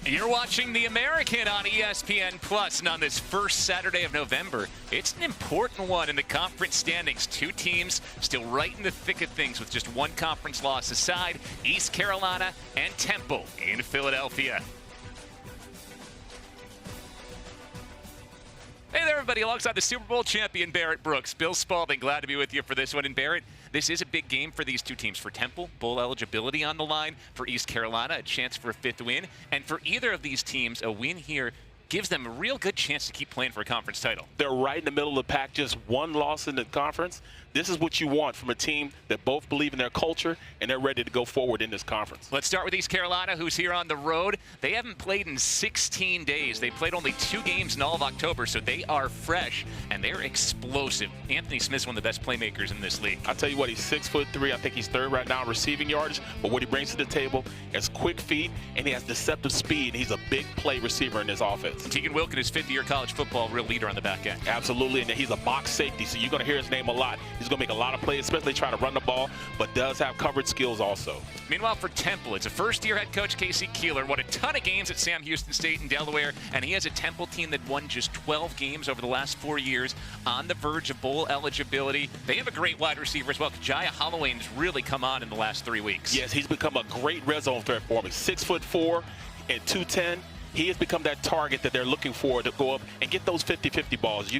You're watching The American on ESPN Plus, and on this first Saturday of November, it's an important one in the conference standings. Two teams still right in the thick of things with just one conference loss aside, East Carolina and Temple in Philadelphia. Hey there, everybody. Alongside the Super Bowl champion, Barrett Brooks. Bill Spalding, glad to be with you for this one. And Barrett, this is a big game for these two teams. For Temple, bowl eligibility on the line. For East Carolina, a chance for a fifth win. And for either of these teams, a win here gives them a real good chance to keep playing for a conference title. They're right in the middle of the pack, just one loss in the conference. This is what you want from a team that both believe in their culture and they're ready to go forward in this conference. Let's start with East Carolina, who's here on the road. They haven't played in 16 days. They played only 2 games in all of October, so they are fresh and they're explosive. Anthony Smith's one of the best playmakers in this league. I'll tell you what, he's 6'3". I think he's third right now in receiving yardage, but what he brings to the table is quick feet and he has deceptive speed. He's a big play receiver in this offense. Tegan Wilkin is fifth-year college football, real leader on the back end. Absolutely, and he's a box safety, so you're going to hear his name a lot. He's going to make a lot of plays, especially trying to run the ball, but does have coverage skills also. Meanwhile, for Temple, it's a first-year head coach, Casey Keeler, won a ton of games at Sam Houston State and Delaware, and he has a Temple team that won just 12 games over the last 4 years, on the verge of bowl eligibility. They have a great wide receiver as well. Jaya Holloway's really come on in the last 3 weeks. Yes, he's become a great red zone threat for me. 6'4" and 210. He has become that target that they're looking for to go up and get those 50-50 balls.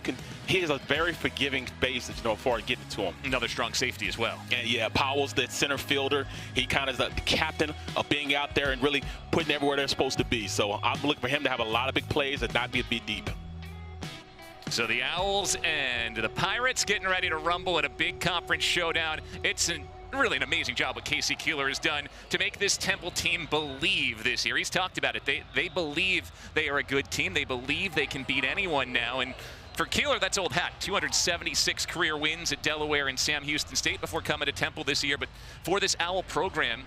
He is a very forgiving base, for getting to him. Another strong safety as well. And yeah, Powell's that center fielder. He kind of is the captain of being out there and really putting everywhere they're supposed to be. So I'm looking for him to have a lot of big plays and not be deep. So the Owls and the Pirates getting ready to rumble in a big conference showdown. It's really an amazing job what Casey Keeler has done to make this Temple team believe this year. He's talked about it. They believe they are a good team. They believe they can beat anyone now. And for Keeler, that's old hat. 276 career wins at Delaware and Sam Houston State before coming to Temple this year. But for this Owl program,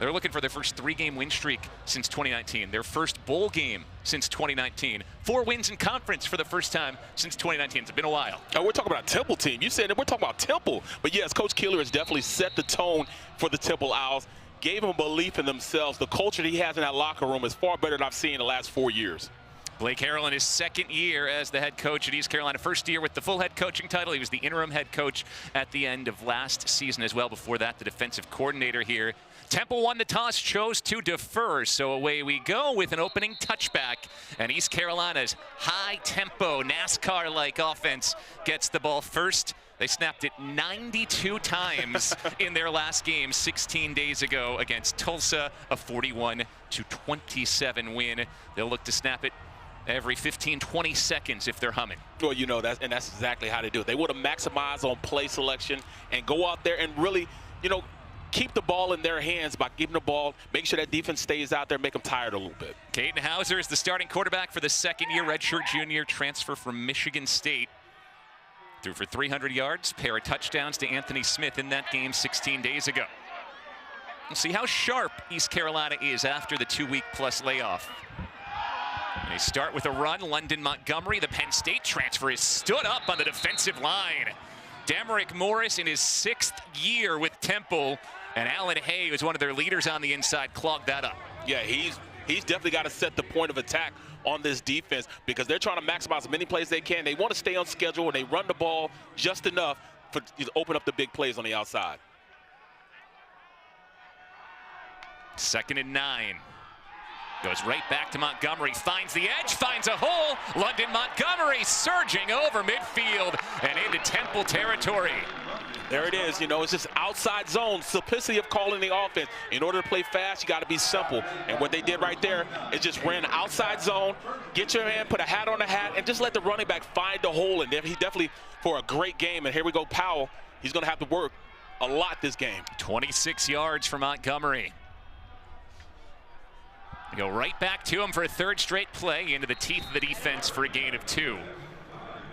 they're looking for their first 3-game win streak since 2019. Their first bowl game since 2019. 4 wins in conference for the first time since 2019. It's been a while. Oh, we're talking about a Temple team. You said that we're talking about Temple. But yes, Coach Keeler has definitely set the tone for the Temple Owls. Gave them belief in themselves. The culture that he has in that locker room is far better than I've seen in the last 4 years. Blake Harrell in his second year as the head coach at East Carolina. First year with the full head coaching title. He was the interim head coach at the end of last season as well. Before that, the defensive coordinator here. Temple won the toss, chose to defer, so away we go with an opening touchback. And East Carolina's high-tempo, NASCAR-like offense gets the ball first. They snapped it 92 times in their last game 16 days ago against Tulsa, a 41-27 win. They'll look to snap it every 15-20 seconds if they're humming. Well, that's exactly how they do it. They want to maximize on play selection and go out there and really, keep the ball in their hands by giving the ball, make sure that defense stays out there, make them tired a little bit. Caden Hauser is the starting quarterback for the second-year redshirt junior transfer from Michigan State. Threw for 300 yards, pair of touchdowns to Anthony Smith in that game 16 days ago. We'll see how sharp East Carolina is after the 2-week-plus layoff. They start with a run. London Montgomery, the Penn State transfer, is stood up on the defensive line. Damarick Morris in his 6th year with Temple, and Alan Hay, who's one of their leaders on the inside, clogged that up. Yeah, he's definitely got to set the point of attack on this defense because they're trying to maximize as many plays they can. They want to stay on schedule, and they run the ball just enough to open up the big plays on the outside. 2nd and 9. Goes right back to Montgomery, finds the edge, finds a hole. London Montgomery surging over midfield and into Temple territory. There it is, it's just outside zone, simplicity of calling the offense. In order to play fast, you got to be simple. And what they did right there is just ran outside zone, get your hand, put a hat on the hat, and just let the running back find the hole. And he definitely, for a great game, and here we go, Powell, he's going to have to work a lot this game. 26 yards for Montgomery. Go right back to him for a 3rd straight play into the teeth of the defense for a gain of 2.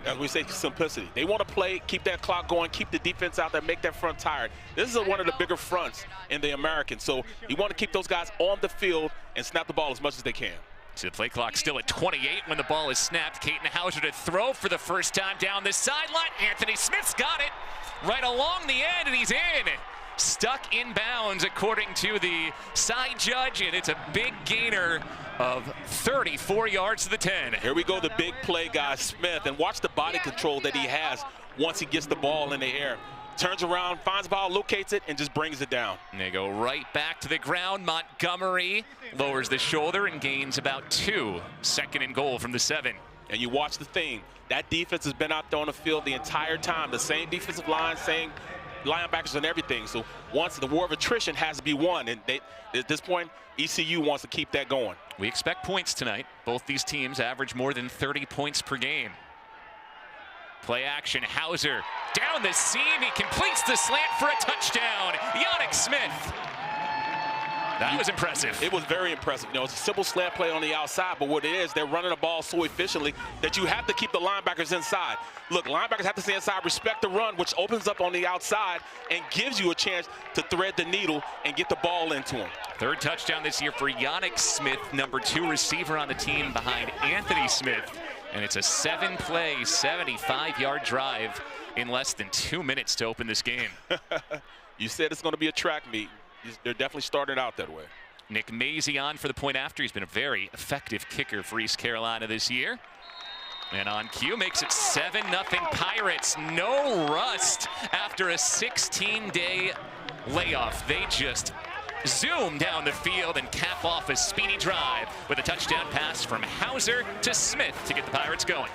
As we say, simplicity. They want to play, keep that clock going, keep the defense out there, make that front tired. This is one of the bigger fronts in the American, so you want to keep those guys on the field and snap the ball as much as they can. So the play clock still at 28 when the ball is snapped. Caden Hauser to throw for the first time down the sideline. Anthony Smith's got it right along the end, and he's in. stuck in bounds according to the side judge, and it's a big gainer of 34 yards to the 10. Here we go, the big play guy, Smith, and watch the body control that he has once he gets the ball in the air. Turns around, finds the ball, locates it, and just brings it down. And they go right back to the ground. Montgomery lowers the shoulder and gains about 2. 2nd and goal from the 7. And you watch the thing. That defense has been out there on the field the entire time. The same defensive line, same linebackers and everything. So once the war of attrition has to be won, and at this point, ECU wants to keep that going. We expect points tonight. Both these teams average more than 30 points per game. Play action, Hauser down the seam. He completes the slant for a touchdown. Yannick Smith. That was impressive. It was very impressive. You know, it's a simple slant play on the outside, but what it is, they're running the ball so efficiently that you have to keep the linebackers inside. Look, linebackers have to stay inside, respect the run, which opens up on the outside and gives you a chance to thread the needle and get the ball into them. 3rd touchdown this year for Yannick Smith, number 2 receiver on the team behind Anthony Smith. And it's a 7-play, 75-yard drive in less than 2 minutes to open this game. You said it's going to be a track meet. They're definitely started out that way. Nick Mazie on for the point after. He's been a very effective kicker for East Carolina this year. And on cue, makes it 7-0 Pirates. No rust after a 16-day layoff. They just zoom down the field and cap off a speedy drive with a touchdown pass from Hauser to Smith to get the Pirates going.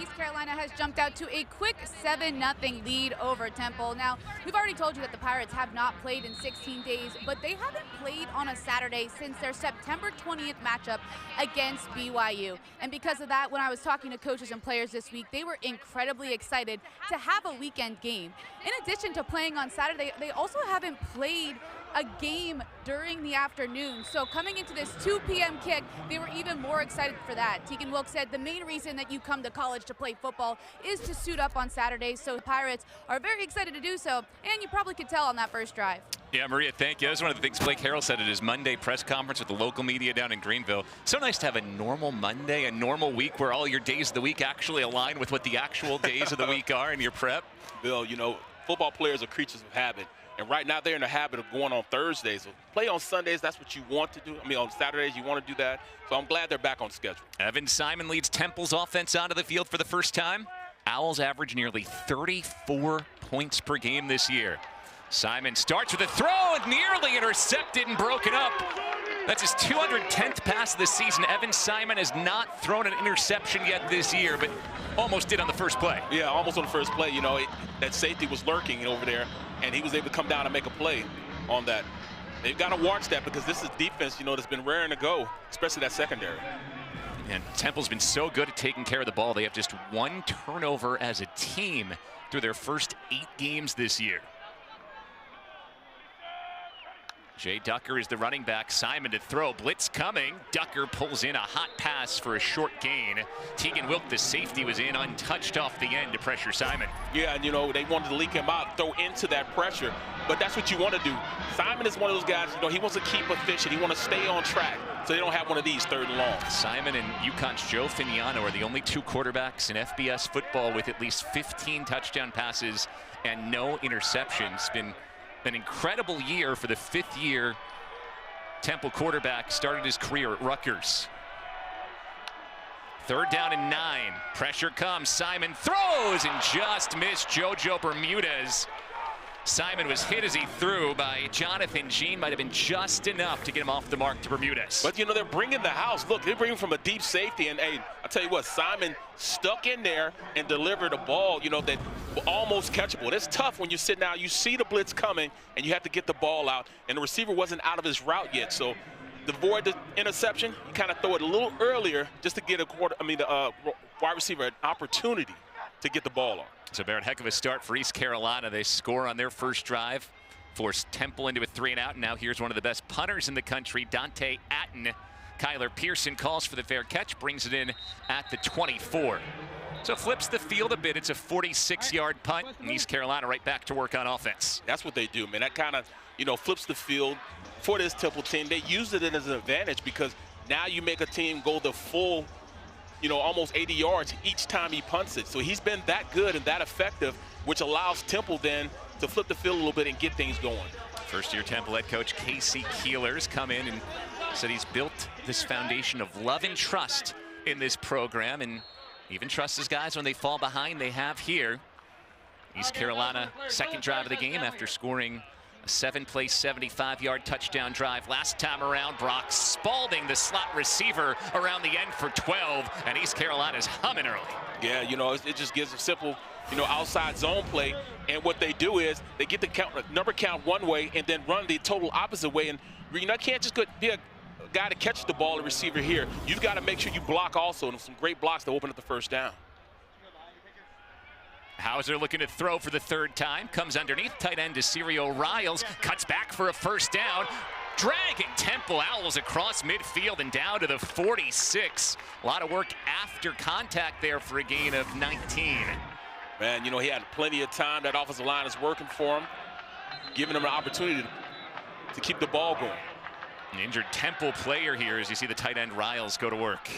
East Carolina has jumped out to a quick 7-0 lead over Temple. Now, we've already told you that the Pirates have not played in 16 days, but they haven't played on a Saturday since their September 20th matchup against BYU. And because of that, when I was talking to coaches and players this week, they were incredibly excited to have a weekend game. In addition to playing on Saturday, they also haven't played a game during the afternoon. So coming into this 2 p.m. kick, they were even more excited for that. Tegan Wilkes said the main reason that you come to college to play football is to suit up on Saturdays. So the Pirates are very excited to do so, and you probably could tell on that first drive. Yeah, Maria, thank you. That was one of the things Blake Harrell said at his Monday press conference with the local media down in Greenville. So nice to have a normal Monday, a normal week where all your days of the week actually align with what the actual days of the week are in your prep. Bill, you know, football players are creatures of habit. And right now they're in the habit of going on Thursdays. So play on Sundays, that's what you want to do. I mean, on Saturdays, you want to do that. So I'm glad they're back on schedule. Evan Simon leads Temple's offense onto the field for the first time. Owls average nearly 34 points per game this year. Simon starts with a throw and nearly intercepted and broken up. That's his 210th pass of the season. Evan Simon has not thrown an interception yet this year, but almost did on the first play. Yeah, almost on the first play. You know, that safety was lurking over there, and he was able to come down and make a play on that. They've got to watch that because this is defense, you know, that's been raring to go, especially that secondary. And Temple's been so good at taking care of the ball. They have just one turnover as a team through their first 8 games this year. Jay Ducker is the running back. Simon to throw. Blitz coming. Ducker pulls in a hot pass for a short gain. Tegan Wilk, the safety, was in untouched off the end to pressure Simon. Yeah, and you know, they wanted to leak him out, throw into that pressure. But that's what you want to do. Simon is one of those guys, you know, he wants to keep efficient. He wants to stay on track so they don't have one of these 3rd and long. Simon and UConn's Joe Finiano are the only 2 quarterbacks in FBS football with at least 15 touchdown passes and no interceptions. Been an incredible year for the 5th year Temple quarterback. Started his career at Rutgers. 3rd down and 9. Pressure comes. Simon throws and just missed JoJo Bermudez. Simon was hit as he threw by Jonathan Jean. Might have been just enough to get him off the mark to Bermudez. But, you know, they're bringing the house. Look, they're bringing from a deep safety. And, hey, I'll tell you what, Simon stuck in there and delivered a ball, you know, that almost catchable. It's tough when you sit down, you see the blitz coming, and you have to get the ball out. And the receiver wasn't out of his route yet. So, to avoid the interception, you kind of throw it a little earlier just to get the wide receiver an opportunity to get the ball on. So Barrett, heck of a start for East Carolina. They score on their first drive, forced Temple into a 3-and-out. And now here's one of the best punters in the country, Dante Atten. Kyler Pearson calls for the fair catch, brings it in at the 24. So flips the field a bit. It's a 46-yard punt, and East Carolina right back to work on offense. That's what they do, man. That kind of, you know, flips the field for this Temple team. They use it as an advantage because now you make a team go the full, you know, almost 80 yards each time he punts it. So he's been that good and that effective, which allows Temple then to flip the field a little bit and get things going. First-year Temple head coach Casey Keeler's come in and said he's built this foundation of love and trust in this program, and even trusts his guys when they fall behind. They have here. East Carolina, 2nd drive of the game after scoring a 7-play, 75-yard touchdown drive last time around. Brock Spalding, the slot receiver, around the end for 12, and East Carolina's humming early. Yeah, you know, it just gives a simple, you know, outside zone play, and what they do is they get the number count one way and then run the total opposite way, and you know, I can't just be a guy to catch the ball, a receiver here. You've got to make sure you block also, and some great blocks to open up the first down. Hauser looking to throw for the 3rd time. Comes underneath tight end to Cirio Riles. Cuts back for a first down. Dragging Temple Owls across midfield and down to the 46. A lot of work after contact there for a gain of 19. Man, you know, he had plenty of time. That offensive line is working for him, giving him an opportunity to keep the ball going. An injured Temple player here as you see the tight end Riles go to work.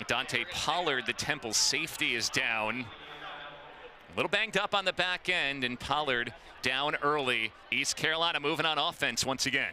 Dante Pollard, the Temple safety, is down. A little banged up on the back end, and Pollard down early. East Carolina moving on offense once again.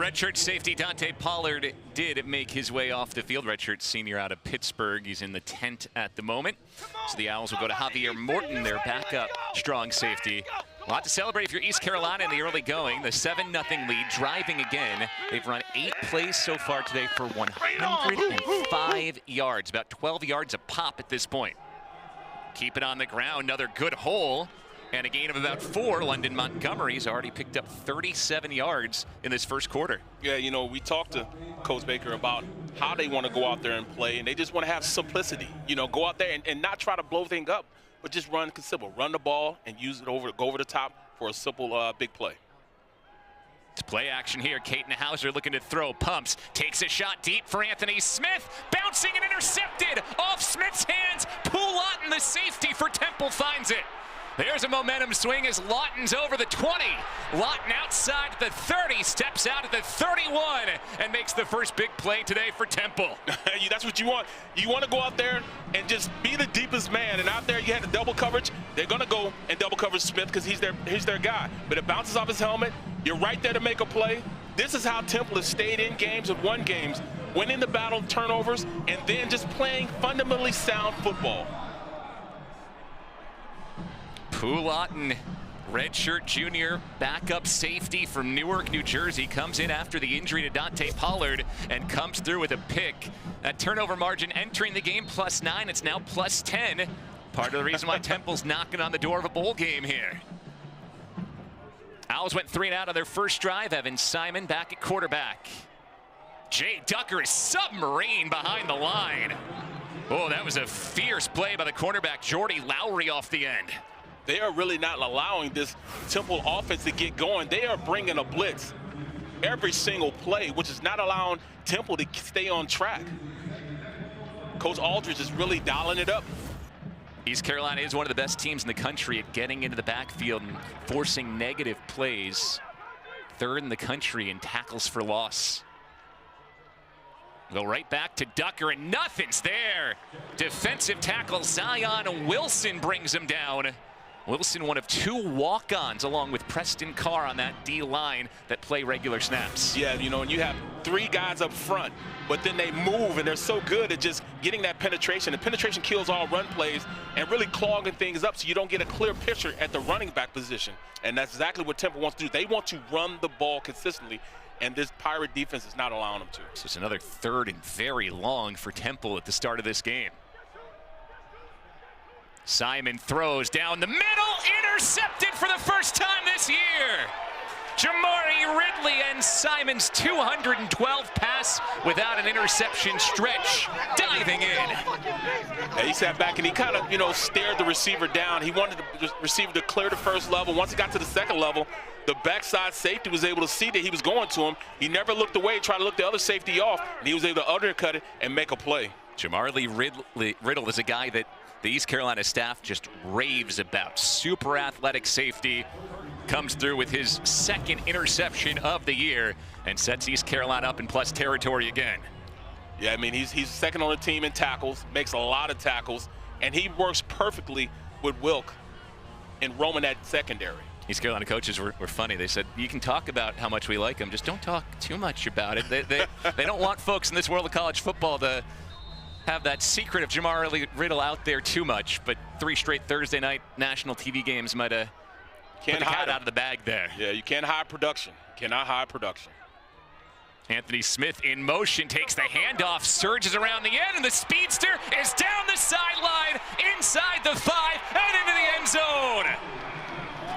redshirt safety Dante Pollard did make his way off the field. Redshirt senior out of Pittsburgh. He's in the tent at the moment. So the Owls will go to Javier Morton, their backup strong safety. A lot to celebrate if you're East Carolina in the early going. The 7-0 lead, driving again. They've run 8 plays so far today for 105 yards, about 12 yards a pop at this point. Keep it on the ground, another good hole, and a gain of about 4. London Montgomery's already picked up 37 yards in this first quarter. Yeah, you know, we talked to Coach Baker about how they want to go out there and play, and they just want to have simplicity. You know, go out there and not try to blow things up, but just run simple. Run the ball and use it go over the top for a simple big play. It's play action here. Caden Hauser looking to throw, pumps, takes a shot deep for Anthony Smith, bouncing and intercepted off Smith's hands. Poulatan, the safety for Temple, finds it. There's a momentum swing as Lawton's over the 20. Lawton outside the 30, steps out at the 31, and makes the first big play today for Temple. That's what you want. You want to go out there and just be the deepest man. And out there you had the double coverage. They're going to go and double cover Smith because he's their guy. But it bounces off his helmet. You're right there to make a play. This is how Temple has stayed in games and won games, winning the battle of turnovers, and then just playing fundamentally sound football. Poulatan, redshirt junior, backup safety from Newark, New Jersey, comes in after the injury to Dante Pollard and comes through with a pick. That turnover margin entering the game +9, it's now +10. Part of the reason why Temple's knocking on the door of a bowl game here. Owls went 3 and out on their first drive. Evan Simon back at quarterback. Jay Ducker is submarine behind the line. Oh, that was a fierce play by the cornerback, Jordy Lowry, off the end. They are really not allowing this Temple offense to get going. They are bringing a blitz every single play, which is not allowing Temple to stay on track. Coach Aldridge is really dialing it up. East Carolina is one of the best teams in the country at getting into the backfield and forcing negative plays. 3rd in the country in tackles for loss. Go right back to Ducker, and nothing's there. Defensive tackle Zion Wilson brings him down. Wilson, one of 2 walk-ons, along with Preston Carr on that D-line that play regular snaps. Yeah, you know, and you have 3 guys up front, but then they move, and they're so good at just getting that penetration. The penetration kills all run plays and really clogging things up so you don't get a clear picture at the running back position. And that's exactly what Temple wants to do. They want to run the ball consistently, and this Pirate defense is not allowing them to. So it's another 3rd and very long for Temple at the start of this game. Simon throws down the middle, intercepted for the first time this year. Jamari Ridley and Simon's 212 pass without an interception stretch, diving in. Yeah, he sat back and he kind of, you know, stared the receiver down. He wanted the receiver to clear the first level. Once he got to the second level, the backside safety was able to see that he was going to him. He never looked away, tried to look the other safety off, and he was able to undercut it and make a play. Jamari Riddle is a guy that the East Carolina staff just raves about. Super athletic safety. Comes through with his 2nd interception of the year and sets East Carolina up in plus territory again. Yeah, I mean, he's 2nd on the team in tackles, makes a lot of tackles, and he works perfectly with Wilk in roaming that secondary. East Carolina coaches were funny. They said, you can talk about how much we like him, just don't talk too much about it. They don't want folks in this world of college football to have that secret of Jamari Riddle out there too much, but 3 straight Thursday night national TV games might have put the cat out of the bag there. Yeah, you can't hide production. Cannot hide production. Anthony Smith in motion, takes the handoff, surges around the end, and the speedster is down the sideline, inside the 5, and into the end zone.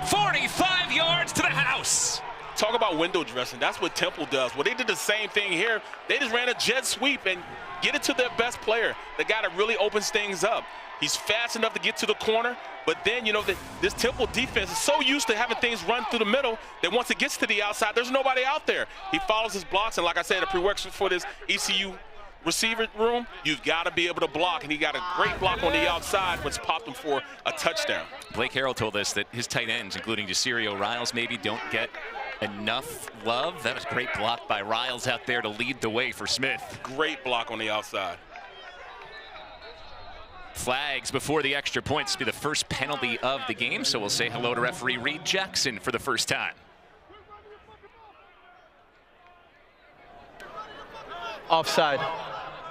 45 yards to the house. Talk about window dressing. That's what Temple does. Well, they did the same thing here. They just ran a jet sweep and get it to their best player, the guy that really opens things up. He's fast enough to get to the corner, but then, you know, this Temple defense is so used to having things run through the middle that once it gets to the outside, there's nobody out there. He follows his blocks, and like I said, a prerequisite for this ECU receiver room, you've got to be able to block, and he got a great block on the outside, which popped him for a touchdown. Blake Harrell told us that his tight ends, including Jasirio Riles, maybe don't get enough love. That was a great block by Riles out there to lead the way for Smith. Great block on the outside. Flags before the extra points to be the first penalty of the game, so we'll say hello to referee Reed Jackson for the first time. Offside.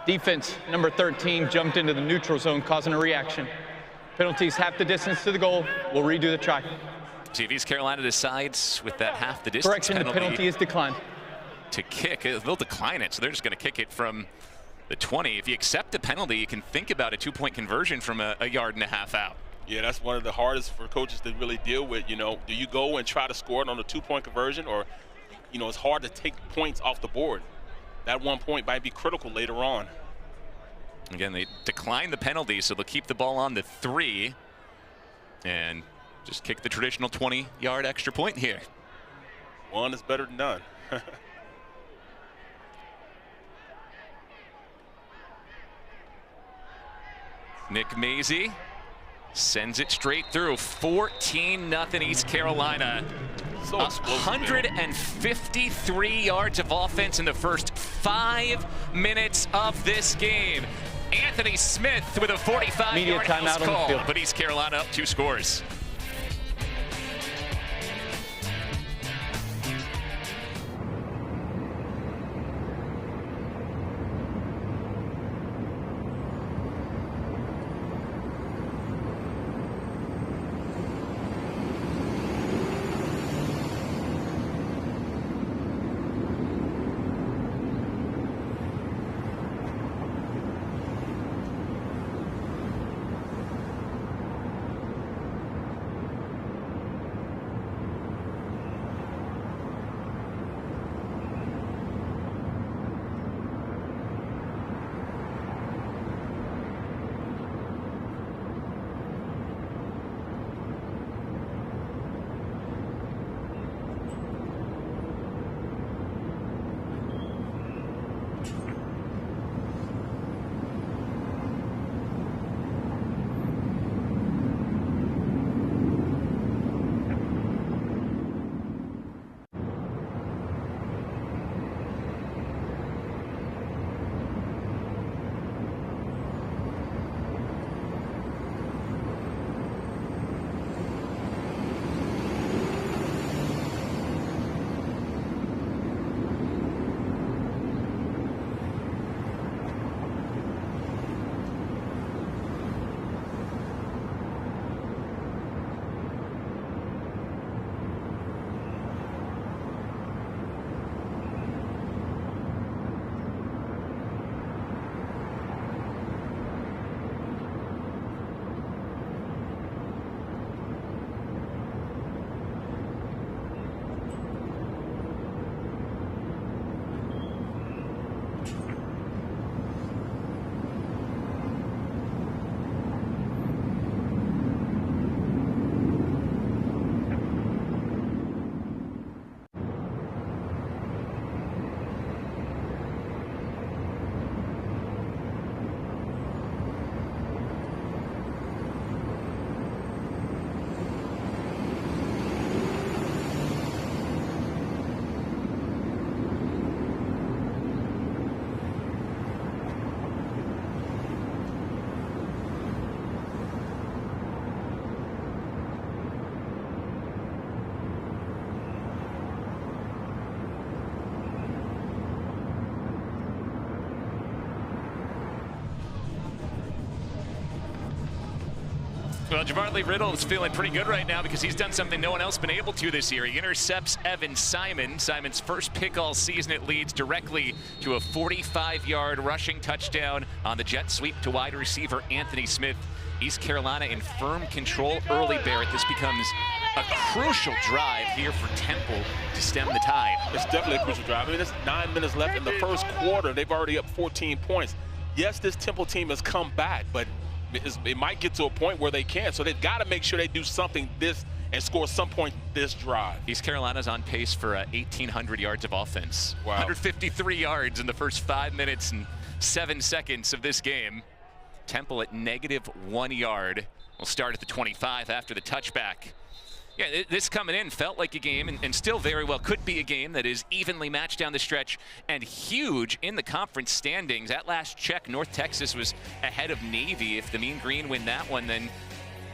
Defense, number 13, jumped into the neutral zone, causing a reaction. Penalties half the distance to the goal. We'll redo the try. See if East Carolina decides with that half the distance Correction, the penalty is declined. To kick, they'll decline it, so they're just going to kick it from the 20. If you accept the penalty, you can think about a 2-point conversion from a yard and a half out. Yeah, that's one of the hardest for coaches to really deal with. You know, do you go and try to score it on a 2-point conversion, or, you know, it's hard to take points off the board. That 1 point might be critical later on. Again, they decline the penalty, so they'll keep the ball on the 3 and just kick the traditional 20-yard extra point here. One is better than none. Nick Mazie sends it straight through. 14-0 East Carolina. So explosive. 153 yards of offense in the first 5 minutes of this game. Anthony Smith with a 45-yard house call, but East Carolina up 2 scores. Well, Javarly Riddle is feeling pretty good right now because he's done something no one else been able to this year. He intercepts Evan Simon. Simon's first pick all season. It leads directly to a 45-yard rushing touchdown on the jet sweep to wide receiver Anthony Smith. East Carolina in firm control early, Barrett. This becomes a crucial drive here for Temple to stem the tide. It's definitely a crucial drive. I mean, there's 9 minutes left in the first quarter. They've already up 14 points. Yes, this Temple team has come back, but it might get to a point where they can't. So they've got to make sure they do something this and score some point this drive. East Carolina's on pace for 1,800 yards of offense. Wow. 153 yards in the first 5 minutes and 7 seconds of this game. Temple at -1 yard. We'll start at the 25 after the touchback. Yeah, this coming in felt like a game, and still very well could be a game that is evenly matched down the stretch and huge in the conference standings. At last check, North Texas was ahead of Navy. If the Mean Green win that one, then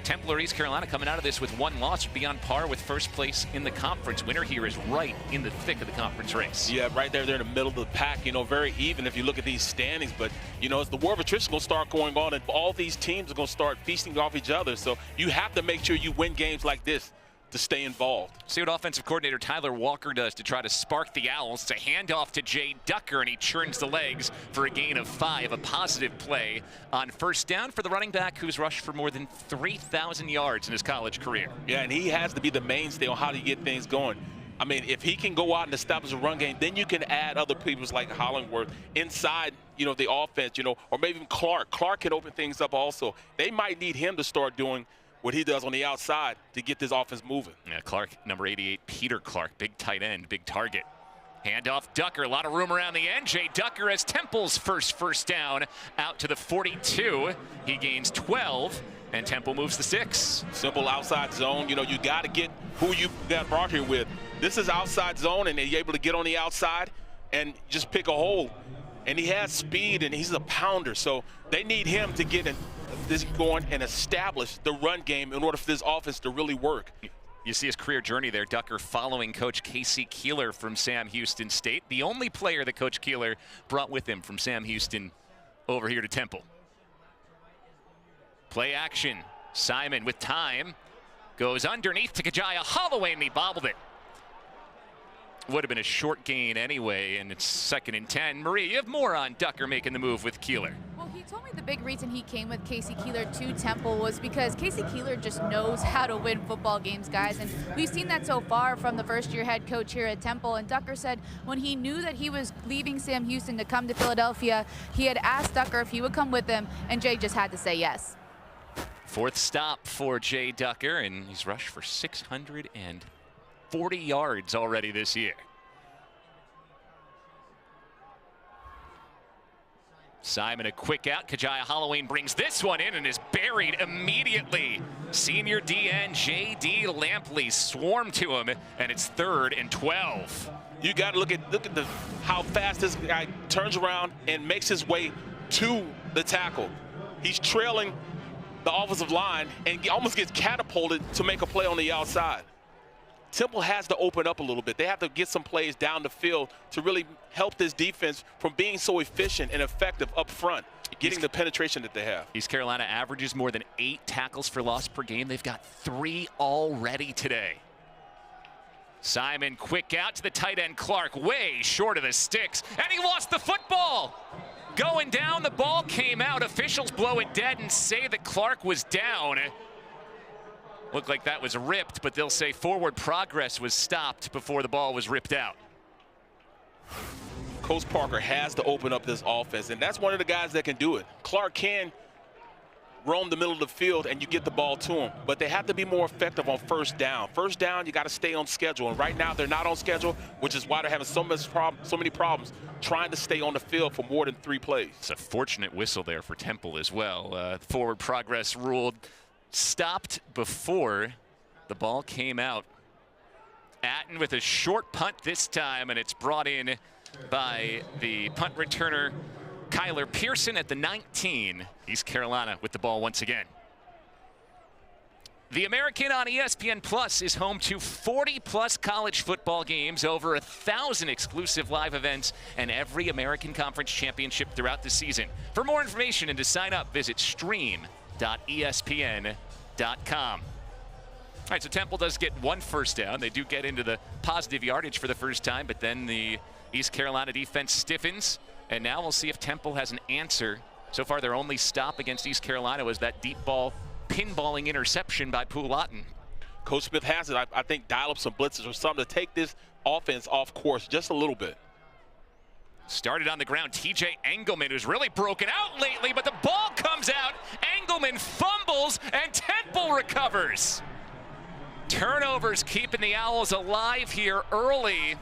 Temple or East Carolina coming out of this with one loss would be on par with first place in the conference. Winner here is right in the thick of the conference race. Yeah, right there. They're in the middle of the pack. You know, very even if you look at these standings. But, you know, as the war of attrition is going to start going on, and all these teams are going to start feasting off each other. So you have to make sure you win games like this to stay involved. See what offensive coordinator Tyler Walker does to try to spark the Owls. It's a handoff to Jay Ducker, and he churns the legs for a gain of 5. A positive play on first down for the running back who's rushed for more than 3,000 yards in his college career. Yeah, and he has to be the mainstay on how to get things going. I mean, if he can go out and establish a run game, then you can add other people like Hollingworth inside, you know, the offense, you know, or maybe even Clark. Clark can open things up also. They might need him to start doing what he does on the outside to get this offense moving. Yeah, Clark, number 88, Peter Clark, big tight end, big target. Handoff Ducker, a lot of room around the end. Jay Ducker has Temple's first down out to the 42. He gains 12, and Temple moves to 6. Simple outside zone. You know, you got to get who you got brought here with. This is outside zone, and they're able to get on the outside and just pick a hole. And he has speed, and he's a pounder, so they need him to get this going and establish the run game in order for this offense to really work. You see his career journey there. Ducker following Coach Casey Keeler from Sam Houston State, the only player that Coach Keeler brought with him from Sam Houston over here to Temple. Play action. Simon with time goes underneath to Kajaya Holloway, and he bobbled it. Would have been a short gain anyway, and it's 2nd and 10. Marie, you have more on Ducker making the move with Keeler. Well, he told me the big reason he came with Casey Keeler to Temple was because Casey Keeler just knows how to win football games, guys. And we've seen that so far from the first-year head coach here at Temple. And Ducker said when he knew that he was leaving Sam Houston to come to Philadelphia, he had asked Ducker if he would come with him, and Jay just had to say yes. 4th stop for Jay Ducker, and he's rushed for 640 yards already this year. Simon a quick out. Kajaya Holloway brings this one in and is buried immediately. Senior DN J.D. Lampley swarmed to him, and it's 3rd and 12. You got to look at how fast this guy turns around and makes his way to the tackle. He's trailing the offensive line and almost gets catapulted to make a play on the outside. Temple has to open up a little bit. They have to get some plays down the field to really help this defense from being so efficient and effective up front, getting the penetration that they have. East Carolina averages more than 8 tackles for loss per game. They've got 3 already today. Simon quick out to the tight end Clark, way short of the sticks, and he lost the football. Going down, the ball came out. Officials blow it dead and say that Clark was down. Looked like that was ripped, but they'll say forward progress was stopped before the ball was ripped out. Coach Parker has to open up this offense, and that's one of the guys that can do it. Clark can roam the middle of the field and you get the ball to him, but they have to be more effective on first down. First down, you got to stay on schedule, and right now they're not on schedule, which is why they're having so many problems trying to stay on the field for more than 3 plays. It's a fortunate whistle there for Temple as well. Forward progress ruled stopped before the ball came out. Atten with a short punt this time, and it's brought in by the punt returner Kyler Pearson at the 19. East Carolina with the ball once again. The American on ESPN Plus is home to 40+ college football games, over 1,000 exclusive live events, and every American Conference championship throughout the season. For more information and to sign up, visit stream.espn.com. All right, so Temple does get 1 first down. They do get into the positive yardage for the first time, but then the East Carolina defense stiffens, and now we'll see if Temple has an answer. So far, their only stop against East Carolina was that deep ball pinballing interception by Poulatin. Coach Smith has it. I think dial up some blitzes or something to take this offense off course just a little bit. Started on the ground, TJ Engelman, who's really broken out lately, but the ball comes out. Engelman fumbles, and Temple recovers. Turnovers keeping the Owls alive here early,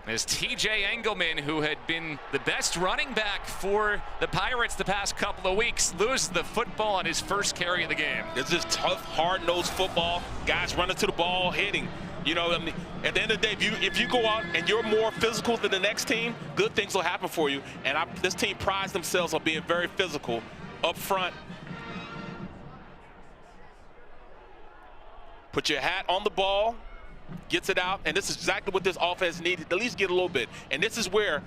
as TJ Engelman, who had been the best running back for the Pirates the past couple of weeks, loses the football on his first carry of the game. It's just tough, hard-nosed football. Guys running to the ball, hitting. You know, I mean, at the end of the day, if you go out and you're more physical than the next team, good things will happen for you. And this team prides themselves on being very physical up front. Put your hat on the ball, gets it out, and this is exactly what this offense needed, at least get a little bit. And this is where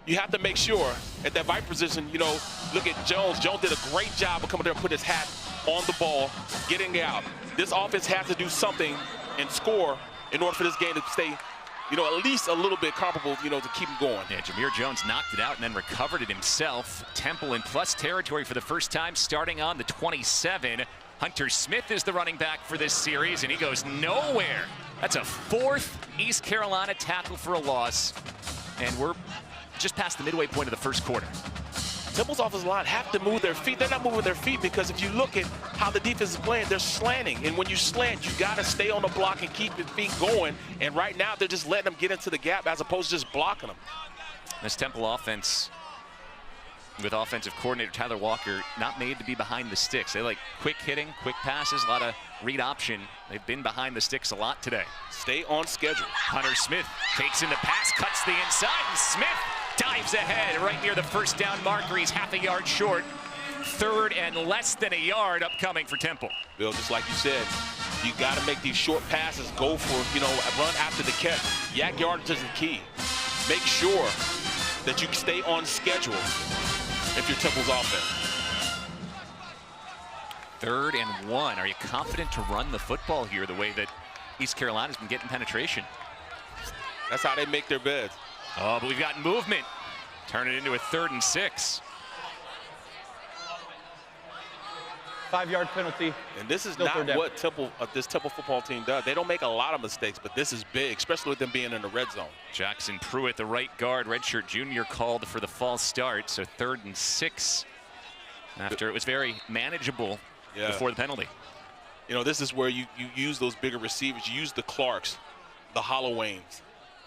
you have to make sure at that Viper position, you know, look at Jones. Jones did a great job of coming there and put his hat on the ball, getting it out. This offense has to do something and score in order for this game to stay, you know, at least a little bit comparable, you know, to keep him going. Yeah, Jameer Jones knocked it out and then recovered it himself. Temple in plus territory for the first time, starting on the 27. Hunter Smith is the running back for this series, and he goes nowhere. That's a 4th East Carolina tackle for a loss, and we're just past the midway point of the first quarter. Temple's offensive line have to move their feet. They're not moving their feet because if you look at how the defense is playing, they're slanting. And when you slant, you got to stay on the block and keep your feet going. And right now, they're just letting them get into the gap as opposed to just blocking them. This Temple offense, with offensive coordinator Tyler Walker, not made to be behind the sticks. They like quick hitting, quick passes, a lot of read option. They've been behind the sticks a lot today. Stay on schedule. Hunter Smith takes in the pass, cuts the inside, and Smith dives ahead right near the first down marker. He's half a yard short. 3rd and less than a yard upcoming for Temple. Bill, just like you said, you got to make these short passes, go for, you know, run after the catch. Yak yardage is the key. Make sure that you stay on schedule if you're Temple's offense. 3rd and 1. Are you confident to run the football here the way that East Carolina's been getting penetration? That's how they make their beds. Oh, but we've got movement. Turn it into a 3rd and 6. 5-yard penalty. And this is not what this Temple football team does. They don't make a lot of mistakes, but this is big, especially with them being in the red zone. Jackson Pruitt, the right guard, redshirt junior, called for the false start, so 3rd and 6 after it was very manageable before the penalty. You know, this is where you use those bigger receivers. You use the Clarks, the Hollowains,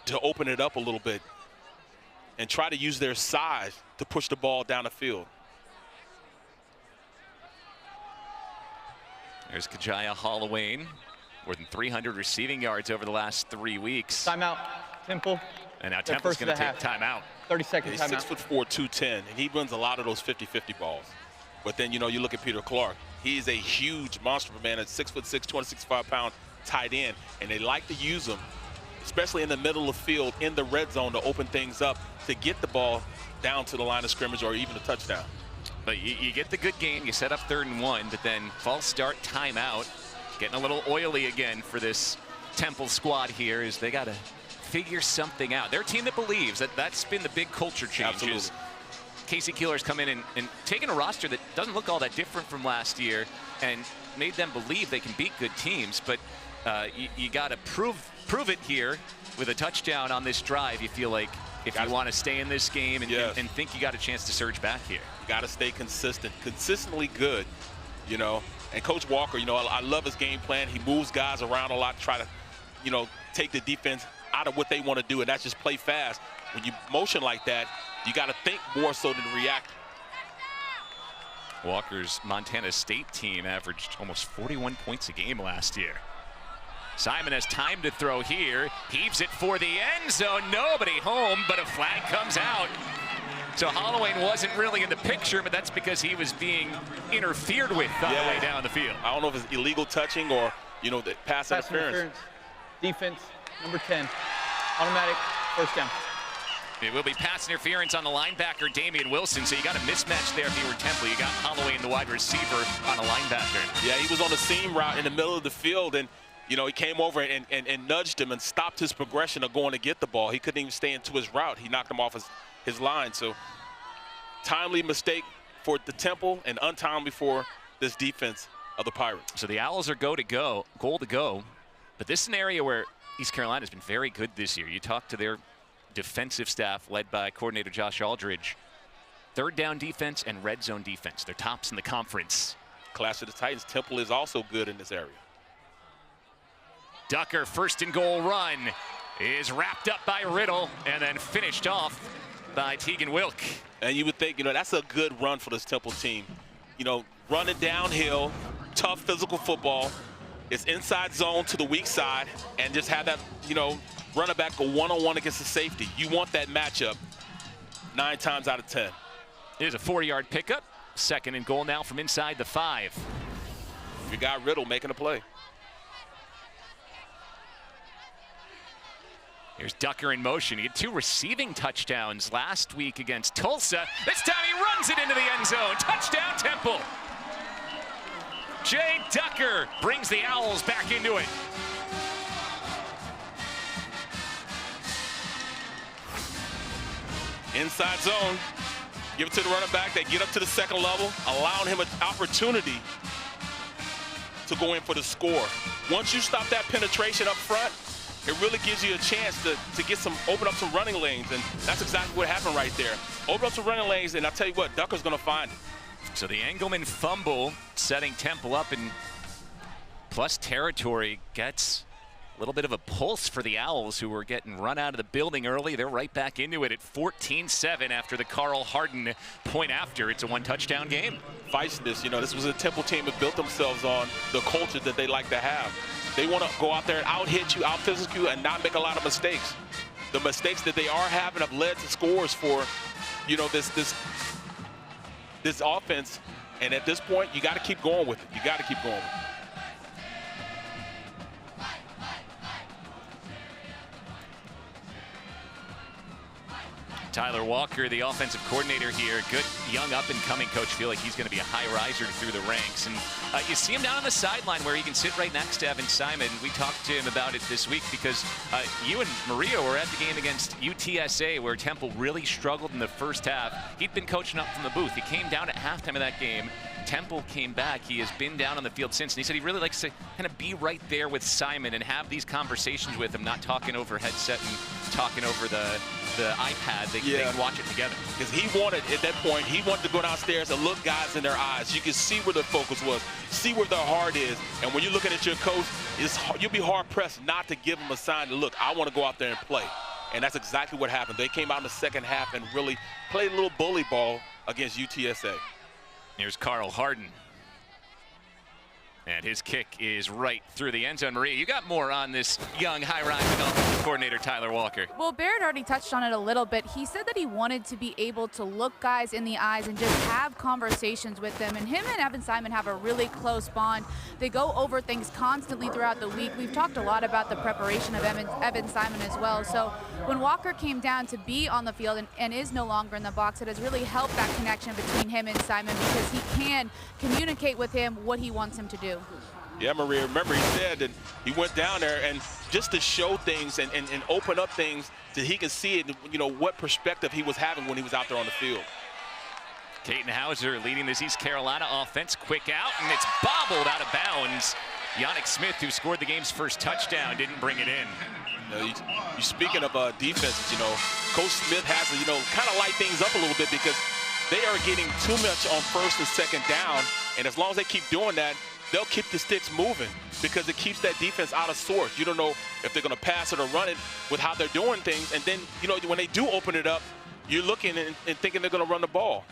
to open it up a little bit and try to use their size to push the ball down the field. There's Kajaya Hollowain, more than 300 receiving yards over the last 3 weeks. Timeout, Temple. And now Temple's going to take timeout. 30 seconds He's timeout. 6'4", 210, and he runs a lot of those 50-50 balls. But then, you know, you look at Peter Clark. He's a huge monster man at 6'6", 265-pound tight end, and they like to use him, especially in the middle of the field, in the red zone, to open things up, to get the ball down to the line of scrimmage or even a touchdown. But you get the good game, you set up 3rd and 1, but then false start, timeout. Getting a little oily again for this Temple squad here is they got to figure something out. They're a team that believes that that's been the big culture change. Absolutely. Casey Keeler's come in and taken a roster that doesn't look all that different from last year and made them believe they can beat good teams, but you got to prove it here with a touchdown on this drive. You feel like if you want to stay in this game and think you got a chance to surge back here. You got to stay consistent, consistently good, you know. And Coach Walker, you know, I love his game plan. He moves guys around a lot to try to, you know, take the defense out of what they want to do, and that's just play fast. When you motion like that, you got to think more so than react. Walker's Montana State team averaged almost 41 points a game last year. Simon has time to throw here. Heaves it for the end zone. Nobody home, but a flag comes out. So Hollowain wasn't really in the picture, but that's because he was being interfered with on the way down the field. I don't know if it's illegal touching or, you know, the pass interference. Defense, number 10. Automatic, first down. It will be pass interference on the linebacker, Damian Wilson. So you got a mismatch there if you were Temple. You got Hollowain, the wide receiver, on a linebacker. Yeah, he was on a seam route in the middle of the field, and you know, he came over and nudged him and stopped his progression of going to get the ball. He couldn't even stay into his route. He knocked him off his line. So timely mistake for the Temple and untimely for this defense of the Pirates. So the Owls are goal to go. But this is an area where East Carolina has been very good this year. You talk to their defensive staff led by coordinator Josh Aldridge. 3rd down defense and red zone defense. They're tops in the conference. Clash of the Titans. Temple is also good in this area. Ducker, 1st and goal run, is wrapped up by Riddle and then finished off by Tegan Wilk. And you would think, you know, that's a good run for this Temple team. You know, running downhill, tough physical football. It's inside zone to the weak side and just have that, you know, running back go one-on-one against the safety. You want that matchup 9 times out of 10. Here's a 4-yard pickup. 2nd and goal now from inside the 5. You got Riddle making a play. Here's Ducker in motion. He had 2 receiving touchdowns last week against Tulsa. This time he runs it into the end zone. Touchdown, Temple. Jay Ducker brings the Owls back into it. Inside zone. Give it to the running back. They get up to the second level, allowing him an opportunity to go in for the score. Once you stop that penetration up front, it really gives you a chance to get open up some running lanes, and that's exactly what happened right there. Open up some running lanes, and I'll tell you what, Ducker's going to find it. So the Engelman fumble setting Temple up in plus territory gets a little bit of a pulse for the Owls, who were getting run out of the building early. They're right back into it at 14-7 after the Carl Harden point after. It's a 1-touchdown game. Feistiness, this was a Temple team that built themselves on the culture that they like to have. They want to go out there and out-hit you, out-physical you, and not make a lot of mistakes. The mistakes that they are having have led to scores for, this offense. And at this point, you got to keep going with it. You got to keep going with it. Tyler Walker, the offensive coordinator here, good young up-and-coming coach. Feel like he's going to be a high riser through the ranks. And you see him down on the sideline where he can sit right next to Evan Simon. We talked to him about it this week because you and Maria were at the game against UTSA where Temple really struggled in the first half. He'd been coaching up from the booth. He came down at halftime of that game. Temple came back. He has been down on the field since, and he said he really likes to kind of be right there with Simon and have these conversations with him, not talking over headset and talking over the iPad. They can watch it together. Because he wanted, at that point, he wanted to go downstairs and look guys in their eyes. You can see where the focus was, see where their heart is. And when you're looking at your coach, you'll be hard-pressed not to give him a sign to, look, I want to go out there and play. And that's exactly what happened. They came out in the second half and really played a little bully ball against UTSA. Here's Carl Harden. And his kick is right through the end zone. Maria, you got more on this young, high-rising offensive coordinator, Tyler Walker. Well, Barrett already touched on it a little bit. He said that he wanted to be able to look guys in the eyes and just have conversations with them. And him and Evan Simon have a really close bond. They go over things constantly throughout the week. We've talked a lot about the preparation of Evan Simon as well. So when Walker came down to be on the field and is no longer in the box, it has really helped that connection between him and Simon because he can communicate with him what he wants him to do. Yeah, Maria, remember he said that he went down there and just to show things and open up things that he can see it, what perspective he was having when he was out there on the field. Caden Hauser leading this East Carolina offense. Quick out, and it's bobbled out of bounds. Yannick Smith, who scored the game's first touchdown, didn't bring it in. You speaking of defenses, Coach Smith has to, kind of light things up a little bit because they are getting too much on first and second down, and as long as they keep doing that, they'll keep the sticks moving because it keeps that defense out of sorts. You don't know if they're going to pass it or run it with how they're doing things. And then, when they do open it up, you're looking and thinking they're going to run the ball.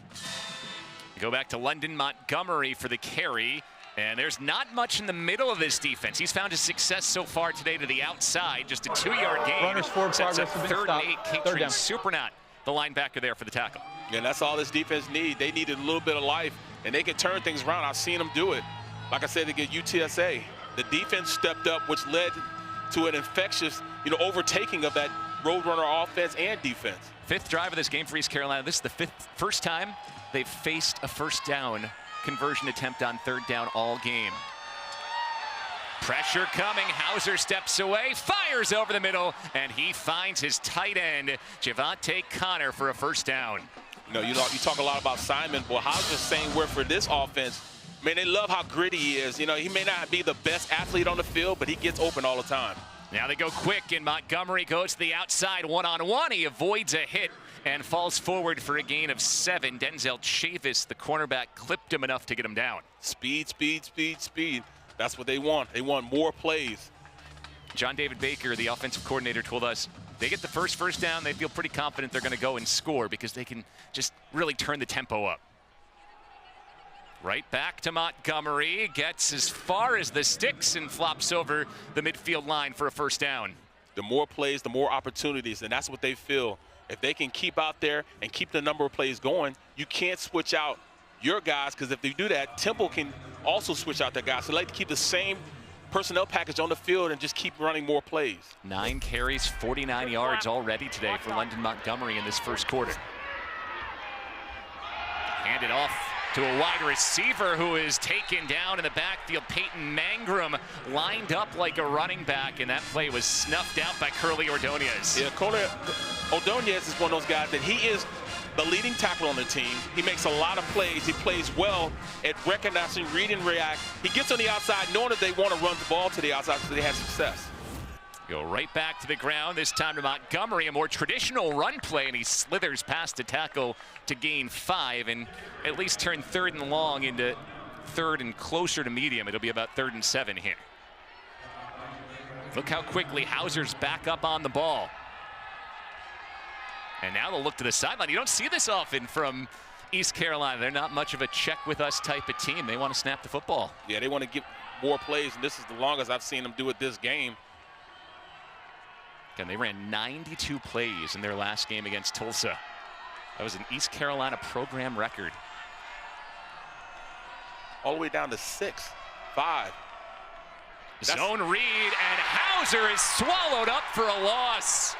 Go back to London Montgomery for the carry. And there's not much in the middle of this defense. He's found his success so far today to the outside. Just a 2-yard gain. Runners forward Sets progress. up 3rd and 8. Katrin Supernat, the linebacker there for the tackle. And that's all this defense needs. They needed a little bit of life, and they can turn things around. I've seen them do it. Like I said, against UTSA, the defense stepped up, which led to an infectious, overtaking of that Roadrunner offense and defense. 5th drive of this game for East Carolina. This is the first time they've faced a first down conversion attempt on 3rd down all game. Pressure coming. Hauser steps away, fires over the middle, and he finds his tight end, Javante Connor, for a first down. You talk a lot about Simon. Well, Hauser's saying where for this offense, man, they love how gritty he is. He may not be the best athlete on the field, but he gets open all the time. Now they go quick, and Montgomery goes to the outside one-on-one. He avoids a hit and falls forward for a gain of 7. Denzel Chavis, the cornerback, clipped him enough to get him down. Speed, speed, speed, speed. That's what they want. They want more plays. John David Baker, the offensive coordinator, told us they get the first down, they feel pretty confident they're going to go and score because they can just really turn the tempo up. Right back to Montgomery, gets as far as the sticks and flops over the midfield line for a first down. The more plays, the more opportunities, and that's what they feel. If they can keep out there and keep the number of plays going, you can't switch out your guys because if they do that, Temple can also switch out their guys. So they like to keep the same personnel package on the field and just keep running more plays. 9 carries, 49 yards already today for London Montgomery in this first quarter. Handed off to a wide receiver who is taken down in the backfield. Peyton Mangrum lined up like a running back, and that play was snuffed out by Curly Ordonez. Yeah, Curly Ordonez is one of those guys that he is the leading tackle on the team. He makes a lot of plays. He plays well at recognizing, read and react. He gets on the outside knowing that they want to run the ball to the outside so they have success. Go right back to the ground, this time to Montgomery, a more traditional run play, and he slithers past the tackle to gain 5 and at least turn 3rd and long into 3rd and closer to medium. It'll be about 3rd and 7 here. Look how quickly Hauser's back up on the ball. And now they'll look to the sideline. You don't see this often from East Carolina. They're not much of a check with us type of team. They want to snap the football. Yeah, they want to get more plays, and this is the longest I've seen them do it this game. And they ran 92 plays in their last game against Tulsa. That was an East Carolina program record. All the way down to 6, 5. Zone read, and Hauser is swallowed up for a loss.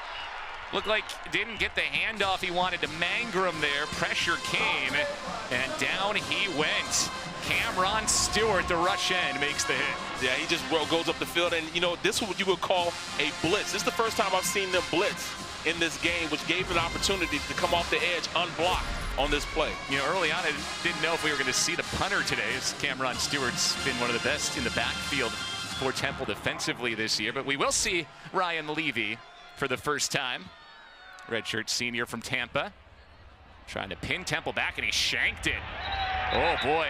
Looked like didn't get the handoff he wanted to Mangrum there. Pressure came, and down he went. Cameron Stewart, the rush end, makes the hit. Yeah, he just goes up the field, and you know, this is what you would call a blitz. This is the first time I've seen them blitz in this game, which gave them an opportunity to come off the edge unblocked on this play. You know, early on, I didn't know if we were going to see the punter today, as Cameron Stewart's been one of the best in the backfield for Temple defensively this year, but we will see Ryan Levy for the first time. Redshirt senior from Tampa, trying to pin Temple back, and he shanked it. Oh boy.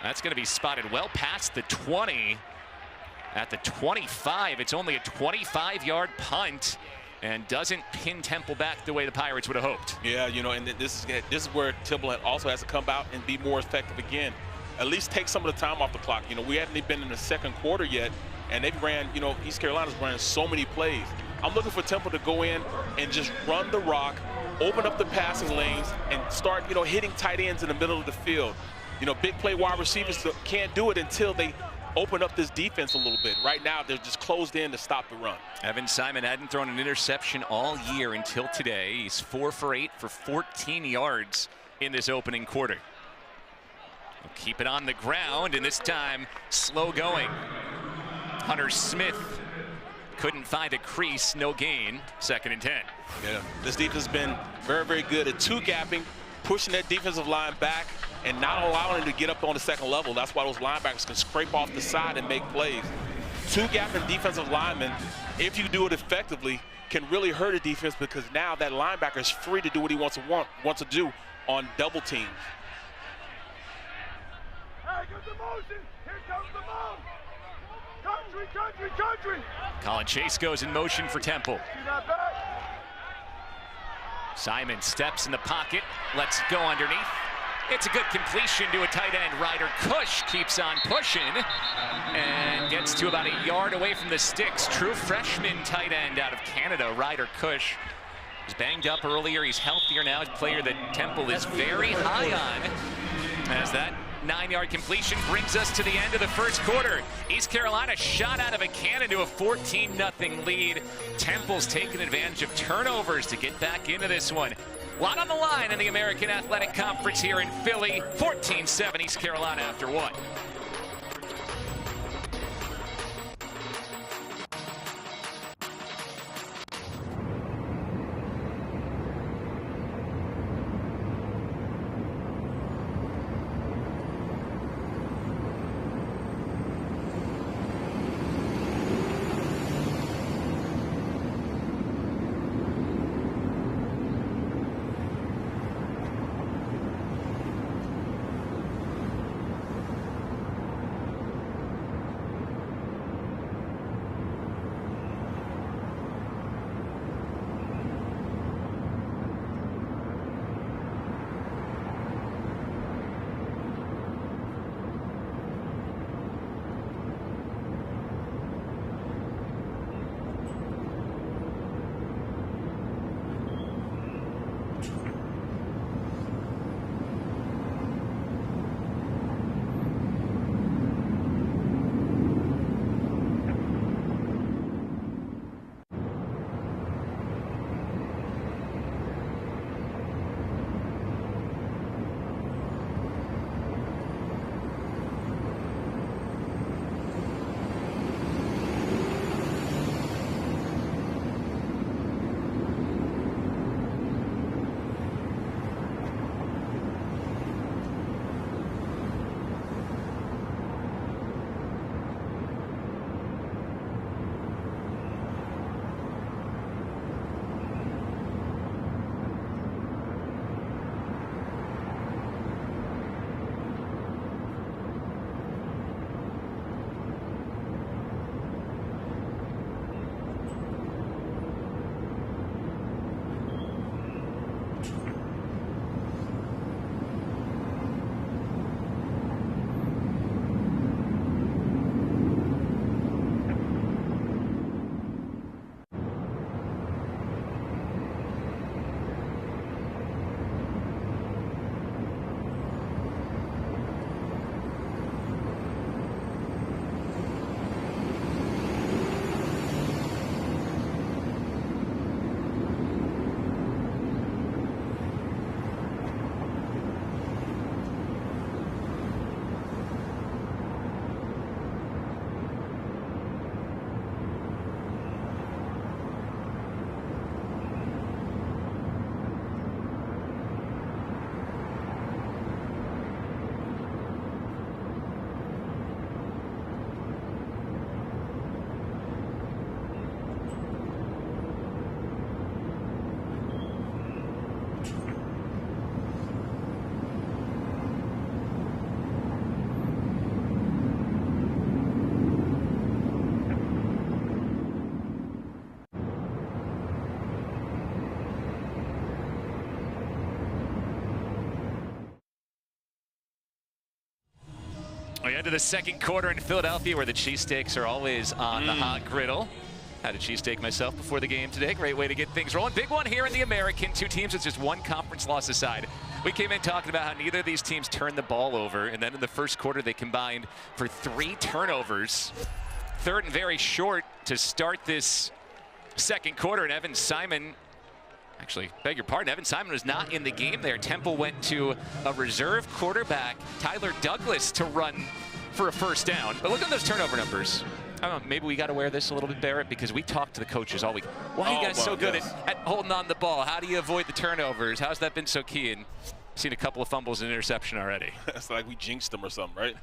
That's going to be spotted well past the 20. At the 25, it's only a 25-yard punt and doesn't pin Temple back the way the Pirates would have hoped. Yeah, you know, and this is where Temple also has to come out and be more effective again. At least take some of the time off the clock. You know, we haven't even been in the second quarter yet, and they've ran, you know, East Carolina's ran so many plays. I'm looking for Temple to go in and just run the rock, open up the passing lanes, and start, you know, hitting tight ends in the middle of the field. You know, big play wide receivers can't do it until they open up this defense a little bit. Right now, they're just closed in to stop the run. Evan Simon hadn't thrown an interception all year until today. He's 4 for 8 for 14 yards in this opening quarter. We'll keep it on the ground, and this time, slow going. Hunter Smith couldn't find a crease, no gain, 2nd and 10. Yeah, this defense has been very, very good at two-gapping, pushing that defensive line back, and not allowing them to get up on the second level. That's why those linebackers can scrape off the side and make plays. Two-gapping defensive linemen, if you do it effectively, can really hurt a defense, because now that linebacker is free to do what he wants to do on double teams. Hey, get the motion. Here comes the ball. Country, country, country. Colin Chase goes in motion for Temple. See that back? Simon steps in the pocket, lets it go underneath. It's a good completion to a tight end. Ryder Cush keeps on pushing and gets to about a yard away from the sticks. True freshman tight end out of Canada, Ryder Cush. Was banged up earlier. He's healthier now. He's a player that Temple is very high on. As that 9-yard completion brings us to the end of the first quarter. East Carolina shot out of a cannon to a 14-0 lead. Temple's taking advantage of turnovers to get back into this one. A lot on the line in the American Athletic Conference here in Philly. 14-7 East Carolina after 1. We head to the second quarter in Philadelphia, where the cheesesteaks are always on the hot griddle. Had a cheesesteak myself before the game today. Great way to get things rolling. Big one here in the American. Two teams with just one conference loss aside. We came in talking about how neither of these teams turned the ball over, and then in the first quarter they combined for 3 turnovers. Third and very short to start this second quarter, and Evan Simon, actually, beg your pardon, Evan Simon was not in the game there. Temple went to a reserve quarterback, Tyler Douglas, to run for a first down. But look at those turnover numbers. I don't know, maybe we got to wear this a little bit, Barrett, because we talked to the coaches all week. Why are you guys so good at holding on the ball? How do you avoid the turnovers? How's that been so key? And seen a couple of fumbles and interception already. It's like we jinxed them or something, right?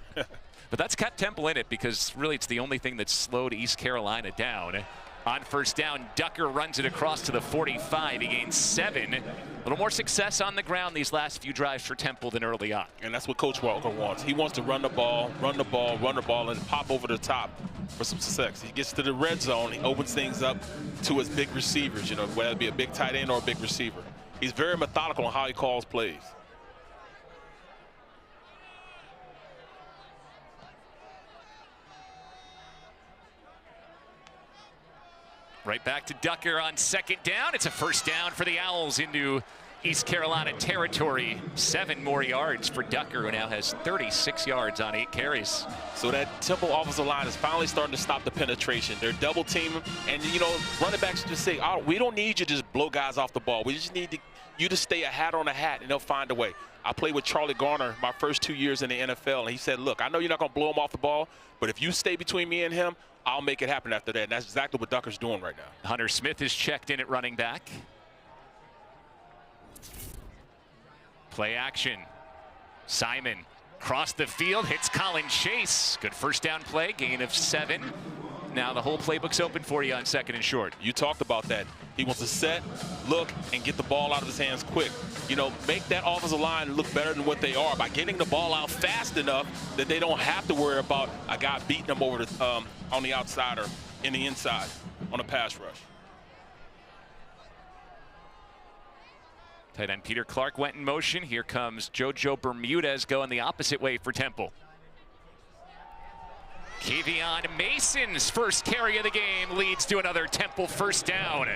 But that's kept Temple in it, because really it's the only thing that's slowed East Carolina down. On first down, Ducker runs it across to the 45. He gains 7. A little more success on the ground these last few drives for Temple than early on. And that's what Coach Walker wants. He wants to run the ball, and pop over the top for some success. He gets to the red zone, he opens things up to his big receivers, whether it be a big tight end or a big receiver. He's very methodical on how he calls plays. Right back to Ducker on second down. It's a first down for the Owls into East Carolina territory. 7 more yards for Ducker, who now has 36 yards on 8 carries. So that Temple offensive line is finally starting to stop the penetration. They're double teaming, and running backs just say, "Oh, we don't need you to just blow guys off the ball. We just need you to stay a hat on a hat, and they'll find a way." I played with Charlie Garner my first 2 years in the NFL, and he said, "Look, I know you're not going to blow him off the ball, but if you stay between me and him, I'll make it happen after that." And that's exactly what Ducker's doing right now. Hunter Smith is checked in at running back. Play action. Simon across the field, hits Colin Chase. Good first down play, gain of 7. Now the whole playbook's open for you on second and short. You talked about that. He wants to set, look, and get the ball out of his hands quick. Make that offensive line look better than what they are by getting the ball out fast enough that they don't have to worry about a guy beating them over on the outside or in the inside on a pass rush. Tight end Peter Clark went in motion. Here comes JoJo Bermudez going the opposite way for Temple. Kevion Mason's first carry of the game leads to another Temple first down.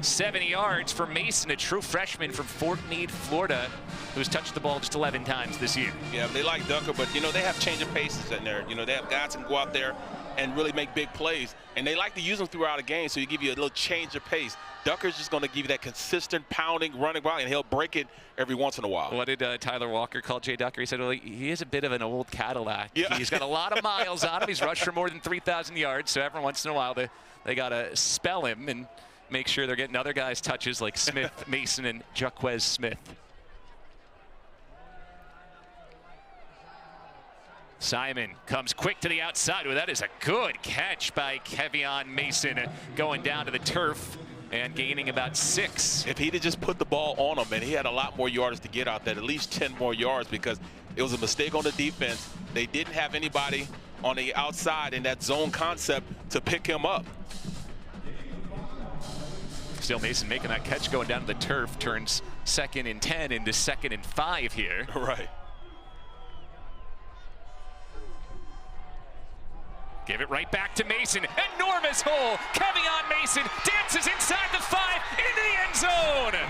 70 yards for Mason, a true freshman from Fort Meade, Florida, who's touched the ball just 11 times this year. Yeah, they like Ducker, but they have change of paces in there. They have guys who can go out there and really make big plays, and they like to use them throughout a game, so you give you a little change of pace. Ducker's just going to give you that consistent pounding, running route, and he'll break it every once in a while. What did Tyler Walker call Jay Ducker? He said, well, he is a bit of an old Cadillac. Yeah. He's got a lot of miles on him. He's rushed for more than 3,000 yards, so every once in a while they got to spell him and make sure they're getting other guys' touches like Smith, Mason, and Jaquez Smith. Simon comes quick to the outside. Well, that is a good catch by Kevion Mason, going down to the turf and gaining about 6. If he'd have just put the ball on him, and he had a lot more yards to get out there, at least 10 more yards, because it was a mistake on the defense. They didn't have anybody on the outside in that zone concept to pick him up. Still Mason making that catch going down to the turf, turns 2nd and 10 into 2nd and 5 here. Right. Give it right back to Mason. Enormous hole. Kevion Mason dances inside the 5 into the end zone.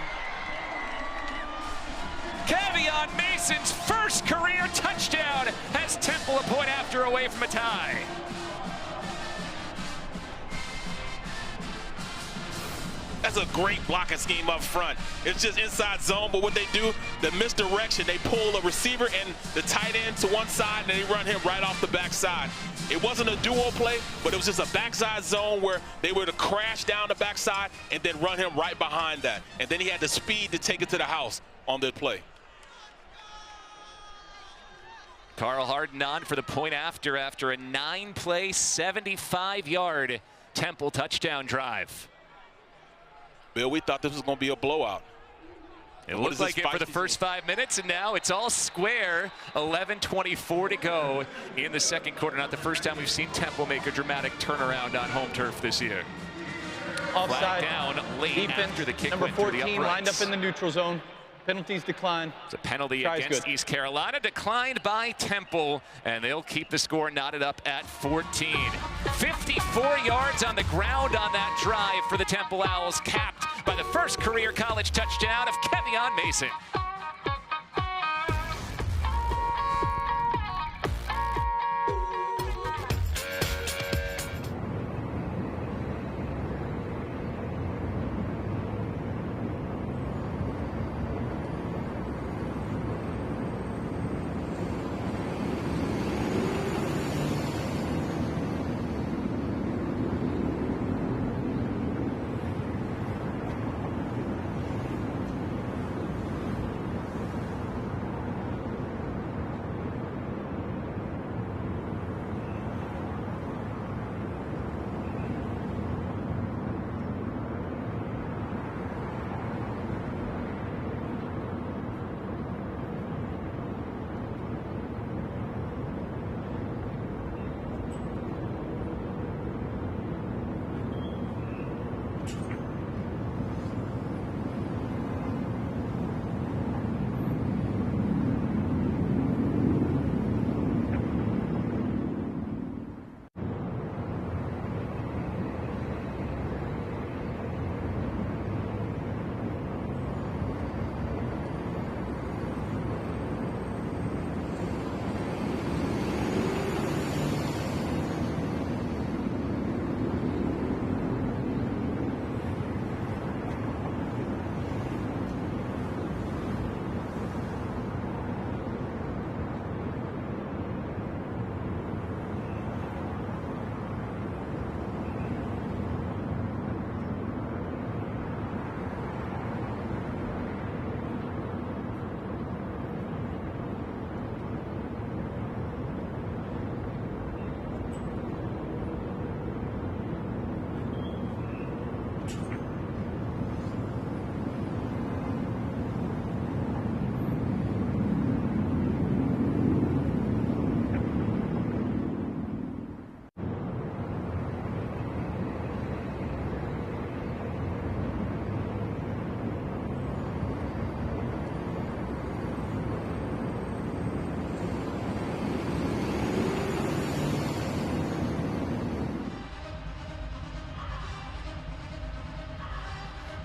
Kevion Mason's first career touchdown has Temple a point after away from a tie. That's a great blocking scheme up front. It's just inside zone, but what they do, the misdirection, they pull a receiver and the tight end to one side, and they run him right off the backside. It wasn't a duo play, but it was just a backside zone where they were to crash down the backside and then run him right behind that. And then he had the speed to take it to the house on that play. Carl Harden on for the point after a 9-play, 75-yard Temple touchdown drive. Bill, we thought this was going to be a blowout. It looked like it for the first 5 minutes, and now it's all square. 11:24 to go in the second quarter. Not the first time we've seen Temple make a dramatic turnaround on home turf this year. Offside. Flag down late Defense, after the kick number went through the 14 uprights. lined up in the neutral zone. Penalties declined. It's a penalty Try's against good. East Carolina, declined by Temple, and they'll keep the score knotted up at 14. 54 yards on the ground on that drive for the Temple Owls, capped by the first career college touchdown of Kevion Mason.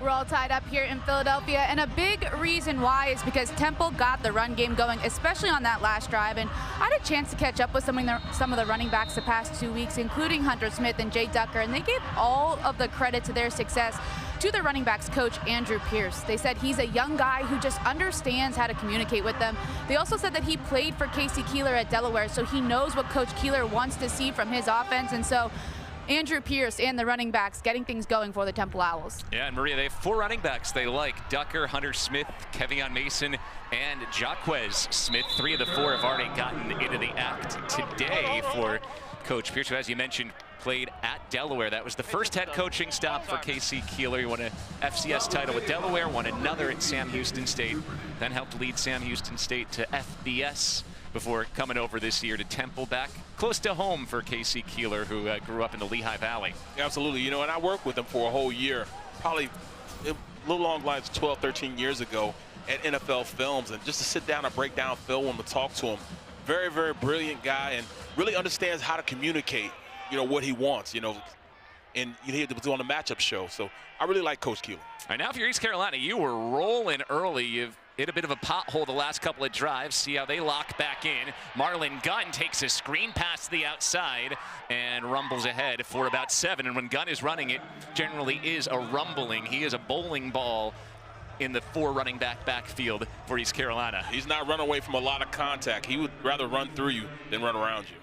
We're all tied up here in Philadelphia, and a big reason why is because Temple got the run game going, especially on that last drive. And I had a chance to catch up with some of the running backs the past 2 weeks, including Hunter Smith and Jay Ducker, and they gave all of the credit to their success to their running backs coach, Andrew Pierce. They said he's a young guy who just understands how to communicate with them. They also said that he played for Casey Keeler at Delaware, so he knows what Coach Keeler wants to see from his offense. And so Andrew Pierce and the running backs getting things going for the Temple Owls. Yeah, and Maria, they have 4 running backs they like: Ducker, Hunter Smith, Kevion Mason, and Jaquez Smith. 3 of the 4 have already gotten into the act today for Coach Pierce, who, as you mentioned, played at Delaware. That was the first head coaching stop for Casey Keeler. He won an FCS title with Delaware, won another at Sam Houston State, then helped lead Sam Houston State to FBS before coming over this year to Temple, back close to home for Casey Keeler, who grew up in the Lehigh Valley. Absolutely. You know, and I worked with him for a whole year, probably a little long lines 12, 13 years ago at NFL Films, and just to sit down and break down film and talk to him. Very, very brilliant guy, and really understands how to communicate, you know, what he wants, you know, and he was on the matchup show. So I really like Coach Keeler. All right, now if you're East Carolina, you were rolling early. You've hit a bit of a pothole the last couple of drives. See how they lock back in. Marlon Gunn takes a screen pass to the outside and rumbles ahead for about 7. And when Gunn is running, it generally is a rumbling. He is a bowling ball in the 4 running back backfield for East Carolina. He's not running away from a lot of contact. He would rather run through you than run around you.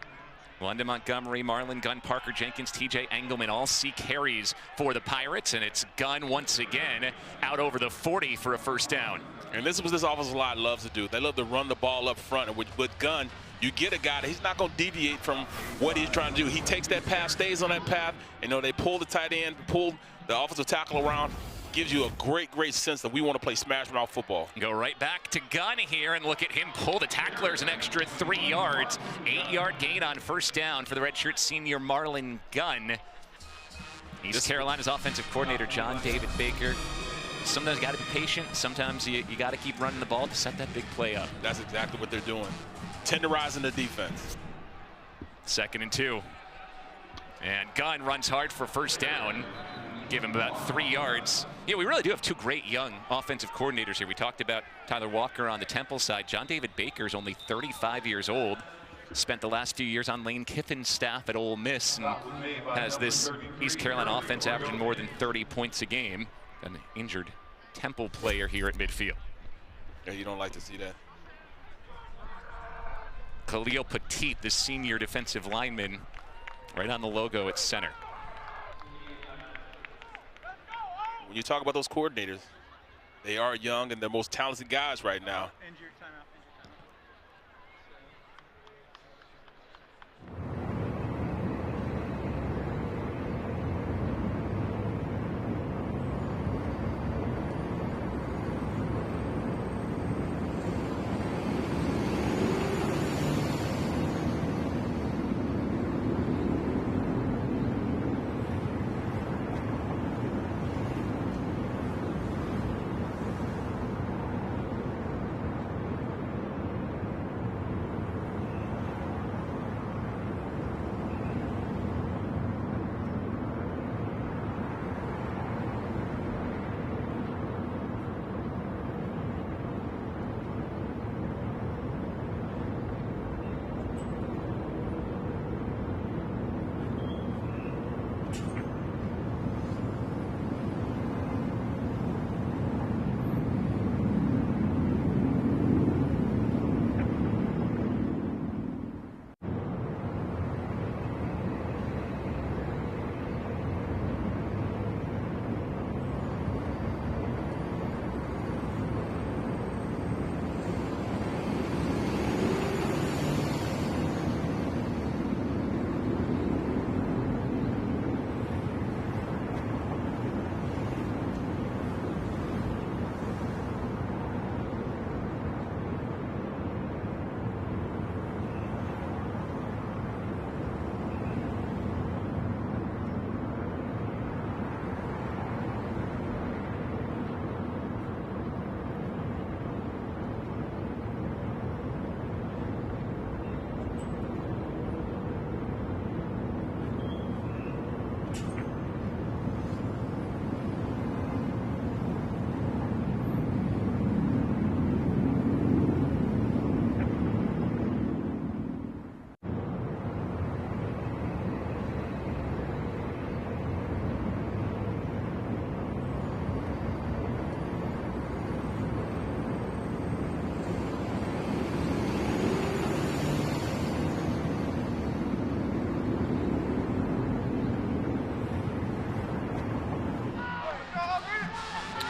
London Montgomery, Marlon Gunn, Parker Jenkins, TJ Engelman all see carries for the Pirates, and it's Gunn once again out over the 40 for a first down. And this is what this offensive line loves to do. They love to run the ball up front, and with Gunn, you get a guy that he's not going to deviate from what he's trying to do. He takes that pass, stays on that path, and, you know, they pull the tight end, pull the offensive tackle around. Gives you a great, great sense that we want to play smash mouth football. Go right back to Gunn here, and look at him pull the tacklers an extra 3 yards. 8-yard gain on first down for the redshirt senior Marlon Gunn. East Carolina's offensive coordinator, John David Baker, sometimes you got to be patient. Sometimes you got to keep running the ball to set that big play up. That's exactly what they're doing. Tenderizing the defense. 2nd and 2. And Gunn runs hard for first down. Give him about 3 yards. Yeah, we really do have 2 great young offensive coordinators here. We talked about Tyler Walker on the Temple side. John David Baker is only 35 years old. Spent the last few years on Lane Kiffin's staff at Ole Miss and has this East Carolina offense averaging more than 30 points a game. An injured Temple player here at midfield. Yeah, you don't like to see that. Khalil Petit, the senior defensive lineman, right on the logo at center. When you talk about those coordinators, they are young and they're most talented guys right now.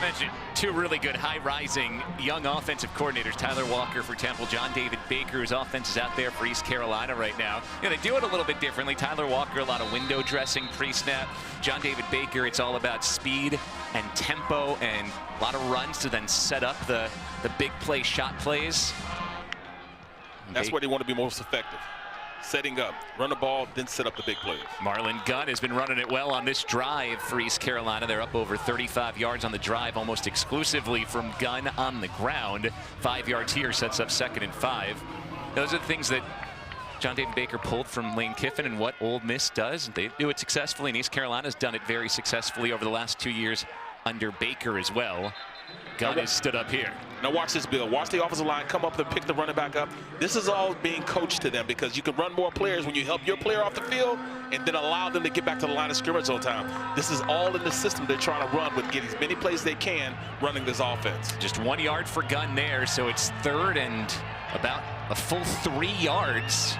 Mentioned 2 really good high-rising young offensive coordinators. Tyler Walker for Temple, John David Baker, whose offense is out there for East Carolina right now. You know, they do it a little bit differently. Tyler Walker, a lot of window dressing pre-snap. John David Baker, it's all about speed and tempo and a lot of runs to then set up the big play shot plays. That's where they want to be most effective. Setting up, run the ball, then set up the big plays. Marlon Gunn has been running it well on this drive for East Carolina. They're up over 35 yards on the drive, almost exclusively from Gunn on the ground. 5 yards here sets up 2nd and 5. Those are the things that John David Baker pulled from Lane Kiffin and what Ole Miss does. They do it successfully, and East Carolina's done it very successfully over the last 2 years under Baker as well. Gunn has stood up here. Now watch this, Bill. Watch the offensive line come up and pick the running back up. This is all being coached to them because you can run more players when you help your player off the field and then allow them to get back to the line of scrimmage on time. This is all in the system they're trying to run with getting as many plays they can running this offense. Just 1 yard for Gunn there, so it's 3rd and about a full 3 yards.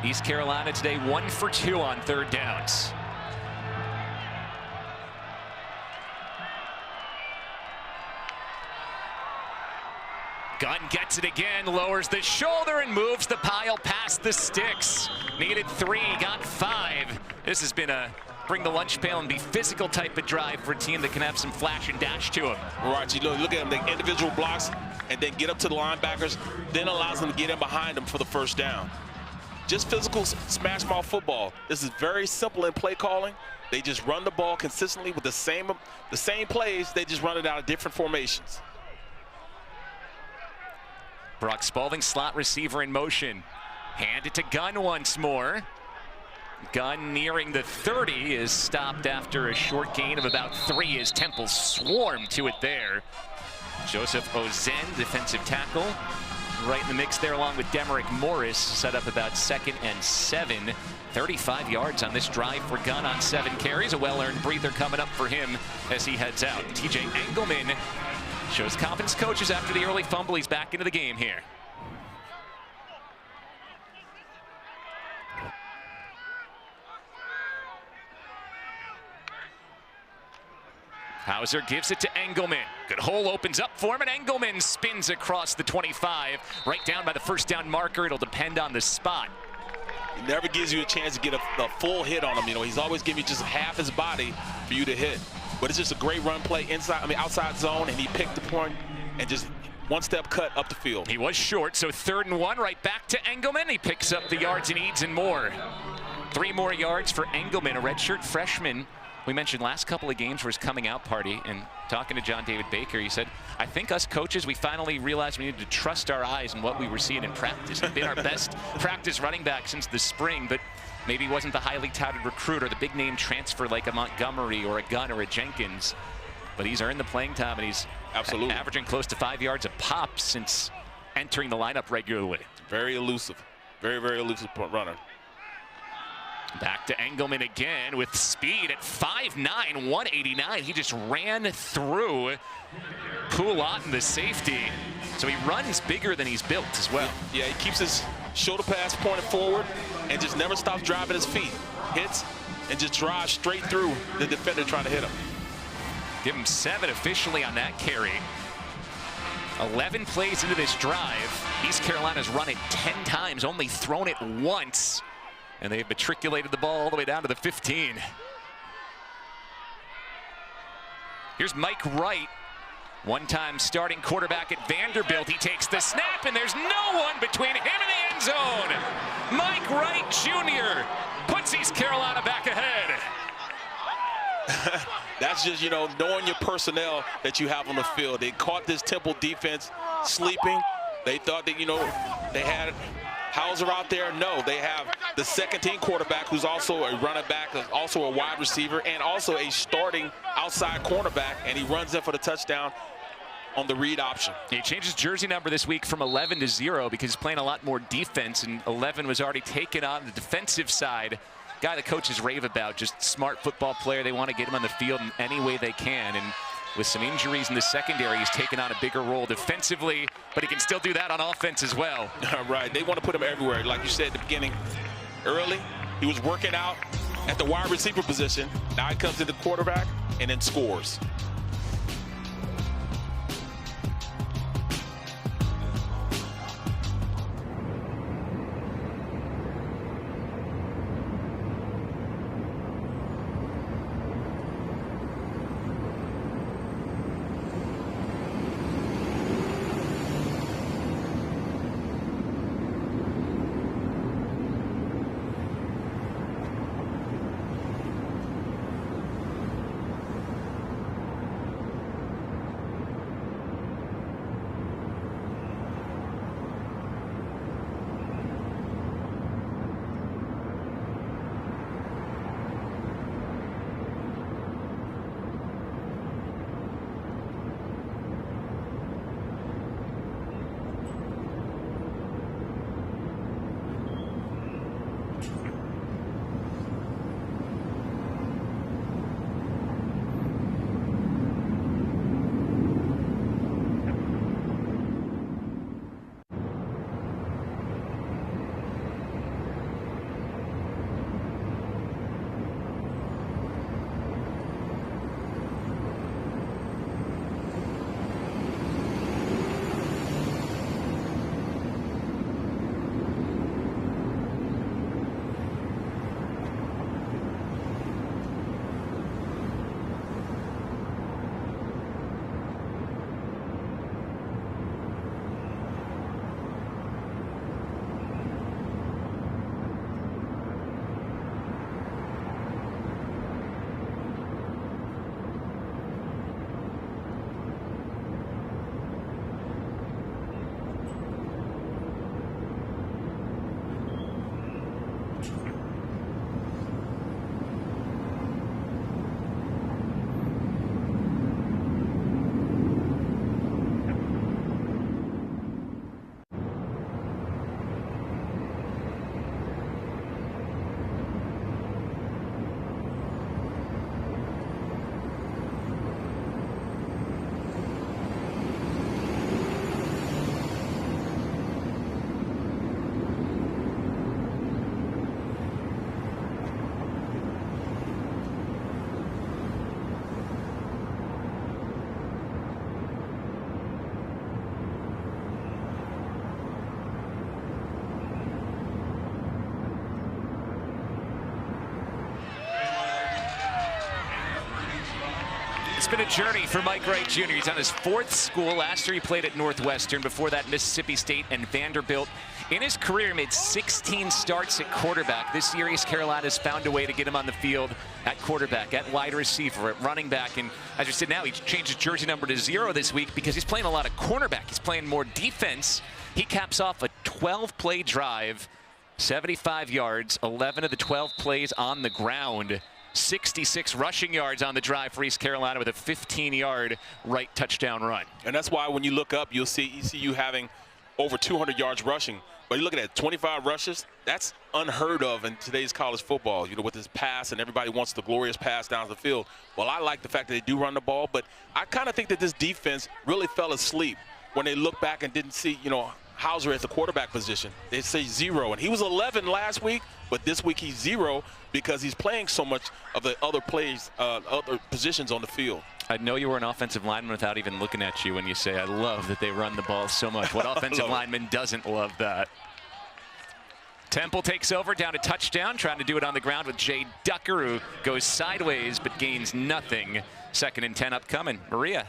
East Carolina today 1 for 2 on 3rd downs. Gunn gets it again, lowers the shoulder and moves the pile past the sticks. Needed 3, got 5. This has been a bring the lunch pail and be physical type of drive for a team that can have some flash and dash to them. Right, you look at them, the individual blocks, and then get up to the linebackers, then allows them to get in behind them for the first down. Just physical smash mouth football. This is very simple in play calling. They just run the ball consistently with the same plays. They just run it out of different formations. Brock Spalding, slot receiver in motion. Hand it to Gunn once more. Gunn nearing the 30 is stopped after a short gain of about 3 as Temple swarmed to it there. Joseph Ozen, defensive tackle, right in the mix there along with Demerick Morris, set up about 2nd and 7. 35 yards on this drive for Gunn on 7 carries. A well-earned breather coming up for him as he heads out. TJ Engelman shows confidence coaches after the early fumble. He's back into the game here. Hauser gives it to Engelman. Good hole opens up for him, and Engelman spins across the 25. Right down by the first down marker. It'll depend on the spot. He never gives you a chance to get a full hit on him. You know, he's always giving you just half his body for you to hit. But it's just a great run play outside zone, and he picked the point and just one-step cut up the field. He was short, so 3rd and 1, right back to Engelman. He picks up the yards he needs and more. 3 more yards for Engelman, a redshirt freshman. We mentioned last couple of games were his coming out party, and talking to John David Baker, he said, I think us coaches, we finally realized we needed to trust our eyes in what we were seeing in practice. He's been our best practice running back since the spring, but maybe he wasn't the highly touted recruit or the big name transfer like a Montgomery or a Gunn or a Jenkins. But he's earned the playing time, and he's absolutely averaging close to 5 yards a pop since entering the lineup regularly. Very elusive. Very, very elusive runner. Back to Engelman again with speed at 5'9", 189. He just ran through Poulat in the safety. So he runs bigger than he's built as well. Yeah, he keeps his shoulder pads pointed forward and just never stops driving his feet. Hits and just drives straight through the defender trying to hit him. Give him 7 officially on that carry. 11 plays into this drive. East Carolina's run it 10 times, only thrown it once. And they've matriculated the ball all the way down to the 15. Here's Mike Wright, one-time starting quarterback at Vanderbilt. He takes the snap, and there's no one between him and the end zone. Mike Wright Jr. puts East Carolina back ahead. That's just, you know, knowing your personnel that you have on the field. They caught this Temple defense sleeping. They thought that, you know, they had Hauser out there. No, they have the second-team quarterback who's also a running back, also a wide receiver, and also a starting outside cornerback, and he runs in for the touchdown on the read option. He changed his jersey number this week from 11 to 0 because he's playing a lot more defense, and 11 was already taken on the defensive side. Guy the coaches rave about, just smart football player. They want to get him on the field in any way they can, and with some injuries in the secondary, he's taken on a bigger role defensively, but he can still do that on offense as well. Right, they want to put him everywhere. Like you said at the beginning, early, he was working out at the wide receiver position. Now he comes into quarterback and then scores. been a journey for Mike Wright Jr. He's on his 4th school. Last year he played at Northwestern. Before that, Mississippi State and Vanderbilt. In his career, he made 16 starts at quarterback. This year, East Carolina has found a way to get him on the field at quarterback, at wide receiver, at running back. And as you said now, he changed his jersey number to 0 this week because he's playing a lot of cornerback. He's playing more defense. He caps off a 12-play drive, 75 yards, 11 of the 12 plays on the ground. 66 rushing yards on the drive for East Carolina with a 15-yard right touchdown run. And that's why when you look up, you'll see ECU having over 200 yards rushing. But you look at 25 rushes, that's unheard of in today's college football, you know, with this pass, and everybody wants the glorious pass down the field. Well, I like the fact that they do run the ball, but I kind of think that this defense really fell asleep when they look back and didn't see, you know, Hauser at the quarterback position. They say 0, and he was 11 last week, but this week he's 0 because he's playing so much of the other plays, other positions on the field. I know you were an offensive lineman without even looking at you when you say, I love that they run the ball so much. What offensive lineman doesn't love that? Temple takes over down a touchdown, trying to do it on the ground with Jay Ducker, who goes sideways but gains nothing. 2nd and 10 upcoming. Maria.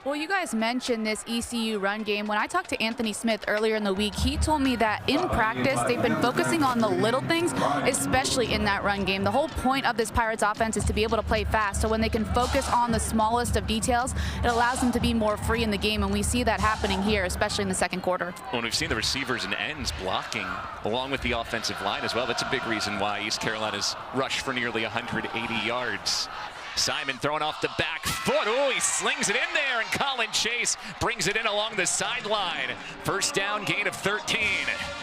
Well, you guys mentioned this ECU run game. When I talked to Anthony Smith earlier in the week, he told me that in practice, they've been focusing on the little things, especially in that run game. The whole point of this Pirates offense is to be able to play fast. So when they can focus on the smallest of details, it allows them to be more free in the game. And we see that happening here, especially in the 2nd quarter. When we've seen the receivers and ends blocking along with the offensive line as well, that's a big reason why East Carolina's rushed for nearly 180 yards. Simon throwing off the back foot. Oh, he slings it in there, and Colin Chase brings it in along the sideline. 1st down, gain of 13.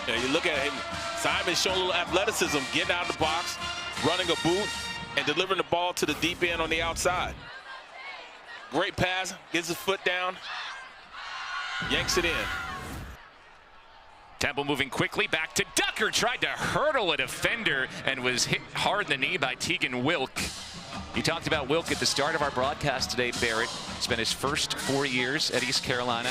Yeah, you look at him. Simon showing a little athleticism, getting out of the box, running a boot, and delivering the ball to the deep end on the outside. Great pass, gets his foot down, yanks it in. Temple moving quickly back to Ducker. Tried to hurdle a defender and was hit hard in the knee by Tegan Wilk. You talked about Wilk at the start of our broadcast today, Barrett. Spent his first 4 years at East Carolina.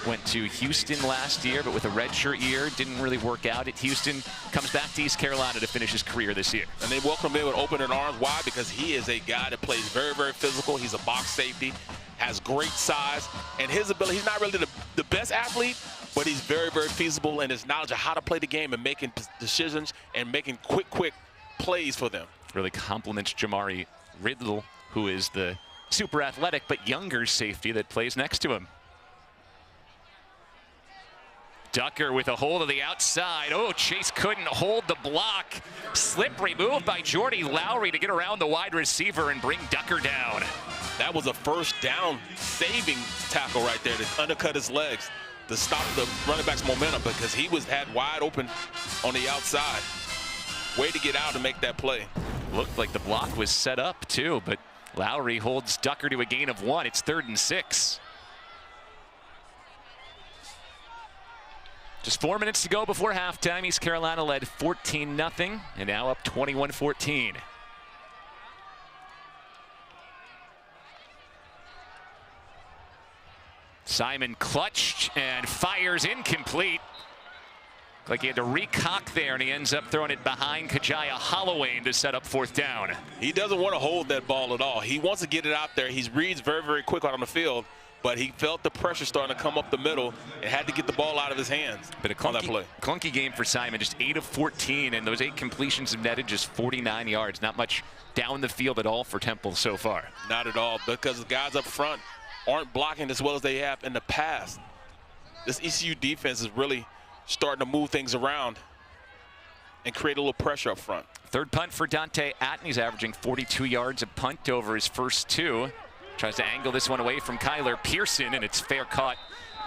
Went to Houston last year, but with a redshirt year, didn't really work out at Houston. Comes back to East Carolina to finish his career this year. And they welcome him with open arms. Why? Because he is a guy that plays very, very physical. He's a box safety, has great size, and his ability, he's not really the best athlete, but he's very, very feasible in his knowledge of how to play the game and making decisions and making quick plays for them. Really compliments Jamari Riddle, who is the super athletic but younger safety that plays next to him. Ducker with a hold of the outside. Oh, Chase couldn't hold the block. Slippery move by Jordy Lowry to get around the wide receiver and bring Ducker down. That was a 1st down saving tackle right there to undercut his legs to stop the running back's momentum because he had wide open on the outside. Way to get out and make that play. Looked like the block was set up too, but Lowry holds Ducker to a gain of 1. It's 3rd and 6. Just 4 minutes to go before halftime. East Carolina led 14-0 and now up 21-14. Simon clutched and fires incomplete. Like he had to recock there, and he ends up throwing it behind Kajaya Holloway to set up 4th down. He doesn't want to hold that ball at all. He wants to get it out there. He reads very, very quick out on the field, but he felt the pressure starting to come up the middle and had to get the ball out of his hands. But a clunky game for Simon, just 8 of 14, and those 8 completions have netted just 49 yards. Not much down the field at all for Temple so far. Not at all, because the guys up front aren't blocking as well as they have in the past. This ECU defense is really starting to move things around and create a little pressure up front. 3rd punt for Dante Atten. He's averaging 42 yards a punt over his first 2. Tries to angle this one away from Kyler Pearson, and it's fair caught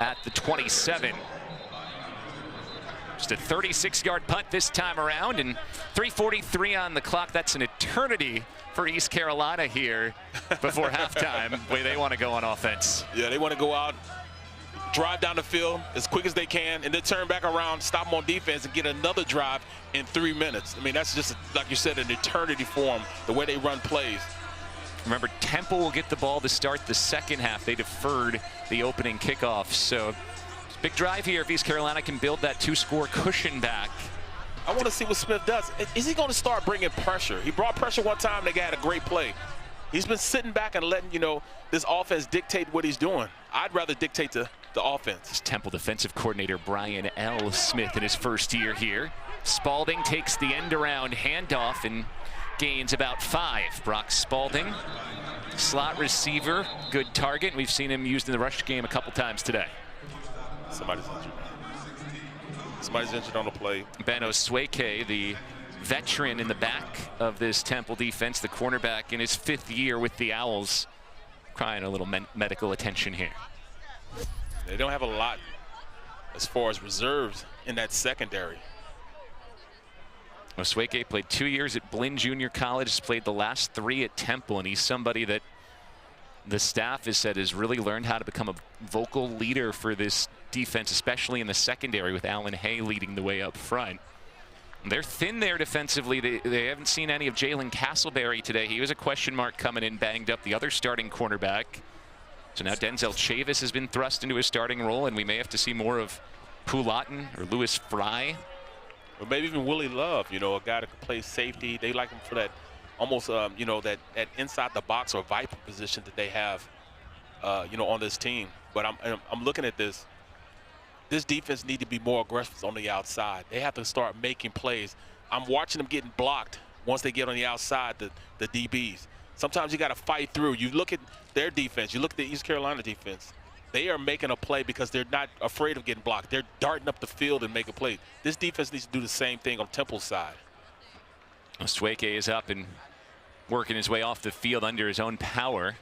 at the 27. Just a 36-yard punt this time around, and 3:43 on the clock. That's an eternity for East Carolina here before halftime, the way they want to go on offense. Yeah, they want to go out, drive down the field as quick as they can, and then turn back around, stop them on defense, and get another drive in 3 minutes. I mean, that's just, like you said, an eternity for them, the way they run plays. Remember, Temple will get the ball to start the 2nd half. They deferred the opening kickoff. So, big drive here if East Carolina can build that 2-score cushion back. I want to see what Smith does. Is he going to start bringing pressure? He brought pressure one time. They had a great play. He's been sitting back and letting, this offense dictate what he's doing. I'd rather dictate the offense. This Temple defensive coordinator Brian L. Smith in his first year here. Spalding takes the end around handoff and gains about 5. Brock Spalding, slot receiver, good target. We've seen him used in the rush game a couple times today. Somebody's injured. Somebody's injured on the play. Ben Osweke, the veteran in the back of this Temple defense, the cornerback in his 5th year with the Owls, crying a little medical attention here. They don't have a lot as far as reserves in that secondary. Osweke played 2 years at Blinn Junior College, has played the last 3 at Temple, and he's somebody that the staff has said has really learned how to become a vocal leader for this defense, especially in the secondary with Alan Hay leading the way up front. They're thin there defensively. They haven't seen any of Jalen Castleberry today. He was a question mark coming in, banged up, the other starting cornerback. So now Denzel Chavis has been thrust into his starting role, and we may have to see more of Poulatin or Lewis Fry. Or maybe even Willie Love, a guy that can play safety. They like him for that almost, that inside the box or viper position that they have, on this team. But I'm looking at this. This defense need to be more aggressive on the outside. They have to start making plays. I'm watching them getting blocked once they get on the outside, the DBs. Sometimes you got to fight through. You look at their defense. You look at the East Carolina defense. They are making a play because they're not afraid of getting blocked. They're darting up the field and making plays. This defense needs to do the same thing on Temple's side. Osweke is up and working his way off the field under his own power.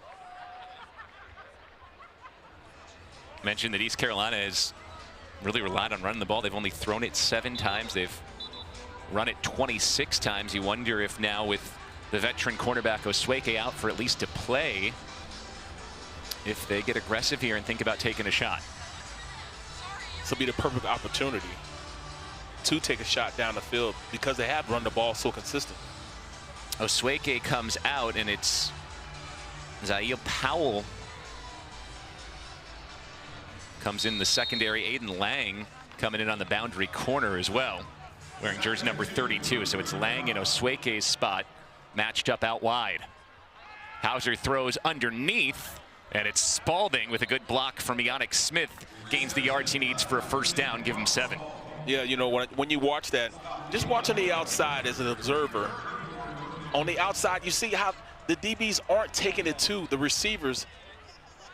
Mentioned that East Carolina has really relied on running the ball. They've only thrown it 7 times. They've run it 26 times. You wonder if now with the veteran cornerback Osweke out for at least a play, if they get aggressive here and think about taking a shot. This will be the perfect opportunity to take a shot down the field because they have run the ball so consistent. Osweke comes out, and it's Zail Powell comes in the secondary. Aiden Lang coming in on the boundary corner as well, wearing jersey number 32. So it's Lang in Osweke's spot, matched up out wide. Hauser throws underneath, and it's Spalding with a good block from Yannick Smith. Gains the yards he needs for a first down, give him 7. Yeah, when you watch that, just watching the outside as an observer, on the outside you see how the DBs aren't taking it to the receivers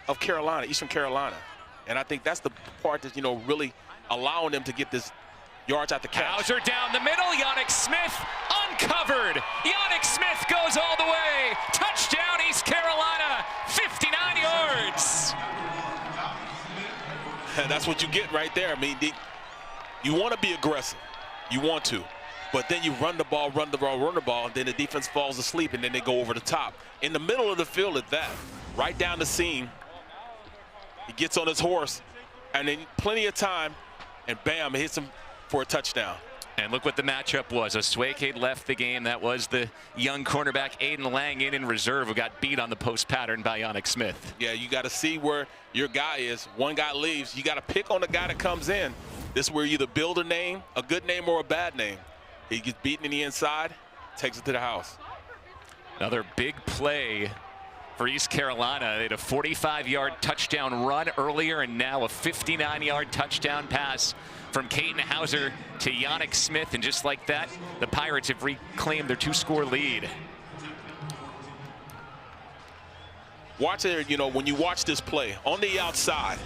of Carolina, Eastern Carolina. And I think that's the part that, really allowing them to get this yards out the catch. Hauser down the middle, Yannick Smith uncovered. Yannick Smith goes all the way. Touchdown East Carolina, 59 yards. That's what you get right there. I mean, you want to be aggressive. You want to. But then you run the ball, and then the defense falls asleep, and then they go over the top. In the middle of the field at that, right down the seam, he gets on his horse, and then plenty of time, and bam, hits him for a touchdown. And look what the matchup was. Osweke left the game. That was the young cornerback Aiden Lang in reserve, who got beat on the post pattern by Yannick Smith. Yeah, you got to see where your guy is. One guy leaves. You got to pick on the guy that comes in. This is where you either build a name, a good name, or a bad name. He gets beaten in the inside, takes it to the house. Another big play for East Carolina. They had a 45-yard touchdown run earlier, and now a 59-yard touchdown pass from Caden Hauser to Yannick Smith. And just like that, the Pirates have reclaimed their 2-score lead. Watch there, when you watch this play, on the outside,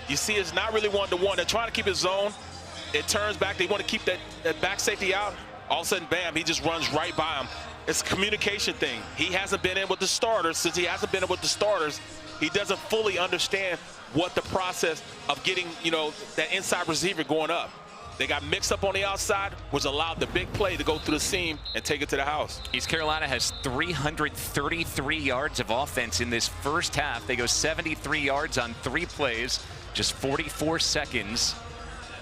you see it's not really one-to-one. They're trying to keep it zone. It turns back. They want to keep that back safety out. All of a sudden, bam, he just runs right by him. It's a communication thing. He hasn't been in with the starters. Since he hasn't been in with the starters, he doesn't fully understand what the process of getting, that inside receiver going up. They got mixed up on the outside, which allowed the big play to go through the seam and take it to the house. East Carolina has 333 yards of offense in this first half. They go 73 yards on 3 plays, just 44 seconds.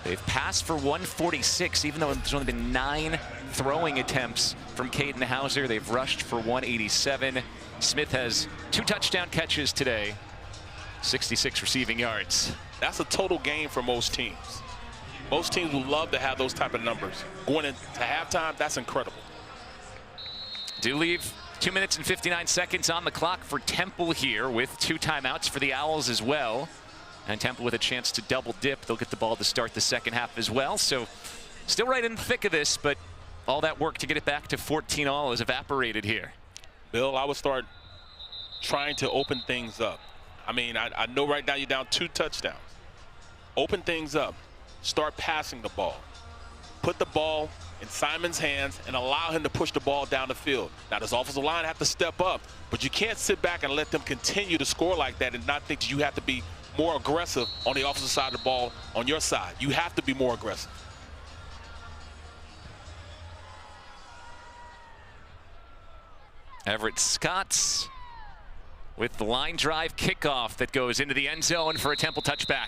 They've passed for 146, even though there's only been 9 throwing attempts from Caden Hauser. They've rushed for 187. Smith has 2 touchdown catches today, 66 receiving yards. That's a total gain for most teams. Most teams would love to have those type of numbers. Going into halftime, that's incredible. Do leave 2 minutes and 59 seconds on the clock for Temple here, with 2 timeouts for the Owls as well. And Temple with a chance to double dip. They'll get the ball to start the second half as well. So still right in the thick of this, but all that work to get it back to 14 all has evaporated here. Bill, I would start trying to open things up. I mean, I know right now you're down 2 touchdowns. Open things up. Start passing the ball. Put the ball in Simon's hands and allow him to push the ball down the field. Now, this offensive line have to step up, but you can't sit back and let them continue to score like that and not think that you have to be more aggressive on the offensive side of the ball on your side. You have to be more aggressive. Everett Scotts with the line drive kickoff that goes into the end zone for a Temple touchback.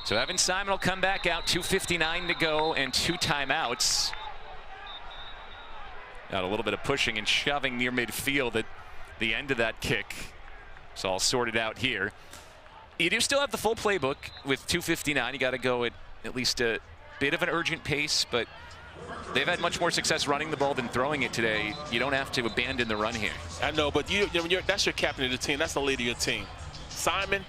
So Evan Simon will come back out, 2:59 to go and 2 timeouts. Got a little bit of pushing and shoving near midfield at the end of that kick. It's all sorted out here. You do still have the full playbook with 2:59. You got to go at least a bit of an urgent pace, but they've had much more success running the ball than throwing it today. You don't have to abandon the run here. I know, but that's your captain of the team. That's the leader of your team. Simon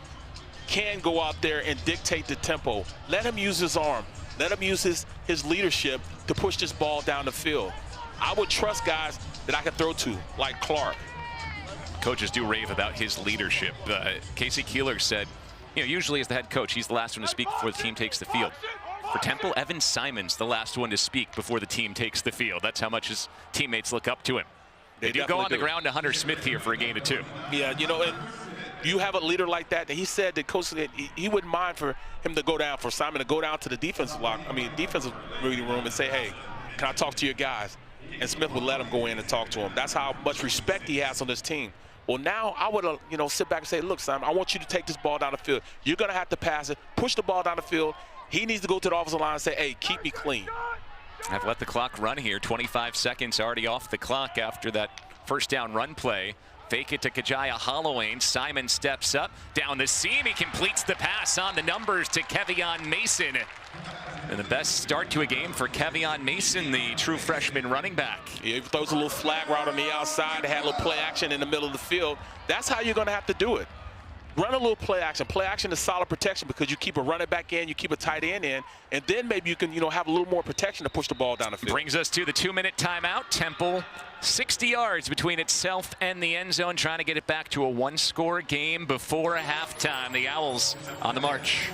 can go out there and dictate the tempo. Let him use his arm. Let him use his leadership to push this ball down the field. I would trust guys that I can throw to, like Clark. Coaches do rave about his leadership. Casey Keeler said, usually as the head coach, he's the last one to speak before the team takes the field. For Temple, Evan Simon's the last one to speak before the team takes the field. That's how much his teammates look up to him. They do go on the ground to Hunter Smith here for a gain of 2. Yeah, and you have a leader like that. He said that coach said he wouldn't mind for him to go down, for Simon to go down to the defensive reading room and say, hey, can I talk to your guys? And Smith would let him go in and talk to him. That's how much respect he has on this team. Well, now I would, sit back and say, look, Simon, I want you to take this ball down the field. You're going to have to pass it, push the ball down the field. He needs to go to the offensive line and say, hey, keep me clean. I've let the clock run here. 25 seconds already off the clock after that first down run play. Fake it to Kajaya Holloway. Simon steps up down the seam. He completes the pass on the numbers to Kevion Mason. And the best start to a game for Kevion Mason, the true freshman running back. Yeah, he throws a little flag route on the outside, had a little play action in the middle of the field. That's how you're going to have to do it. Run a little play action. Play action is solid protection because you keep a running back in, you keep a tight end in, and then maybe you can, have a little more protection to push the ball down the field. Brings us to the 2-minute timeout. Temple 60 yards between itself and the end zone, trying to get it back to a 1-score game before halftime. The Owls on the march.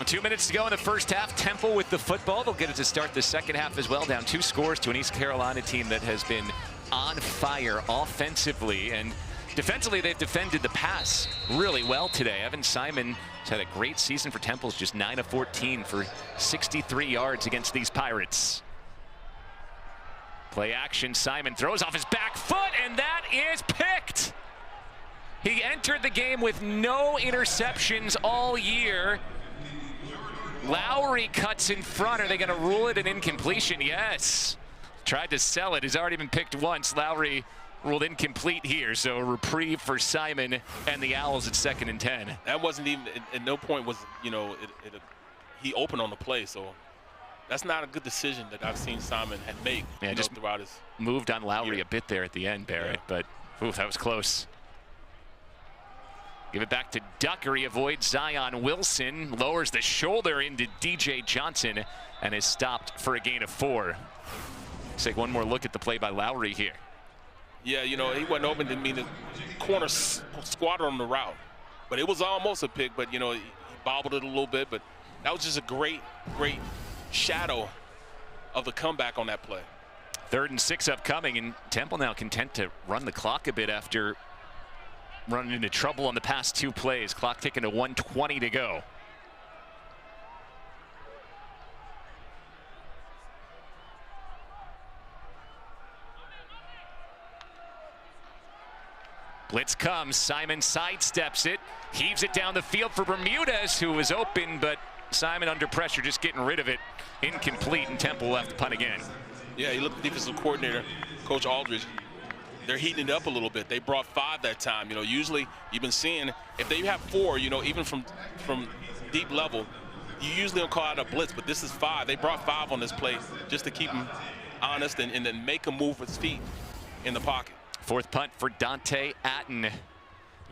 2 minutes to go in the first half. Temple with the football. They'll get it to start the second half as well. Down 2 scores to an East Carolina team that has been on fire offensively. And defensively, they've defended the pass really well today. Evan Simon has had a great season for Temple. Just 9 of 14 for 63 yards against these Pirates. Play action. Simon throws off his back foot, and that is picked. He entered the game with no interceptions all year. Lowry cuts in front. Are they going to rule it an incompletion? Yes. Tried to sell it. He's already been picked once. Lowry ruled incomplete here. So a reprieve for Simon and the Owls at 2nd and 10. That wasn't even, at no point was, he opened on the play. So that's not a good decision that I've seen Simon had made just throughout his moved on Lowry year. a bit there at the end, Barrett. Yeah. But, oof, that was close. Give it back to Ducker. He avoids Zion Wilson, lowers the shoulder into DJ Johnson, and is stopped for a gain of 4. Let's take one more look at the play by Lowry here. Yeah, he wasn't open. Didn't mean the corner squatted on the route. But it was almost a pick, but, he bobbled it a little bit. But that was just a great shadow of the comeback on that play. 3rd and 6 upcoming, and Temple now content to run the clock a bit after running into trouble on the past 2 plays. Clock ticking to 1:20 to go. Blitz comes. Simon sidesteps it, heaves it down the field for Bermudez, who was open, but Simon under pressure just getting rid of it. Incomplete, and Temple will have to punt again. Yeah, you look at the defensive coordinator, Coach Aldridge. They're heating it up a little bit. They brought 5 that time. Usually you've been seeing if they have 4, even from deep level, you usually don't call out a blitz, but this is 5. They brought 5 on this play just to keep him honest and then make him move with his feet in the pocket. 4th punt for Dante Atten.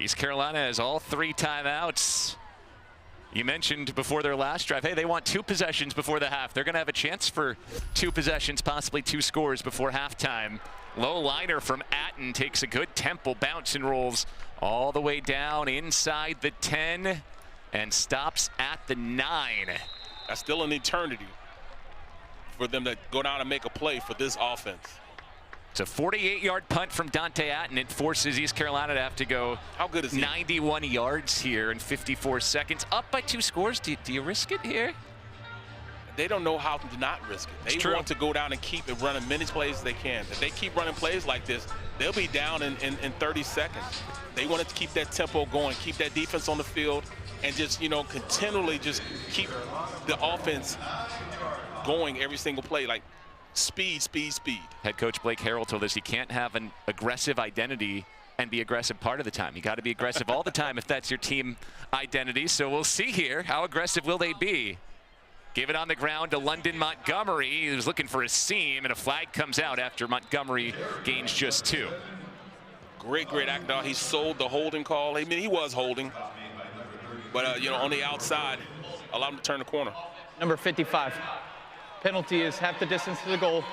East Carolina has all 3 timeouts. You mentioned before their last drive, hey, they want 2 possessions before the half. They're going to have a chance for 2 possessions, possibly 2 scores before halftime. Low liner from Atten takes a good Temple bounce and rolls all the way down inside the 10 and stops at the 9. That's still an eternity for them to go down and make a play for this offense. It's a 48-yard punt from Dante Atten. It forces East Carolina to have to go How good is he? 91 yards here in 54 seconds. Up by 2 scores. Do you risk it here? They don't know how to not risk it. They want to go down and keep it running many plays as they can. If they keep running plays like this, they'll be down in 30 seconds. They wanted to keep that tempo going, keep that defense on the field, and just, continually just keep the offense going every single play. Like, speed, speed, speed. Head coach Blake Harrell told us he can't have an aggressive identity and be aggressive part of the time. You got to be aggressive all the time if that's your team identity. So we'll see here. How aggressive will they be? Give it on the ground to London Montgomery. He was looking for a seam, and a flag comes out after Montgomery gains just 2. Great act. Now he sold the holding call. I mean, he was holding. But, on the outside, allow him to turn the corner. Number 55. Penalty is half the distance to the goal.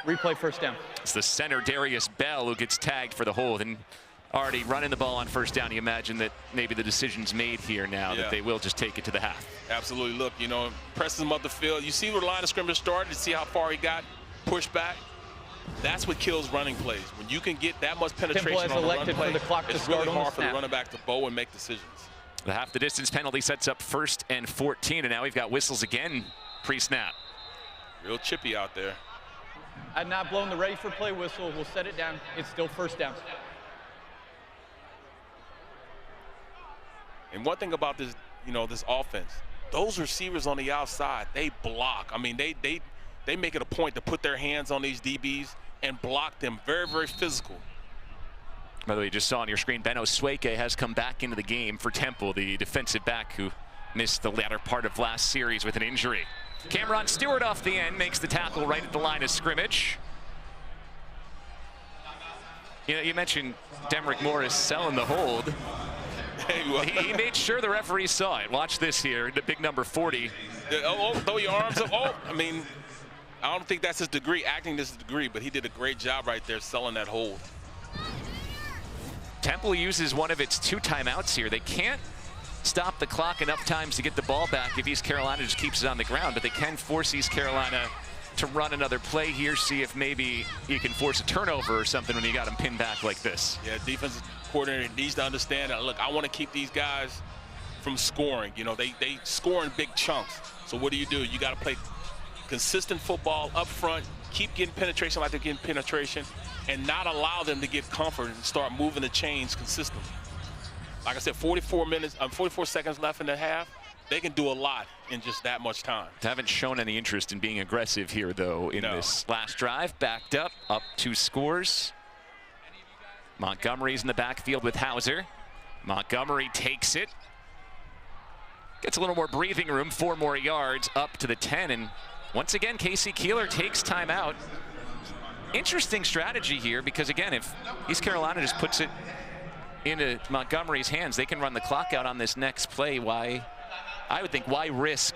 Replay 1st down. It's the center, Darius Bell, who gets tagged for the hold. And already running the ball on 1st down, you imagine that maybe the decision's made here now, that they will just take it to the half. Absolutely. Look, presses him up the field. You see where the line of scrimmage started, to see how far he got, pushed back. That's what kills running plays. When you can get that much penetration on the run play, it's really hard for the running back to bow and make decisions. The half the distance penalty sets up 1st and 14, and now we've got whistles again pre-snap. Real chippy out there. I'd not blown the ready for play whistle. We'll set it down. It's still 1st down. And one thing about this, this offense, those receivers on the outside, they block. I mean, they make it a point to put their hands on these DBs and block them. Very, very physical. By the way, you just saw on your screen, Ben Osweke has come back into the game for Temple, the defensive back who missed the latter part of last series with an injury. Cameron Stewart off the end makes the tackle right at the line of scrimmage. You mentioned Demrick Morris selling the hold. He made sure the referee saw it. Watch this here, the big number 40. Throw your arms up. I mean, I don't think that's his degree, acting this degree, but he did a great job right there selling that hold. Temple uses one of its 2 timeouts here. They can't stop the clock enough times to get the ball back if East Carolina just keeps it on the ground, but they can force East Carolina to run another play here, see if maybe you can force a turnover or something when you got them pinned back like this. Yeah, defensive coordinator needs to understand that, look, I want to keep these guys from scoring. You know, they score in big chunks. So what do? You got to play consistent football up front, keep getting penetration like they're getting penetration, and not allow them to get comfort and start moving the chains consistently. Like I said, 44 seconds left in the half. They can do a lot in just that much time. They haven't shown any interest in being aggressive here, though, in this last drive. Backed up 2 scores. Montgomery's in the backfield with Hauser. Montgomery takes it. Gets a little more breathing room, 4 more yards up to the 10. And once again, Casey Keeler takes timeout. Interesting strategy here because, again, if East Carolina just puts it into Montgomery's hands, they can run the clock out on this next play. I would think, why risk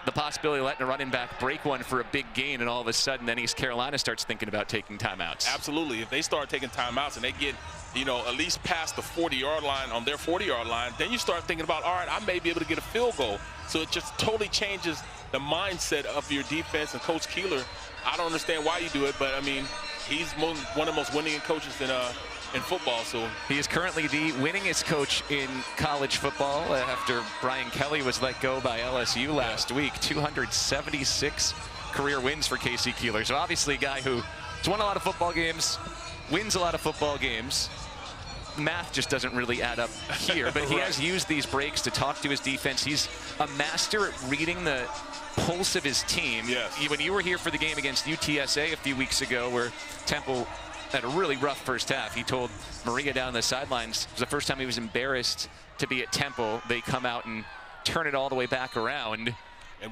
the possibility of letting a running back break one for a big gain, and all of a sudden then East Carolina starts thinking about taking timeouts? Absolutely. If they start taking timeouts and they get, at least past the 40-yard line, on their 40-yard line, then you start thinking about, all right, I may be able to get a field goal. So it just totally changes the mindset of your defense. And Coach Keeler, I don't understand why you do it, but, I mean, he's one of the most winning coaches in football. So he is currently the winningest coach in college football after Brian Kelly was let go by LSU last week. 276 career wins for Casey Keeler. So obviously a guy who has won a lot of football games, wins a lot of football games. Math just doesn't really add up here, but he has used these breaks to talk to his defense. He's a master at reading the pulse of his team. Yes. When you were here for the game against UTSA a few weeks ago, where Temple had a really rough first half, he told Maria down the sidelines it was the first time he was embarrassed to be at Temple. They come out and turn it all the way back around.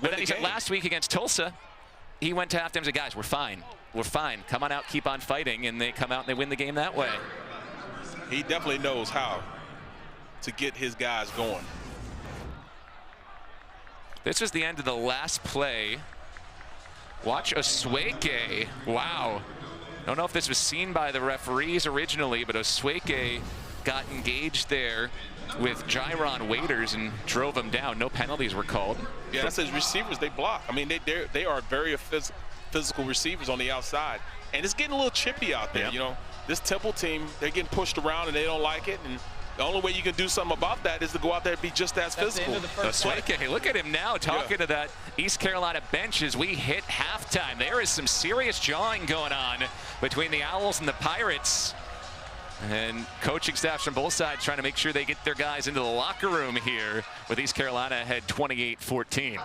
But then he said last week against Tulsa, he went to halftime and said, guys, we're fine. We're fine. Come on out, keep on fighting. And they come out and they win the game that way. He definitely knows how to get his guys going. This was the end of the last play. Watch Osweke. Wow. I don't know if this was seen by the referees originally, but Osweke got engaged there with Jaron Waiters and drove him down. No penalties were called. Yeah, that's his receivers. They block. I mean, they are very physical receivers on the outside. And it's getting a little chippy out there. Yep. This Temple team, they're getting pushed around and they don't like it. And the only way you can do something about that is to go out there and be just as physical. Osweke, look at him now talking to that East Carolina bench as we hit halftime. There is some serious jawing going on between the Owls and the Pirates. And coaching staffs from both sides trying to make sure they get their guys into the locker room here with East Carolina ahead 28-14.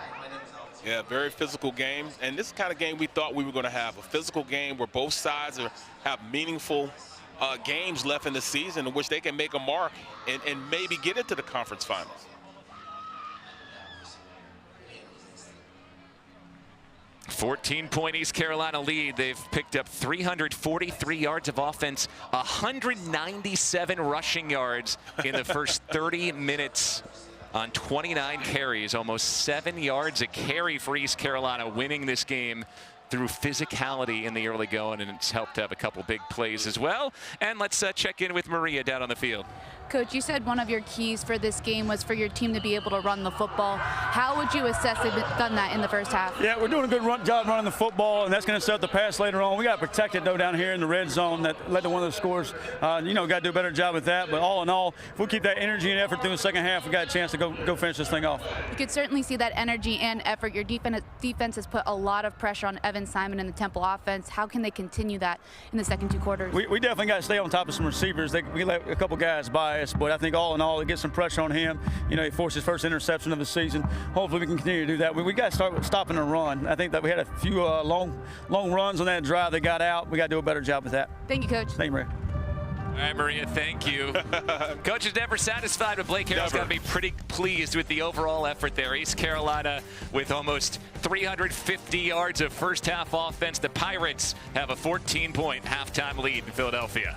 Yeah, very physical game. And this is the kind of game we thought we were going to have. A physical game where both sides have meaningful games left in the season in which they can make a mark and maybe get into the conference finals. A 14-point East Carolina lead. They've picked up 343 yards of offense, 197 rushing yards in the first 30 minutes on 29 carries, almost 7 yards a carry for East Carolina, winning this game through physicality in the early going, and it's helped to have a couple big plays as well. And let's check in with Maria down on the field. Coach, you said one of your keys for this game was for your team to be able to run the football. How would you assess they've done that in the first half? Yeah, we're doing a good job running the football, and that's going to set up the pass later on. We got to protect it, though, down here in the red zone that led to one of those scores. Got to do a better job with that. But all in all, if we keep that energy and effort through the second half, we got a chance to go finish this thing off. You could certainly see that energy and effort. Your defense has put a lot of pressure on Evan Simon and the Temple offense. How can they continue that in the second 2 quarters? We definitely got to stay on top of some receivers. We let a couple guys by us, but I think all in all, it gets some pressure on him. He forced his first interception of the season. Hopefully we can continue to do that. We got to start stopping the run. I think that we had a few long runs on that drive that got out. We got to do a better job with that. Thank you, Coach. Thank you, Maria. All right, Maria, thank you. Coach is never satisfied, but Blake Harrell's got to be pretty pleased with the overall effort there. East Carolina with almost 350 yards of first half offense. The Pirates have a 14-point halftime lead in Philadelphia.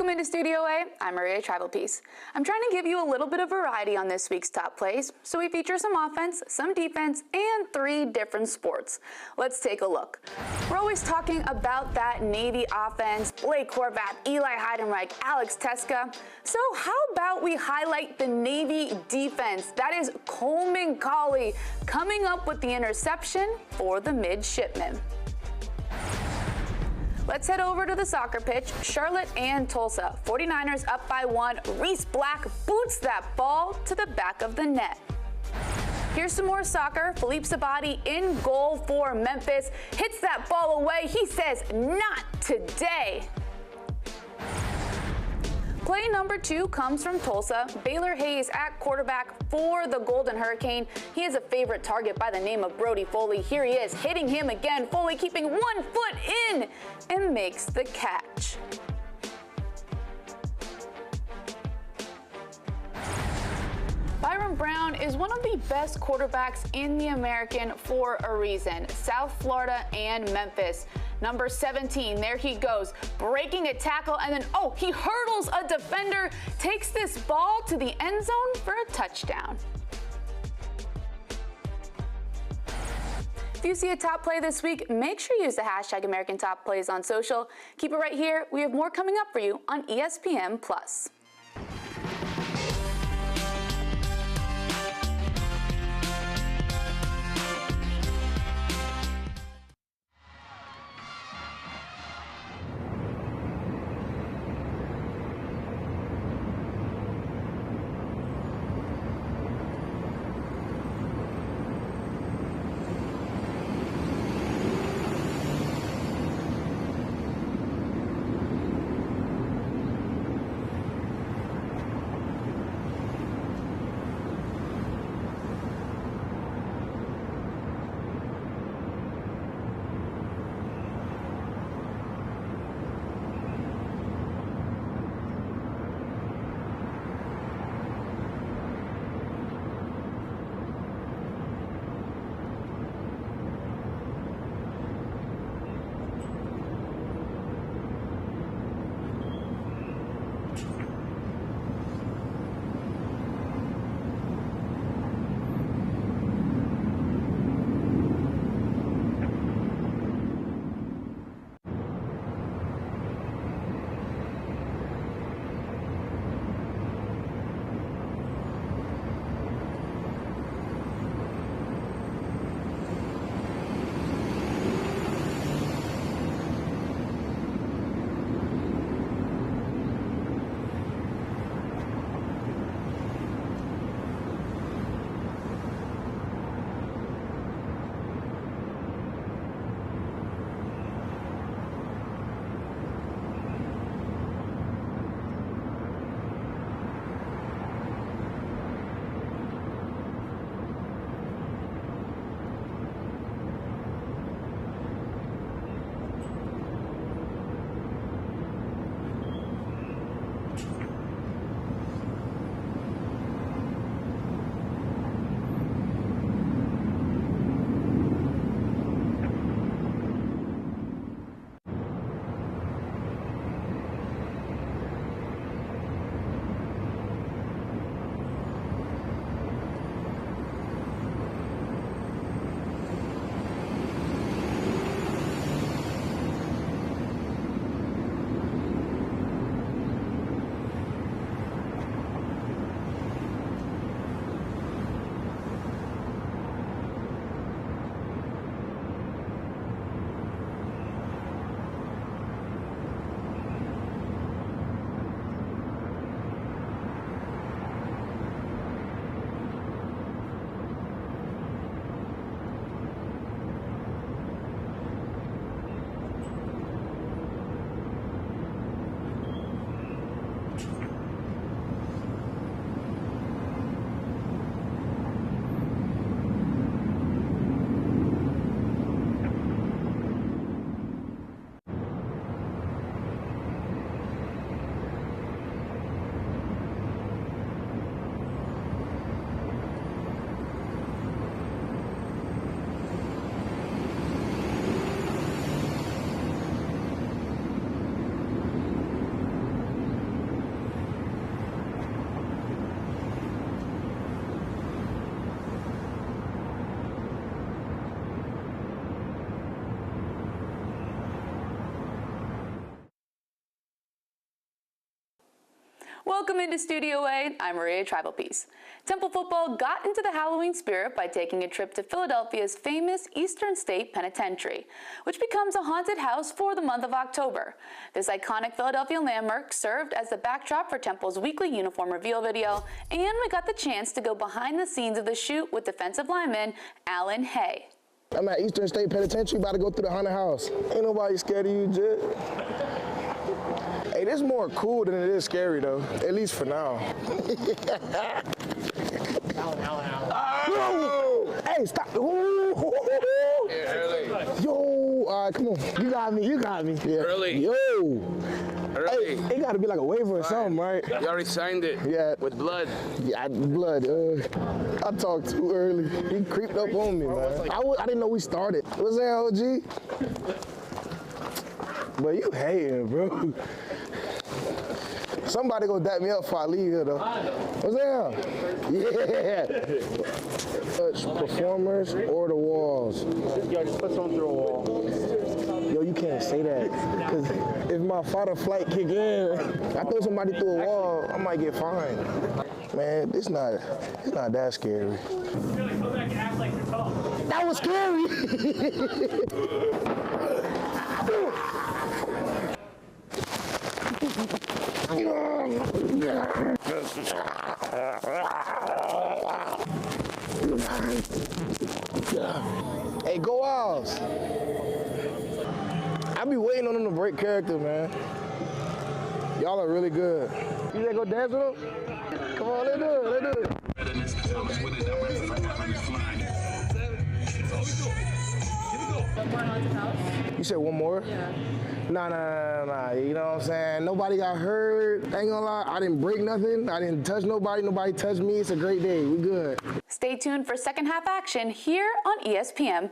Welcome into Studio A. I'm Maria Tribal Peace. I'm trying to give you a little bit of variety on this week's top plays, so we feature some offense, some defense, and 3 different sports. Let's take a look. We're always talking about that Navy offense, Blake Horvath, Eli Heidenreich, Alex Teska. So how about we highlight the Navy defense? That is Coleman Colley coming up with the interception for the midshipmen. Let's head over to the soccer pitch, Charlotte and Tulsa. 49ers up by 1. Reese Black boots that ball to the back of the net. Here's some more soccer. Philippe Sabati in goal for Memphis. Hits that ball away. He says, "Not today." Play number 2 comes from Tulsa. Baylor Hayes at quarterback for the Golden Hurricane. He is a favorite target by the name of Brody Foley. Here he is, hitting him again. Foley keeping 1 foot in and makes the catch. Byron Brown is one of the best quarterbacks in the American for a reason. South Florida and Memphis. Number 17, there he goes, breaking a tackle, and then, he hurdles a defender, takes this ball to the end zone for a touchdown. If you see a top play this week, make sure you use the hashtag American Top Plays on social. Keep it right here. We have more coming up for you on ESPN+. Welcome into Studio A. I'm Maria Tribal Peace. Temple football got into the Halloween spirit by taking a trip to Philadelphia's famous Eastern State Penitentiary, which becomes a haunted house for the month of October. This iconic Philadelphia landmark served as the backdrop for Temple's weekly uniform reveal video, and we got the chance to go behind the scenes of the shoot with defensive lineman Alan Hay. I'm at Eastern State Penitentiary, about to go through the haunted house. Ain't nobody scared of you, Jit. Hey, this is more cool than it is scary, though. At least for now. Oh! Hey, stop. Yo, all right, come on. You got me, Yeah. Early. Yo. Early. Hey, it got to be like a waiver or something, right? You already signed it. Yeah. With blood. Yeah, blood. I talked too early. He creeped up on me, man. I didn't know we started. What's that, OG? But you hating, bro. Somebody go dap me up before I leave here, though. What's that? Yeah. Touch performers or the walls. Yo, just put someone through a wall. Yo, you can't say that. Because if my fight or flight kick in, I throw somebody through a wall, I might get fined. Man, it's not that scary. That was scary. Hey, go Owls. I be waiting on them to break character, man. Y'all are really good. You ready to go dance with them? Come on, let's do it. You said one more? Yeah. Nah. You know what I'm saying? Nobody got hurt. Ain't gonna lie, I didn't break nothing. I didn't touch nobody. Nobody touched me. It's a great day. We good. Stay tuned for second half action here on ESPN+.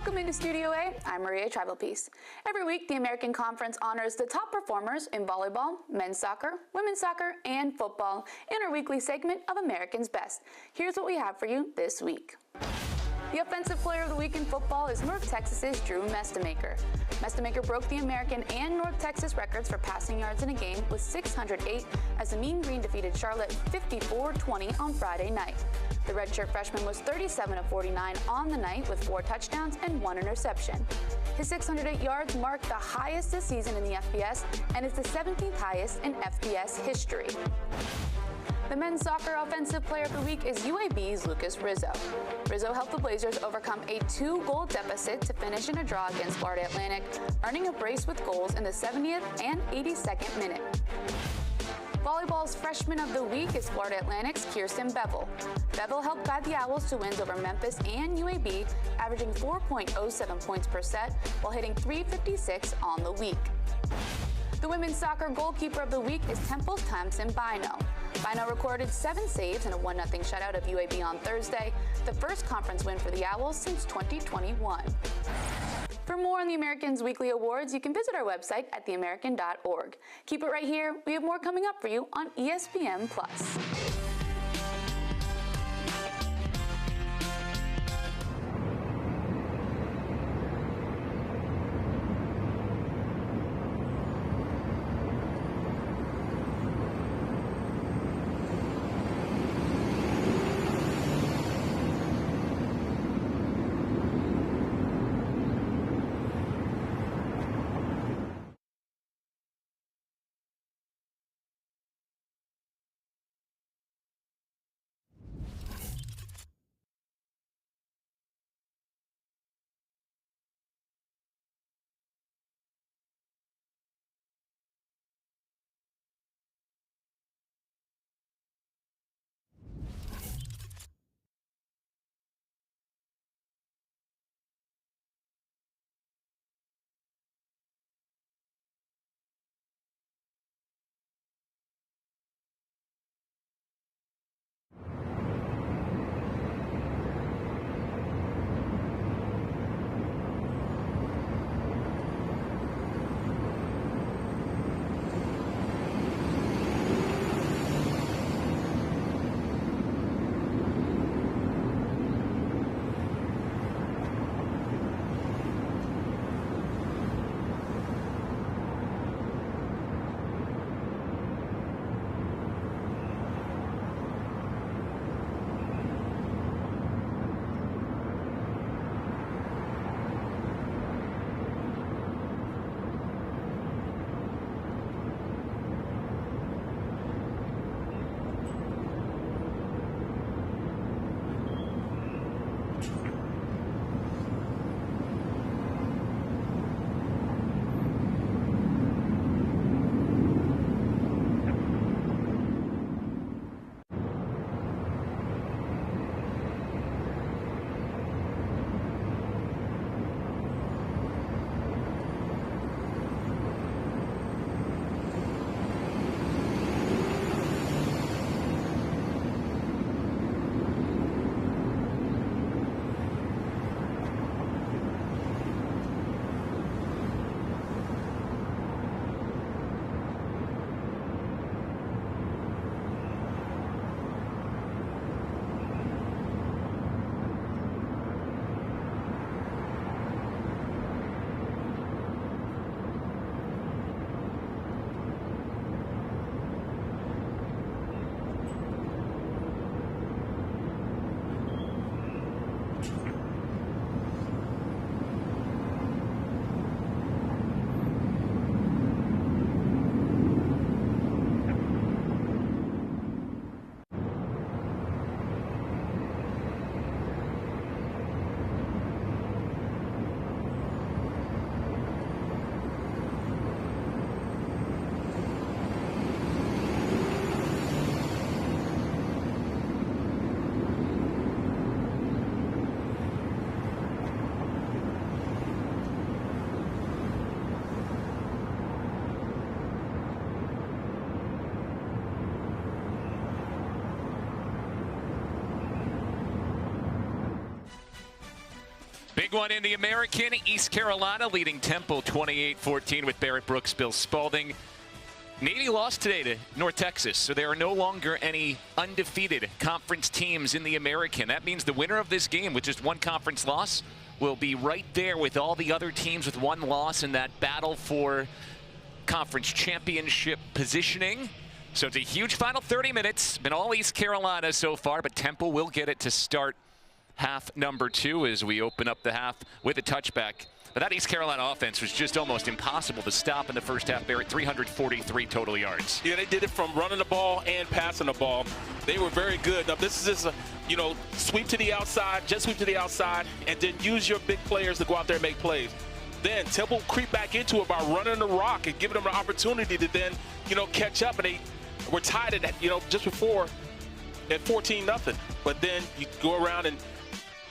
Welcome into Studio A. I'm Maria Tribal Peace. Every week, the American Conference honors the top performers in volleyball, men's soccer, women's soccer, and football in our weekly segment of America's Best. Here's what we have for you this week. The Offensive Player of the Week in football is North Texas's Drew Mestemaker. Mestemaker broke the American and North Texas records for passing yards in a game with 608 as the Mean Green defeated Charlotte 54-20 on Friday night. The redshirt freshman was 37 of 49 on the night with 4 touchdowns and 1 interception. His 608 yards marked the highest this season in the FBS and is the 17th highest in FBS history. The men's soccer Offensive Player of the Week is UAB's Lucas Rizzo. Rizzo helped the Blazers overcome a 2-goal deficit to finish in a draw against Florida Atlantic, earning a brace with goals in the 70th and 82nd minute. Volleyball's Freshman of the Week is Florida Atlantic's Kirsten Bevel. Bevel helped guide the Owls to wins over Memphis and UAB, averaging 4.07 points per set while hitting .356 on the week. The women's soccer goalkeeper of the week is Temple's Tamsin Bino. Bino recorded 7 saves and a 1-0 shutout of UAB on Thursday, the first conference win for the Owls since 2021. For more on the American's weekly awards, you can visit our website at theamerican.org. Keep it right here. We have more coming up for you on ESPN+. Big one in the American. East Carolina leading Temple 28-14 with Barrett Brooks, Bill Spalding. Navy lost today to North Texas, so there are no longer any undefeated conference teams in the American. That means the winner of this game with just one conference loss will be right there with all the other teams with one loss in that battle for conference championship positioning. So it's a huge final 30 minutes. Been all East Carolina so far, but Temple will get it to start half number 2 as we open up the half with a touchback. But that East Carolina offense was just almost impossible to stop in the first half. Barrett, 343 total yards. Yeah, they did it from running the ball and passing the ball. They were very good. Now, this is just a, sweep to the outside, jet sweep to the outside, and then use your big players to go out there and make plays. Then Temple creep back into it by running the rock and giving them an opportunity to then, catch up. And they were tied at, just before at 14-0. But then you go around and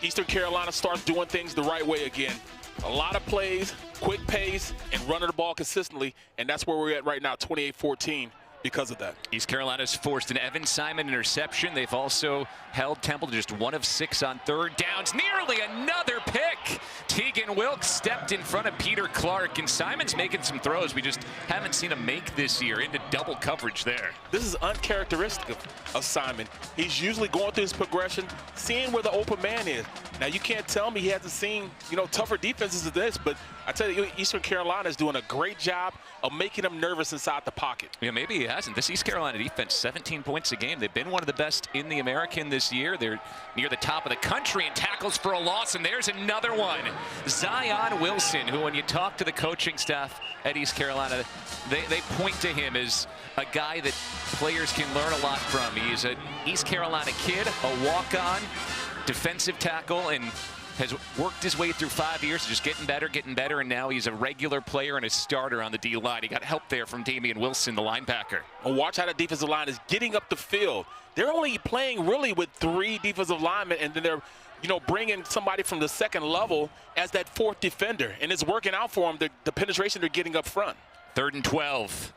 Eastern Carolina starts doing things the right way again. A lot of plays, quick pace, and running the ball consistently, and that's where we're at right now, 28-14, because of that. East Carolina's forced an Evan Simon interception. They've also held Temple to just 1 of 6 on third downs. Nearly another pick. Tegan Wilkes stepped in front of Peter Clark, and Simon's making some throws we just haven't seen him make this year into double coverage there. This is uncharacteristic of Simon. He's usually going through his progression, seeing where the open man is. Now, you can't tell me he hasn't seen, tougher defenses than this, but I tell you, Eastern Carolina is doing a great job of making them nervous inside the pocket. Yeah, maybe he hasn't. This East Carolina defense, 17 points a game. They've been one of the best in the American this year. They're near the top of the country in tackles for a loss, and there's another one. Zion Wilson, who when you talk to the coaching staff at East Carolina, they point to him as a guy that players can learn a lot from. He's an East Carolina kid, a walk-on defensive tackle, and has worked his way through 5 years, just getting better, and now he's a regular player and a starter on the D-line. He got help there from Damian Wilson, the linebacker. And watch how the defensive line is getting up the field. They're only playing really with 3 defensive linemen, and then they're bringing somebody from the second level as that 4th defender, and it's working out for them, the penetration they're getting up front. 3rd and 12.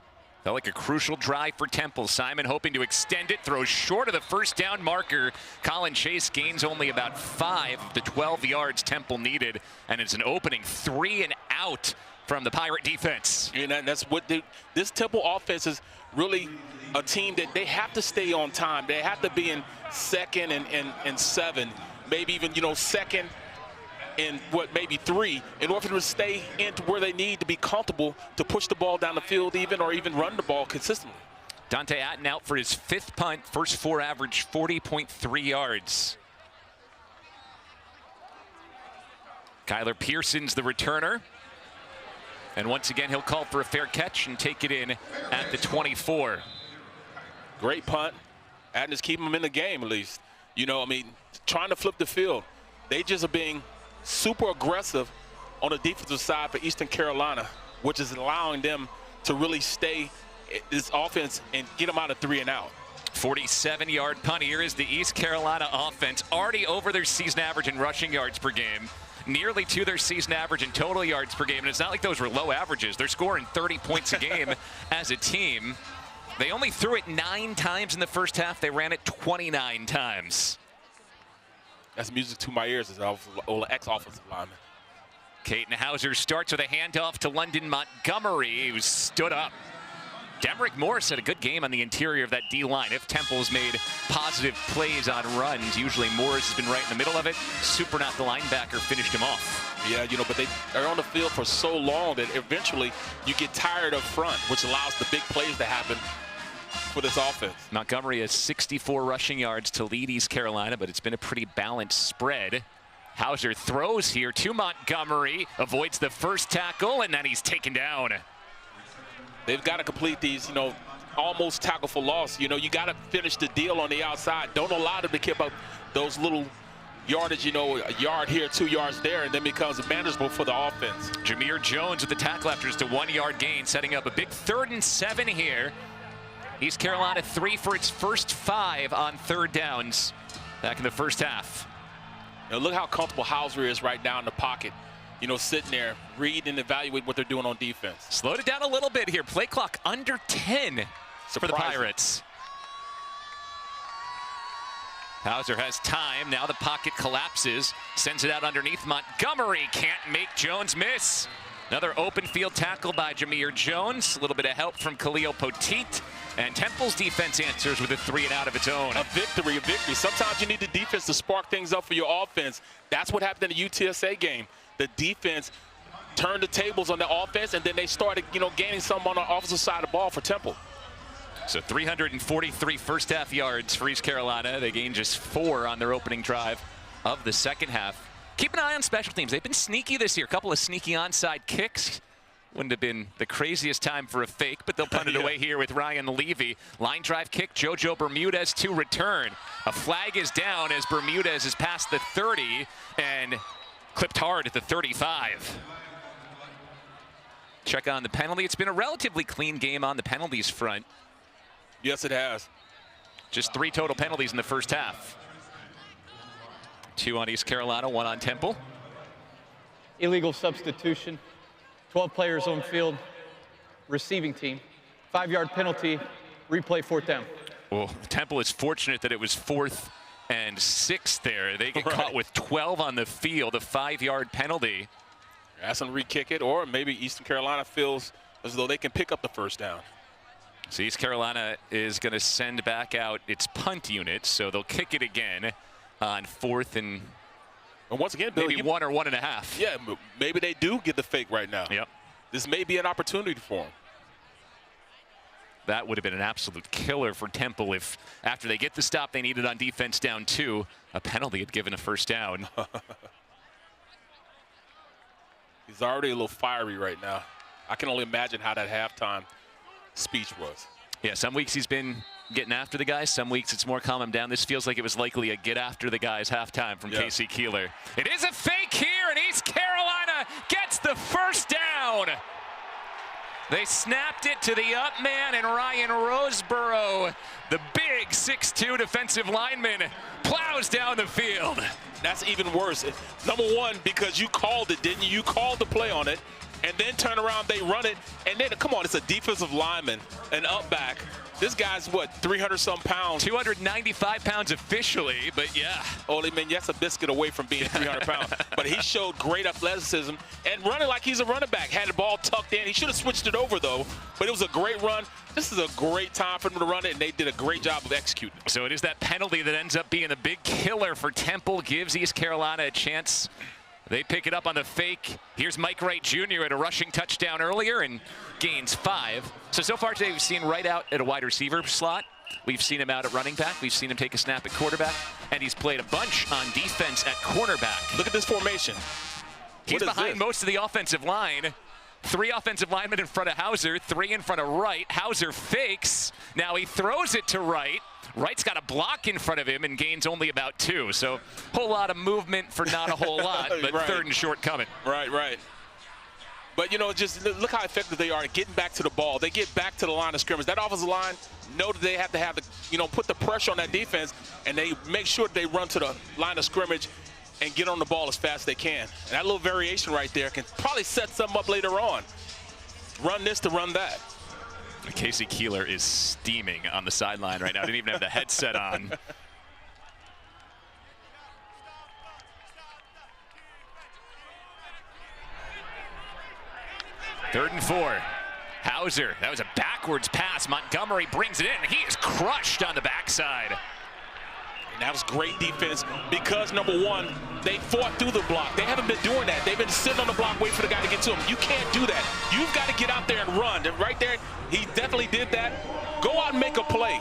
Felt like a crucial drive for Temple. Simon hoping to extend it, throws short of the first down marker. Colin Chase gains only about 5 of the 12 yards Temple needed, and it's an opening 3 and out from the Pirate defense. And that's what this Temple offense is really a team that they have to stay on time. They have to be in 2nd and 7, maybe even, 2nd and maybe 3, in order for them to stay into where they need to be comfortable to push the ball down the field or even run the ball consistently. Dante Atten out for his 5th punt, first 4 average 40.3 yards. Kyler Pearson's the returner. And once again, he'll call for a fair catch and take it in at the 24. Great punt. Atten is keeping him in the game at least. Trying to flip the field. They just are being super aggressive on the defensive side for Eastern Carolina, which is allowing them to really stay this offense and get them out of 3 and out. 47-yard punt. Here is the East Carolina offense, already over their season average in rushing yards per game, nearly to their season average in total yards per game. And it's not like those were low averages. They're scoring 30 points a game as a team. They only threw it 9 times in the first half. They ran it 29 times. That's music to my ears as an ex-offensive lineman. Caden Hauser starts with a handoff to London Montgomery, who stood up. Demrick Morris had a good game on the interior of that D-line. If Temple's made positive plays on runs, usually Morris has been right in the middle of it. Supernat, the linebacker, finished him off. Yeah, but they are on the field for so long that eventually you get tired up front, which allows the big plays to happen for this offense. Montgomery has 64 rushing yards to lead East Carolina, but it's been a pretty balanced spread. Hauser throws here to Montgomery, avoids the first tackle, and then he's taken down. They've got to complete these, almost tackle for loss. You got to finish the deal on the outside. Don't allow them to keep up those little yardage, a yard here, 2 yards there, and then becomes manageable for the offense. Jameer Jones with the tackle after just a 1-yard gain, setting up a big 3rd and 7 here. East Carolina 3 for its first 5 on 3rd downs back in the first half. Now look how comfortable Hauser is right now in the pocket. Sitting there, read and evaluate what they're doing on defense. Slowed it down a little bit here. Play clock under 10 for the Pirates. Hauser has time. Now the pocket collapses. Sends it out underneath. Montgomery can't make Jones miss. Another open field tackle by Jameer Jones. A little bit of help from Khalil Poteet. And Temple's defense answers with a 3-and-out of its own. A victory, a victory. Sometimes you need the defense to spark things up for your offense. That's what happened in the UTSA game. The defense turned the tables on the offense, and then they started, gaining some on the offensive side of the ball for Temple. So 343 first half yards for East Carolina. They gained just 4 on their opening drive of the second half. Keep an eye on special teams. They've been sneaky this year. A couple of sneaky onside kicks. Wouldn't have been the craziest time for a fake, but they'll punt it away here with Ryan Levy. Line drive kick, JoJo Bermudez to return. A flag is down as Bermudez is past the 30 and clipped hard at the 35. Check on the penalty. It's been a relatively clean game on the penalties front. Yes, it has. Just 3 total penalties in the first half. 2 on East Carolina, 1 on Temple. Illegal substitution. 12 players on field. Receiving team. 5-yard penalty. Replay, 4th down. Well, Temple is fortunate that it was 4th and 6 there. They get caught with 12 on the field, a 5-yard penalty. Ask them to re-kick it, or maybe Eastern Carolina feels as though they can pick up the first down. So East Carolina is going to send back out its punt unit, so they'll kick it again on 4th and once again, Bill, maybe 1 or 1.5. Yeah, maybe they do get the fake right now. Yep. This may be an opportunity for them. That would have been an absolute killer for Temple if, after they get the stop they needed on defense down 2, a penalty had given a first down. He's already a little fiery right now. I can only imagine how that halftime speech was. Yeah, some weeks he's been getting after the guys. Some weeks it's more calm him down. This feels like it was likely a get after the guys halftime from Casey Keeler. It is a fake here, and East Carolina gets the first down. They snapped it to the up man, and Ryan Roseborough, the big 6'2" defensive lineman, plows down the field. That's even worse. Number one, because you called it, didn't you? You called the play on it, and then turn around, they run it, and then, come on, it's a defensive lineman, an up back. This guy's, what, 300-some pounds? 295 pounds officially, but yeah. Only Menyet's a biscuit away from being 300 pounds. But he showed great athleticism and running like he's a running back. Had the ball tucked in. He should have switched it over, though. But it was a great run. This is a great time for them to run it, and they did a great job of executing. So it is that penalty that ends up being the big killer for Temple, gives East Carolina a chance. They pick it up on the fake. Here's Mike Wright Jr. at a rushing touchdown earlier and gains 5. So far today we've seen Wright out at a wide receiver slot. We've seen him out at running back. We've seen him take a snap at quarterback. And he's played a bunch on defense at cornerback. Look at this formation. He's behind most of the offensive line. 3 offensive linemen in front of Hauser, 3 in front of Wright. Hauser fakes. Now he throws it to Wright. Wright's got a block in front of him and gains only about 2. So whole lot of movement for not a whole lot, but right. 3rd and short coming. Right. But, just look how effective they are at getting back to the ball. They get back to the line of scrimmage. That offensive line know that they have to have the, put the pressure on that defense, and they make sure that they run to the line of scrimmage and get on the ball as fast as they can. And that little variation right there can probably set something up later on. Run this to run that. Casey Keeler is steaming on the sideline right now. Didn't even have the headset on. Third and 4. Hauser, that was a backwards pass. Montgomery brings it in. He is crushed on the backside. And that was great defense because, number one, they fought through the block. They haven't been doing that. They've been sitting on the block waiting for the guy to get to him. You can't do that. You've got to get out there and run. And right there, he definitely did that. Go out and make a play.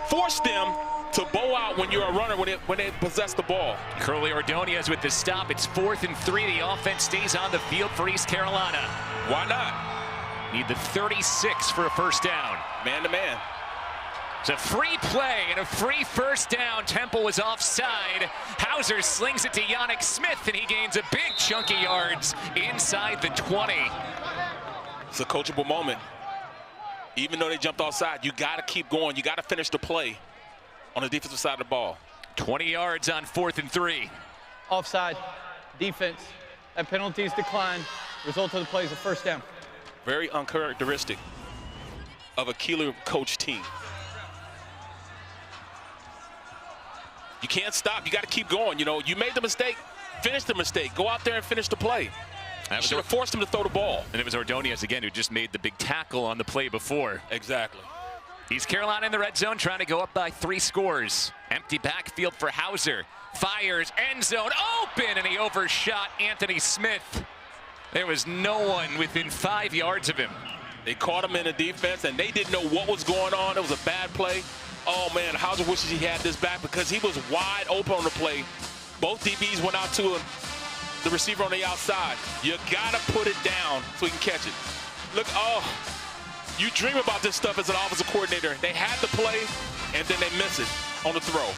Force them to bow out when you're a runner, when they possess the ball. Curly Ordonez with the stop. It's 4th and 3. The offense stays on the field for East Carolina. Why not? Need the 36 for a first down. Man to man. It's a free play and a free first down. Temple was offside. Hauser slings it to Yannick Smith, and he gains a big chunk of yards inside the 20. It's a coachable moment. Even though they jumped offside, you got to keep going. You got to finish the play on the defensive side of the ball. 20 yards on 4th and 3. Offside, defense, and penalties decline. Result of the play is a first down. Very uncharacteristic of a Keeler coach team. You can't stop. You got to keep going. You know, you made the mistake, finish the mistake. Go out there and finish the play. You should have forced him to throw the ball. And it was Ordonez again who just made the big tackle on the play before. Exactly. East Carolina in the red zone trying to go up by 3 scores. Empty backfield for Hauser. Fires, end zone, open, and he overshot Anthony Smith. There was no one within 5 yards of him. They caught him in the defense, and they didn't know what was going on. It was a bad play. Oh, man, Hauser wishes he had this back because he was wide open on the play. Both DBs went out to him, the receiver on the outside. You got to put it down so he can catch it. Look, oh, you dream about this stuff as an offensive coordinator. They had the play, and then they miss it on the throw.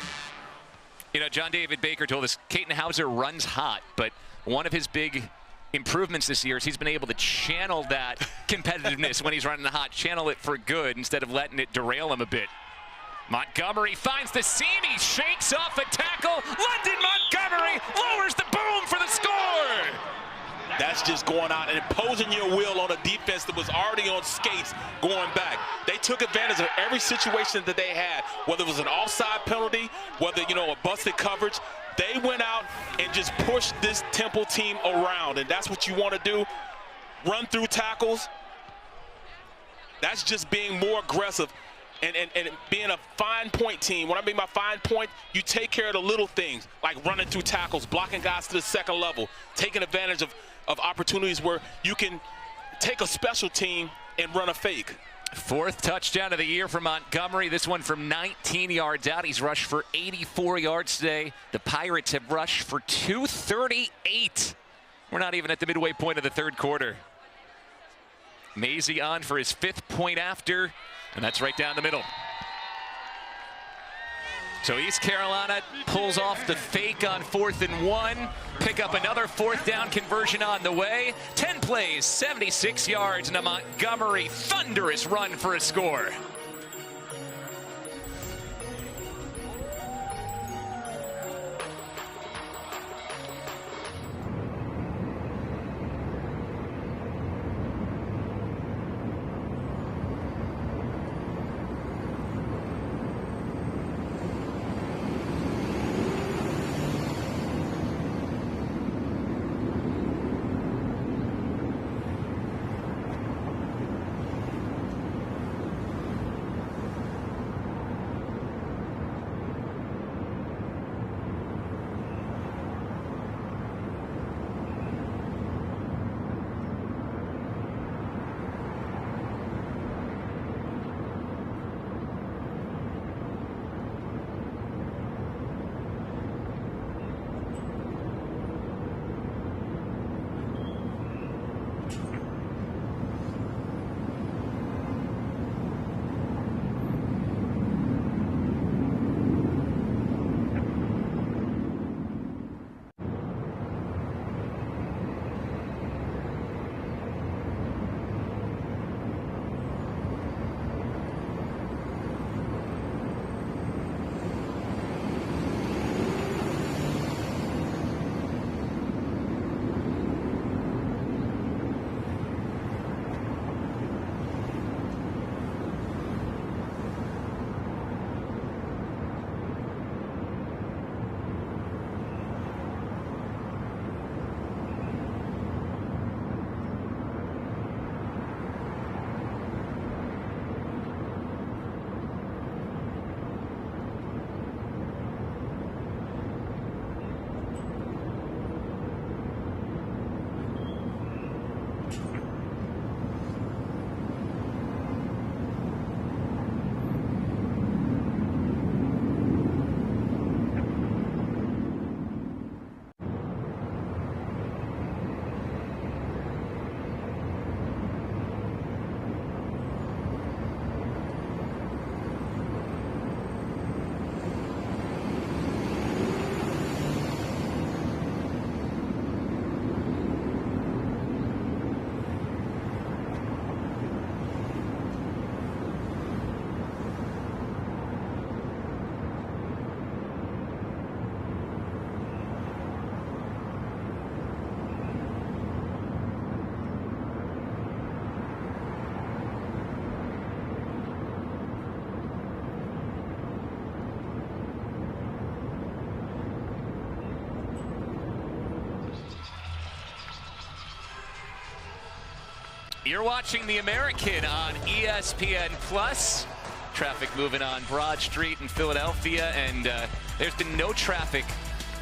You know, John David Baker told us Caden Hauser runs hot, but one of his big improvements this year is he's been able to channel that competitiveness when he's running hot, channel it for good instead of letting it derail him a bit. Montgomery finds the seam. He shakes off a tackle. London Montgomery lowers the boom for the score. That's just going out and imposing your will on a defense that was already on skates going back. They took advantage of every situation that they had, whether it was an offside penalty, whether, you know, a busted coverage. They went out and just pushed this Temple team around, and that's what you want to do. Run through tackles. That's just being more aggressive and being a fine point team. When I mean by fine point, you take care of the little things, like running through tackles, blocking guys to the second level, taking advantage of opportunities where you can take a special team and run a fake. 4th touchdown of the year for Montgomery. This one from 19 yards out. He's rushed for 84 yards today. The Pirates have rushed for 238. We're not even at the midway point of the 3rd quarter. Maisie on for his 5th point after, and that's right down the middle. So East Carolina pulls off the fake on 4th and 1. Pick up another 4th down conversion on the way. 10 plays, 76 yards, and a Montgomery thunderous run for a score. You're watching The American on ESPN Plus. Traffic moving on Broad Street in Philadelphia, and there's been no traffic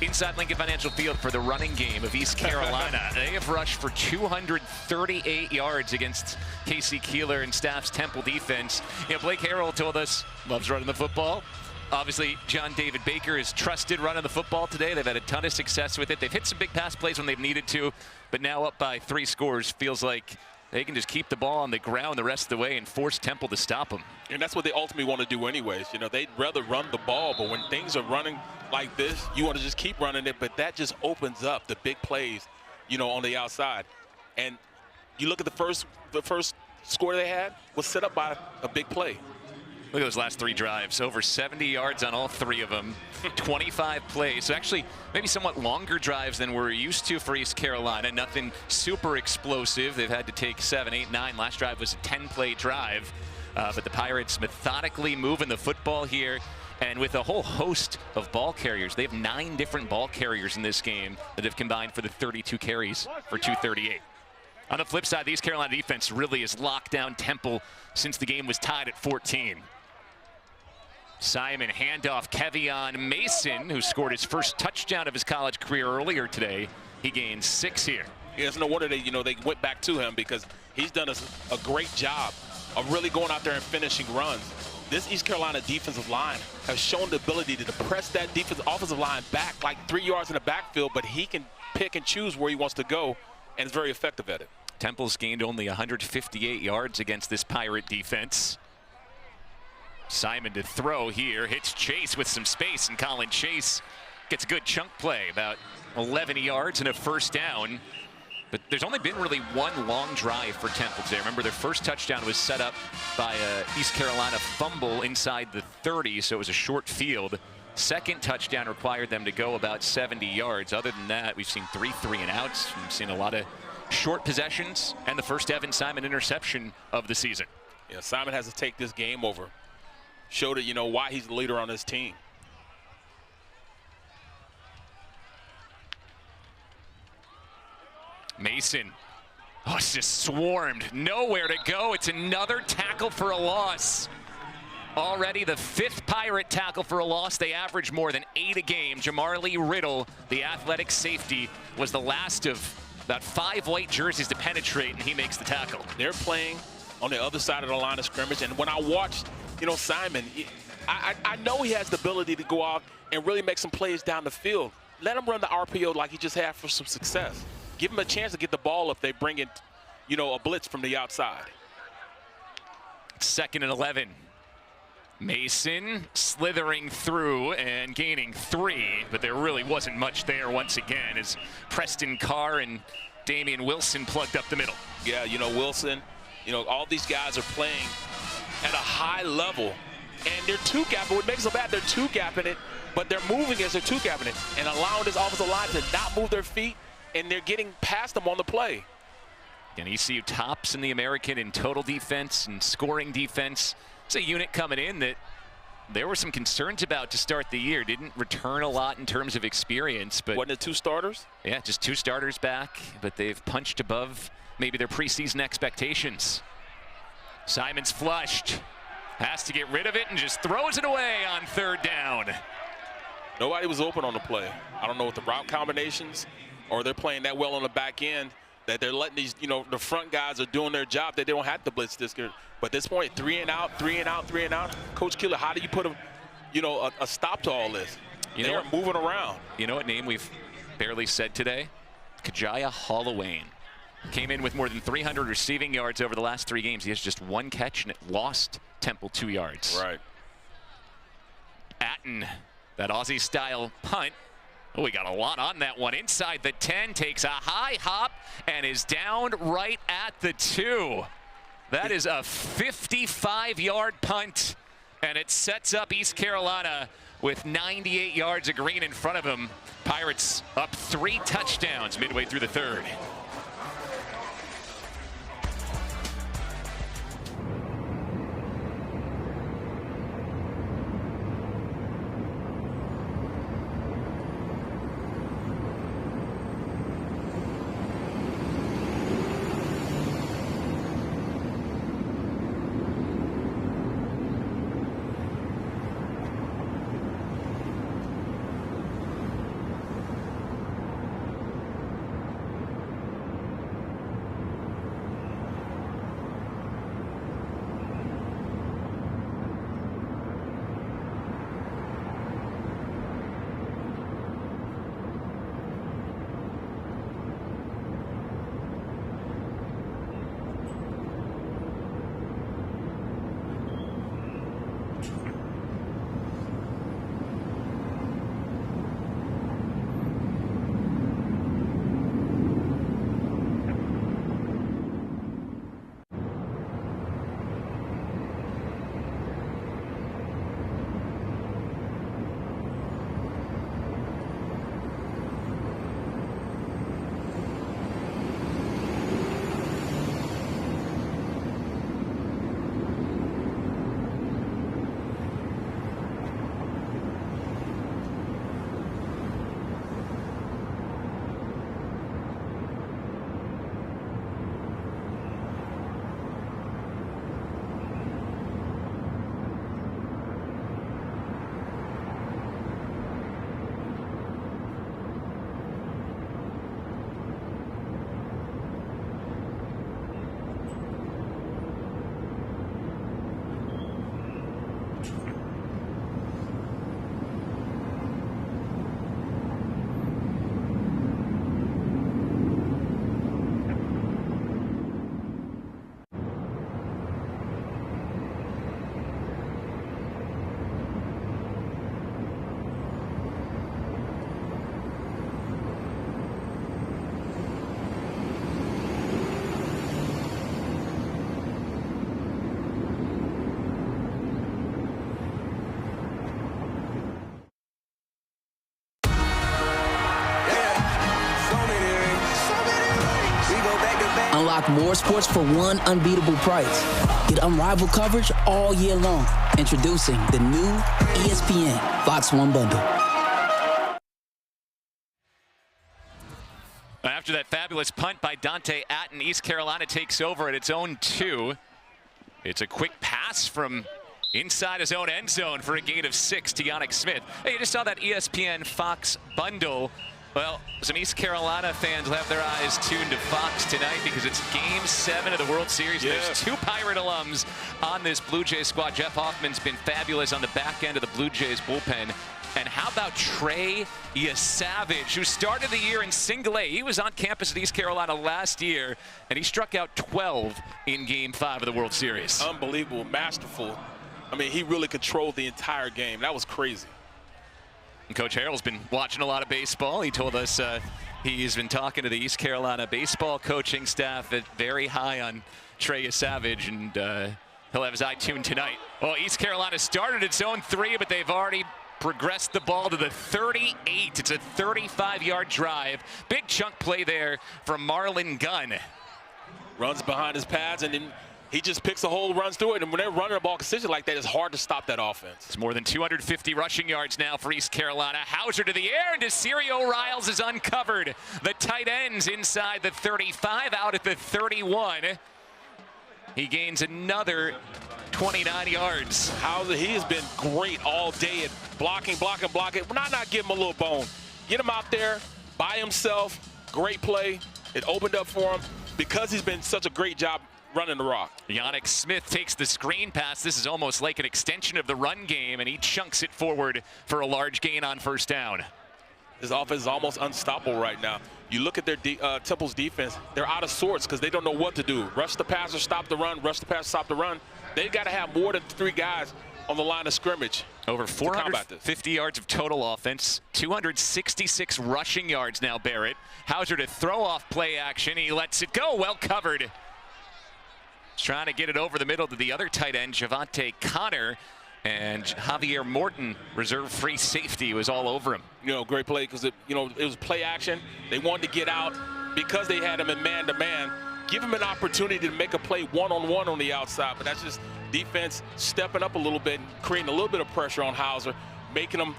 inside Lincoln Financial Field for the running game of East Carolina. They have rushed for 238 yards against Casey Keeler and staff's Temple defense. You know, Blake Harrell told us, loves running the football. Obviously, John David Baker is trusted running the football today. They've had a ton of success with it. They've hit some big pass plays when they've needed to, but now up by 3 scores, feels like they can just keep the ball on the ground the rest of the way and force Temple to stop them. And that's what they ultimately want to do anyways. You know, they'd rather run the ball, but when things are running like this, you want to just keep running it, but that just opens up the big plays, you know, on the outside. And you look at the first score they had was set up by a big play. Look at those last 3 drives. Over 70 yards on all 3 of them. 25 plays. So actually, maybe somewhat longer drives than we're used to for East Carolina. Nothing super explosive. They've had to take 7, 8, 9. Last drive was a 10-play drive. But the Pirates methodically moving the football here. And with a whole host of ball carriers. They have 9 different ball carriers in this game that have combined for the 32 carries for 238. On the flip side, the East Carolina defense really has locked down Temple since the game was tied at 14. Simon handoff Kevion Mason, who scored his first touchdown of his college career earlier today. He gained 6 here. Yeah, it's no wonder they went back to him because he's done a great job of really going out there and finishing runs. This East Carolina defensive line has shown the ability to press that offensive line back like 3 yards in the backfield, but he can pick and choose where he wants to go, and is very effective at it. Temple's gained only 158 yards against this Pirate defense. Simon to throw here, hits Chase with some space, and Colin Chase gets a good chunk play, about 11 yards and a first down. But there's only been really one long drive for Temple today. Remember, their first touchdown was set up by a East Carolina fumble inside the 30, so it was a short field. Second touchdown required them to go about 70 yards. Other than that, we've seen 3 3-and-outs. We've seen a lot of short possessions, and the first Evan Simon interception of the season. Yeah, Simon has to take this game over. Showed it, you know, why he's the leader on this team. Mason. Oh, it's just swarmed. Nowhere to go. It's another tackle for a loss. Already the 5th Pirate tackle for a loss. They average more than 8 a game. Jamarlee Riddle, the athletic safety, was the last of about 5 white jerseys to penetrate, and he makes the tackle. They're playing on the other side of the line of scrimmage, and when I watched, you know, Simon, I know he has the ability to go out and really make some plays down the field. Let him run the RPO like he just had for some success. Give him a chance to get the ball if they bring in, you know, a blitz from the outside. 2nd and 11. Mason slithering through and gaining 3, but there really wasn't much there once again as Preston Carr and Damian Wilson plugged up the middle. Yeah, you know, Wilson, you know, all these guys are playing at a high level, and they're two-gapping. What makes them bad, they're two-gapping it, but they're moving as they're two-gapping it and allowing this offensive line to not move their feet, and they're getting past them on the play. And ECU tops in the American in total defense and scoring defense. It's a unit coming in that there were some concerns about to start the year. Didn't return a lot in terms of experience, but wasn't it 2 starters? Yeah, just 2 starters back, but they've punched above maybe their preseason expectations. Simon's flushed, has to get rid of it and just throws it away on 3rd down. Nobody was open on the play. I don't know what the route combinations, or they're playing that well on the back end that they're letting these, you know, the front guys are doing their job, that they don't have to blitz this good. But at this point, 3-and-out, 3-and-out, 3-and-out. Coach Keeler, how do you put a stop to all this? They're moving around. You know what name we've barely said today? Kajaya Holloway. Came in with more than 300 receiving yards over the last 3 games. He has just 1 catch, and it lost Temple 2 yards. Right. Atten, that Aussie-style punt. Oh, we got a lot on that one. Inside the 10, takes a high hop, and is down right at the 2. That is a 55-yard punt, and it sets up East Carolina with 98 yards of green in front of him. Pirates up 3 touchdowns midway through the 3rd. Unlock more sports for one unbeatable price. Get unrivaled coverage all year long. Introducing the new ESPN Fox One bundle. After that fabulous punt by Dante Atten, East Carolina takes over at its own 2. It's a quick pass from inside his own end zone for a gain of 6 to Yannick Smith. Hey, you just saw that ESPN Fox bundle. Well, some East Carolina fans will have their eyes tuned to Fox tonight because it's Game 7 of the World Series. Yeah. There's 2 Pirate alums on this Blue Jays squad. Jeff Hoffman's been fabulous on the back end of the Blue Jays bullpen. And how about Trey Savage, who started the year in single A? He was on campus at East Carolina last year, and he struck out 12 in Game 5 of the World Series. Unbelievable, masterful. I mean, he really controlled the entire game. That was crazy. And Coach Harrell's been watching a lot of baseball. He told us he's been talking to the East Carolina baseball coaching staff very high on Trey Savage, and he'll have his eye tuned tonight. Well, East Carolina started its own 3, but they've already progressed the ball to the 38. It's a 35-yard drive. Big chunk play there from Marlon Gunn. Runs behind his pads, and then he just picks a hole, runs through it, and when they're running a ball consistent like that, it's hard to stop that offense. It's more than 250 rushing yards now for East Carolina. Hauser to the air, and Desiree Riles is uncovered. The tight ends inside the 35, out at the 31. He gains another 29 yards. Hauser, he has been great all day at blocking. Not give him a little bone. Get him out there by himself. Great play. It opened up for him because he's been such a great job running the rock. Yannick Smith takes the screen pass. This is almost like an extension of the run game, and he chunks it forward for a large gain on first down. His offense is almost unstoppable right now. You look at their Temple's defense, they're out of sorts because they don't know what to do. Rush the pass or stop the run, rush the pass, stop the run. They've got to have more than 3 guys on the line of scrimmage. Over 450 yards of total offense, 266 rushing yards now, Barrett. Hauser to throw off play action. He lets it go, well covered. He's trying to get it over the middle to the other tight end, Javante Connor. And Javier Morton, reserve free safety, was all over him. You know, great play because it was play action. They wanted to get out because they had him in man-to-man. Give him an opportunity to make a play one-on-one on the outside, but that's just defense stepping up a little bit, creating a little bit of pressure on Hauser, making him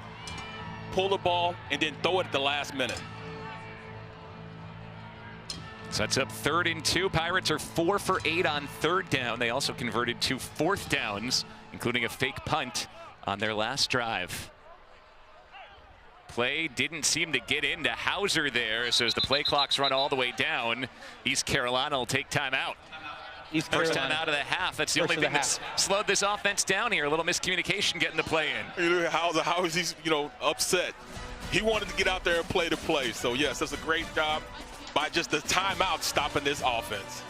pull the ball and then throw it at the last minute. Sets up 3rd and 2. Pirates are 4 for 8 on 3rd down. They also converted 2 4th downs, including a fake punt on their last drive. Play didn't seem to get into Hauser there, so as the play clocks run all the way down, East Carolina will take time out. First time out of the half. That's the only thing that's slowed this offense down here. A little miscommunication getting the play in. You know, how is he, upset? He wanted to get out there and play the play. So yes, that's a great job by just the timeout stopping this offense.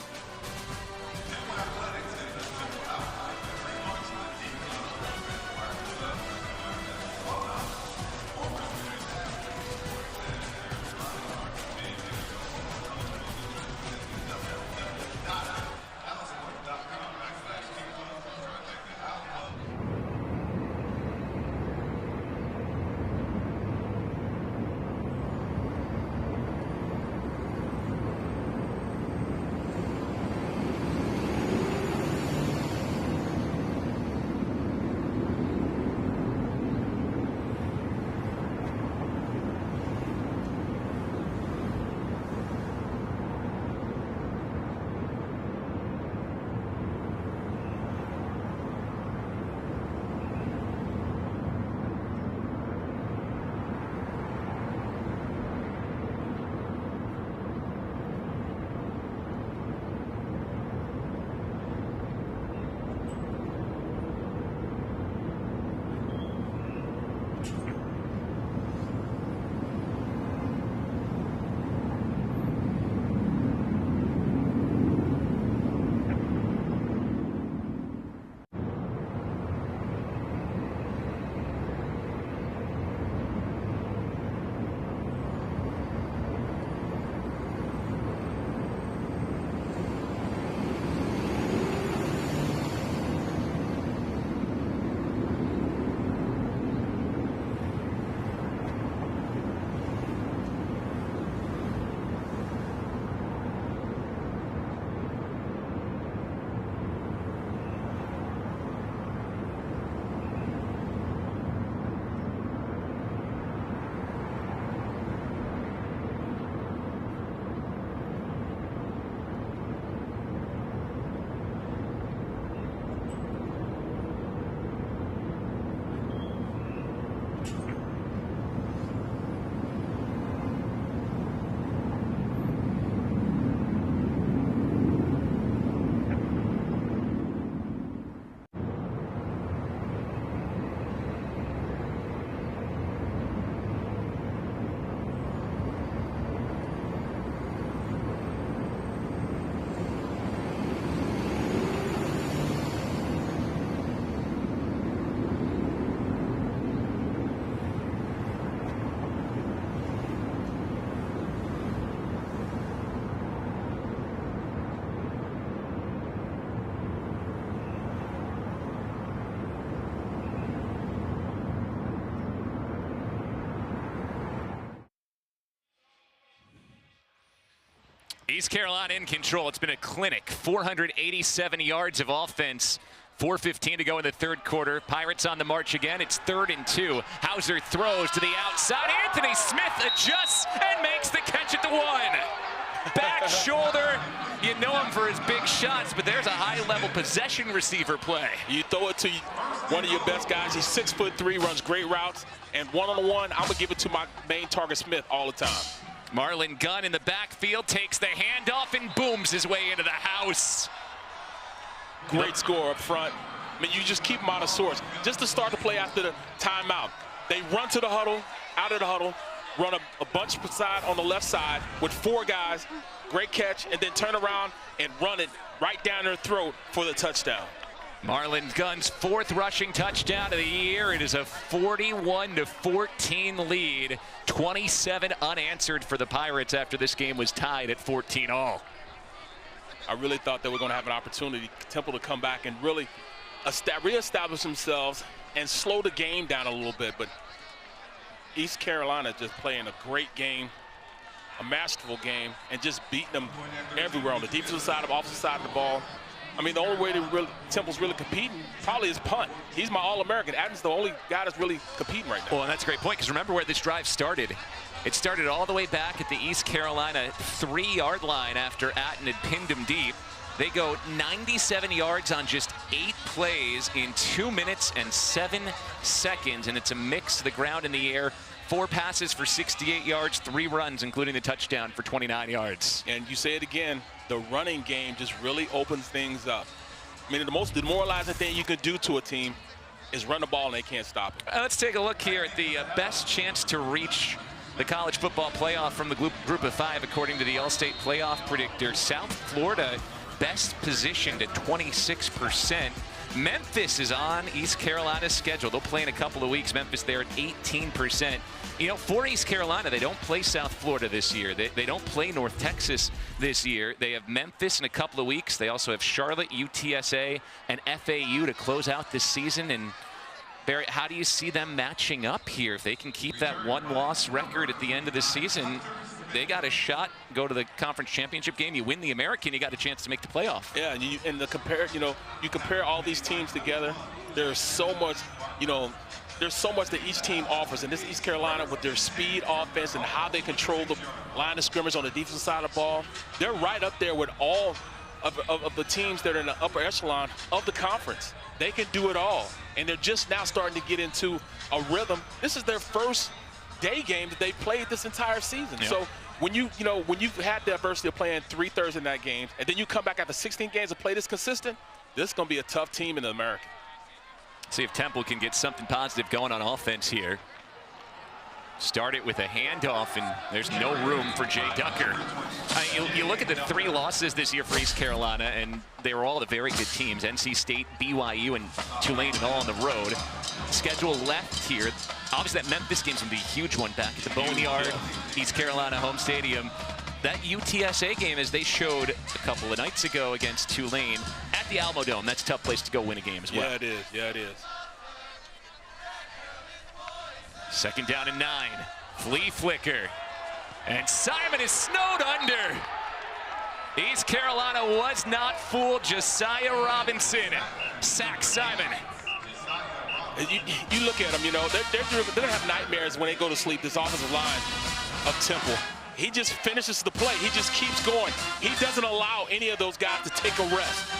East Carolina in control. It's been a clinic. 487 yards of offense. 4:15 to go in the third quarter. Pirates on the march again. It's 3rd and 2. Hauser throws to the outside. Anthony Smith adjusts and makes the catch at the 1. Back shoulder. You know him for his big shots, but there's a high-level possession receiver play. You throw it to one of your best guys. He's 6'3", runs great routes, and one-on-one, I'm going to give it to my main target, Smith, all the time. Marlon Gunn in the backfield takes the handoff and booms his way into the house. Great score up front. I mean, you just keep them out of sorts. Just to start the play after the timeout, they run to the huddle, out of the huddle, run a bunch side on the left side with 4 guys, great catch, and then turn around and run it right down their throat for the touchdown. Marlon Gunn's 4th rushing touchdown of the year. It is a 41-14 lead. 27 unanswered for the Pirates after this game was tied at 14-all. I really thought they were going to have an opportunity, Temple, to come back and really reestablish themselves and slow the game down a little bit. But East Carolina just playing a great game, a masterful game, and just beating them everywhere on the defensive side, of offensive side of the ball. I mean, the only way Temple's really competing probably is punt. He's my All-American. Adams the only guy that's really competing right now. Well, and that's a great point, because remember where this drive started. It started all the way back at the East Carolina 3-yard line after Atten had pinned him deep. They go 97 yards on just 8 plays in 2 minutes and 7 seconds, and it's a mix of the ground and the air. 4 passes for 68 yards, 3 runs, including the touchdown for 29 yards. And you say it again, the running game just really opens things up. I mean, the most demoralizing thing you can do to a team is run the ball and they can't stop it. Let's take a look here at the best chance to reach the college football playoff from the group of 5, according to the All-State playoff predictor. South Florida best positioned at 26%. Memphis is on East Carolina's schedule. They'll play in a couple of weeks. Memphis there at 18%. You know, for East Carolina, they don't play South Florida this year. They don't play North Texas this year. They have Memphis in a couple of weeks. They also have Charlotte, UTSA, and FAU to close out this season. And Barrett, how do you see them matching up here? If they can keep that 1-loss record at the end of the season, they got a shot, go to the conference championship game. You win the American, you got a chance to make the playoff. Yeah, and you compare all these teams together. There's so much, there's so much that each team offers. And this East Carolina, with their speed offense and how they control the line of scrimmage on the defensive side of the ball, they're right up there with all of the teams that are in the upper echelon of the conference. They can do it all. And they're just now starting to get into a rhythm. This is their first day game that they played this entire season. Yeah. So when you've had the adversity of playing 3 Thursday night games, and then you come back after 16 games and play this consistent, this is going to be a tough team in the American. See if Temple can get something positive going on offense here. Start it with a handoff, and there's no room for Jay Ducker. You look at the 3 losses this year for East Carolina, and they were all the very good teams. NC State, BYU, and Tulane, and all on the road. Schedule left here. Obviously, that Memphis game's going to be a huge one back at the Boneyard, East Carolina home stadium. That UTSA game, as they showed a couple of nights ago against Tulane, at the Alamo Dome, that's a tough place to go win a game as well. Yeah, it is. Yeah, it is. 2nd down and 9. Flea flicker. And Simon is snowed under. East Carolina was not fooled. Josiah Robinson sacks Simon. You look at them, they're going to have nightmares when they go to sleep, this offensive line of Temple. He just finishes the play. He just keeps going. He doesn't allow any of those guys to take a rest.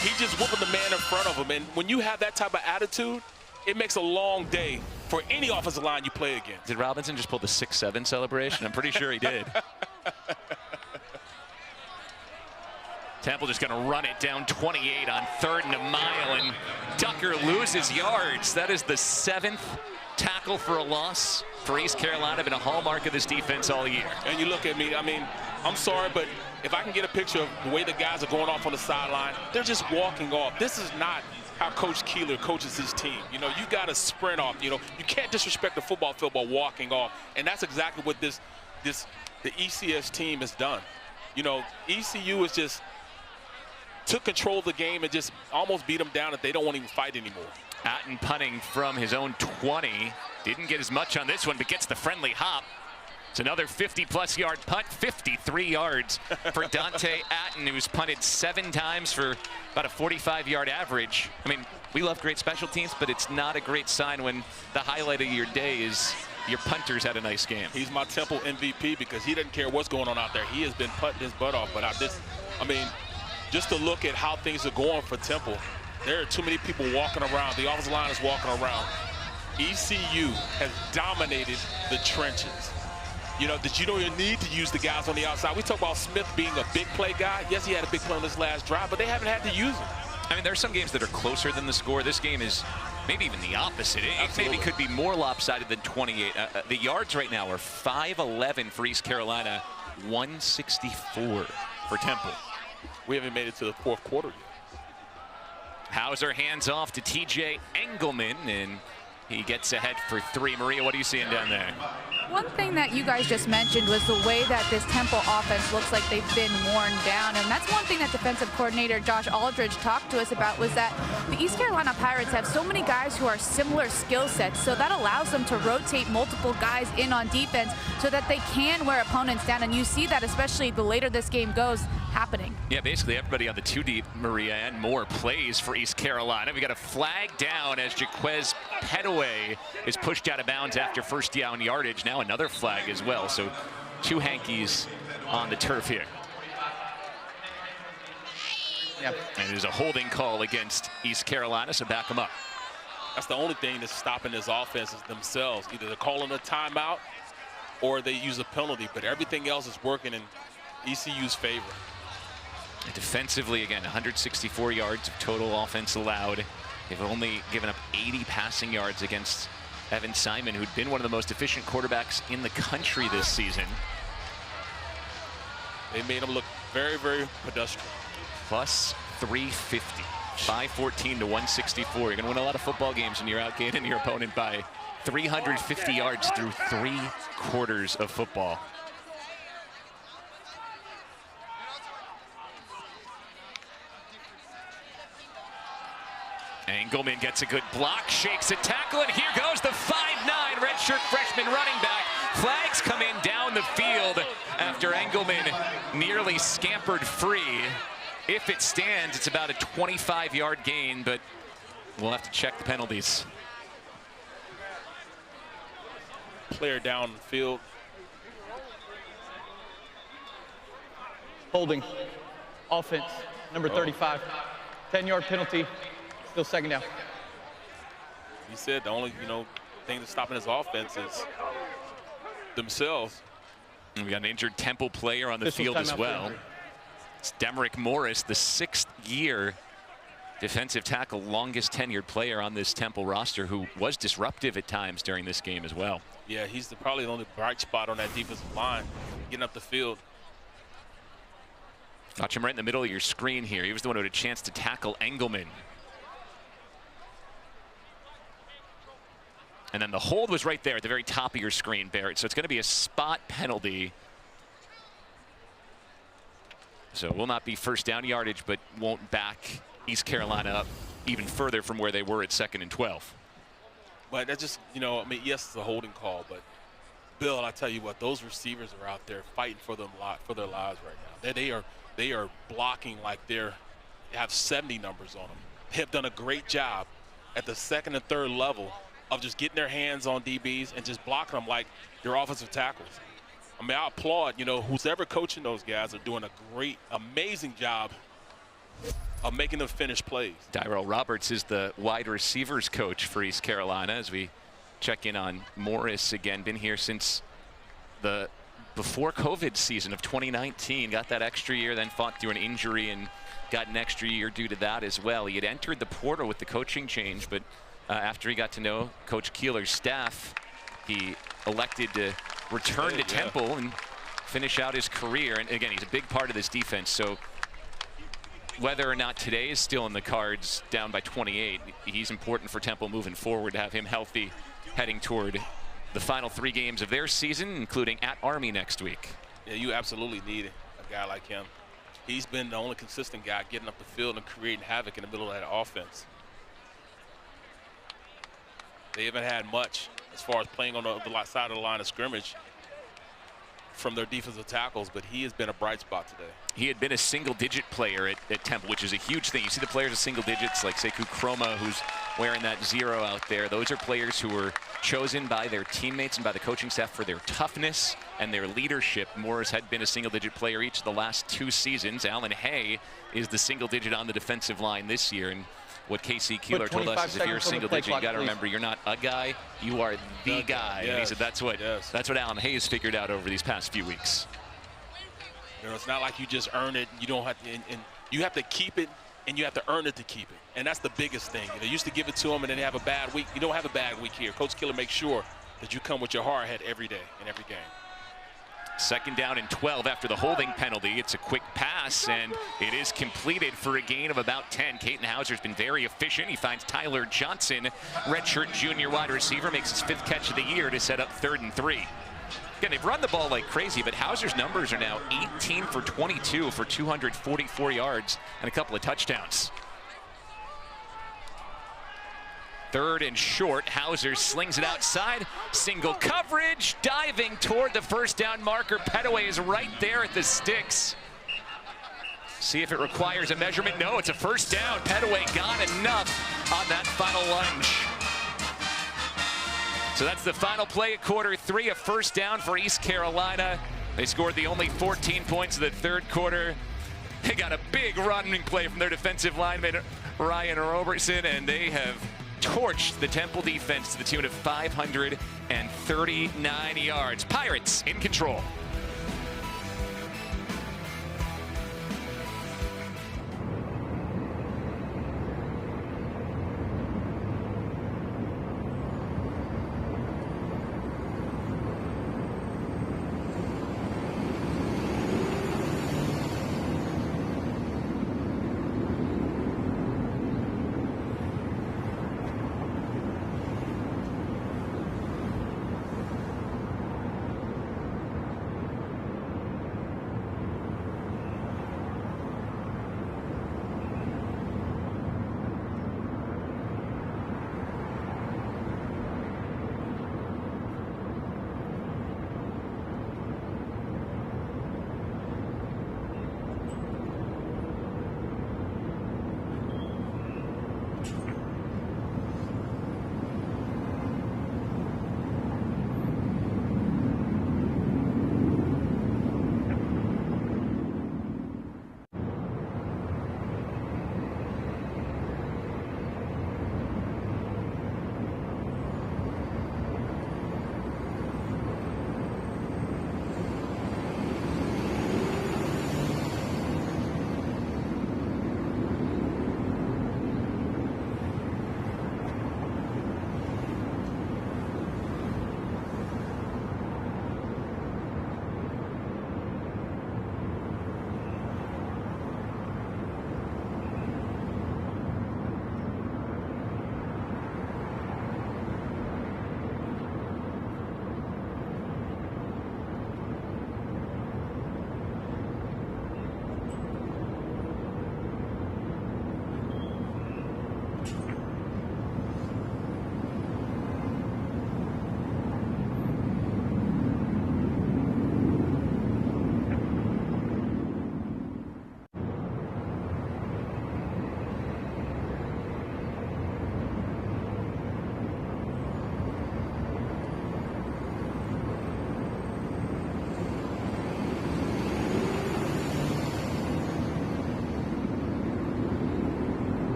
He's just whooping the man in front of him. And when you have that type of attitude, it makes a long day for any offensive line you play against. Did Robinson just pull the 6-7 celebration? I'm pretty sure he did. Temple just going to run it down 28 on 3rd and a mile, and Ducker loses yards. That is the 7th tackle for a loss for East Carolina. Been a hallmark of this defense all year. And you look at me, I'm sorry, but if I can get a picture of the way the guys are going off on the sideline, they're just walking off. This is not how Coach Keeler coaches his team. You've got to sprint off. You can't disrespect the football field by walking off. And that's exactly what the ECS team has done. ECU is just took control of the game and just almost beat them down that they don't want to even fight anymore. Atten punting from his own 20. Didn't get as much on this one, but gets the friendly hop. It's another 50-plus yard punt, 53 yards for Dante Atten, who's punted 7 times for about a 45-yard average. I mean, we love great special teams, but it's not a great sign when the highlight of your day is your punters had a nice game. He's my Temple MVP because he doesn't care what's going on out there. He has been punting his butt off. But I mean, just to look at how things are going for Temple, there are too many people walking around. The offensive line is walking around. ECU has dominated the trenches. You know, that you don't even need to use the guys on the outside. We talk about Smith being a big play guy. Yes, he had a big play on this last drive, but they haven't had to use him. I mean, there are some games that are closer than the score. This game is maybe even the opposite. It maybe could be more lopsided than 28. The yards right now are 511 for East Carolina, 164 for Temple. We haven't made it to the fourth quarter yet. Hauser hands off to TJ Engelman, and he gets ahead for 3. Maria, what are you seeing down there? One thing that you guys just mentioned was the way that this Temple offense looks like they've been worn down. And that's one thing that defensive coordinator Josh Aldridge talked to us about, was that the East Carolina Pirates have so many guys who are similar skill sets. So that allows them to rotate multiple guys in on defense so that they can wear opponents down. And you see that, especially the later this game goes, happening. Yeah, basically everybody on the 2 deep, Maria, and more plays for East Carolina. We got a flag down as Jaquez Petaway is pushed out of bounds after first down yardage. Now another flag as well. So 2 hankies on the turf here. Yep. And there's a holding call against East Carolina, so back them up. That's the only thing that's stopping this offense is themselves. Either they're calling a timeout or they use a penalty, but everything else is working in ECU's favor. Defensively, again, 164 yards of total offense allowed. They've only given up 80 passing yards against Evan Simon, who'd been one of the most efficient quarterbacks in the country this season. They made him look very, very pedestrian. Plus 350, 514 to 164. You're going to win a lot of football games when you're outgaining your opponent by 350 yards through 3 quarters of football. Engelman gets a good block, shakes a tackle, and here goes the 5'9" redshirt freshman running back. Flags come in down the field after Engelman nearly scampered free. If it stands, it's about a 25-yard gain, but we'll have to check the penalties. Player down the field. Holding. Offense, number 35. 10-yard penalty. Still second down. He said the only, thing that's stopping his offense is themselves. And we got an injured Temple player on the field as well. It's Demerick Morris, the 6th-year defensive tackle, longest tenured player on this Temple roster, who was disruptive at times during this game as well. Yeah, he's probably the only bright spot on that defensive line, getting up the field. Watch him right in the middle of your screen here. He was the one who had a chance to tackle Engelman. And then the hold was right there at the very top of your screen, Barrett. So it's going to be a spot penalty. So it will not be first down yardage, but won't back East Carolina up even further from where they were at 2nd and 12. But that's just, yes, it's a holding call, but Bill, I tell you what, those receivers are out there fighting for their lives right now. They are blocking like they have 70 numbers on them. They have done a great job at the 2nd and 3rd level of just getting their hands on DBs and just blocking them like they're offensive tackles. I mean, I applaud, who's ever coaching those guys are doing a great, amazing job of making them finish plays. Tyrell Roberts is the wide receivers coach for East Carolina as we check in on Morris again. Been here since the before COVID season of 2019. Got that extra year, then fought through an injury and got an extra year due to that as well. He had entered the portal with the coaching change, but after he got to know Coach Keeler's staff, he elected to return to Temple and finish out his career. And again, he's a big part of this defense. So whether or not today is still in the cards, down by 28, he's important for Temple moving forward to have him healthy heading toward the final 3 games of their season, including at Army next week. Yeah, you absolutely need a guy like him. He's been the only consistent guy getting up the field and creating havoc in the middle of that offense. They haven't had much as far as playing on the side of the line of scrimmage. from their defensive tackles, but he has been a bright spot today. He had been a single-digit player at Temple, which is a huge thing. You see the players of single digits, like Sekou Kroma, who's wearing that 0 out there. Those are players who were chosen by their teammates and by the coaching staff for their toughness and their leadership. Morris had been a single-digit player each of the last 2 seasons. Alan Hay is the single-digit on the defensive line this year. And what Casey Keeler told us is if you're a single-digit, you got to remember you're not a guy, you are the guy. Yes. And he said that's what Alan Hayes figured out over these past few weeks. You know, it's not like you just earn it. You don't have to, and you have to keep it, and you have to earn it to keep it. And that's the biggest thing. You know, you used to give it to them, and then they have a bad week. You don't have a bad week here. Coach Keeler makes sure that you come with your hard head every day in every game. 2nd down and 12 after the holding penalty. It's a quick pass, and it is completed for a gain of about 10. Caden Hauser's been very efficient. He finds Tyler Johnson, redshirt junior wide receiver, makes his 5th catch of the year to set up 3rd and 3. Again, they've run the ball like crazy, but Hauser's numbers are now 18 for 22 for 244 yards and a couple of touchdowns. 3rd and short. Hauser slings it outside. Single coverage. Diving toward the 1st down marker. Petaway is right there at the sticks. See if it requires a measurement. No, it's a 1st down. Petaway got enough on that final lunge. So that's the final play at quarter 3, a 1st down for East Carolina. They scored the only 14 points of the 3rd quarter. They got a big running play from their defensive lineman, Ryan Robertson, and they have torched the Temple defense to the tune of 539 yards. Pirates in control.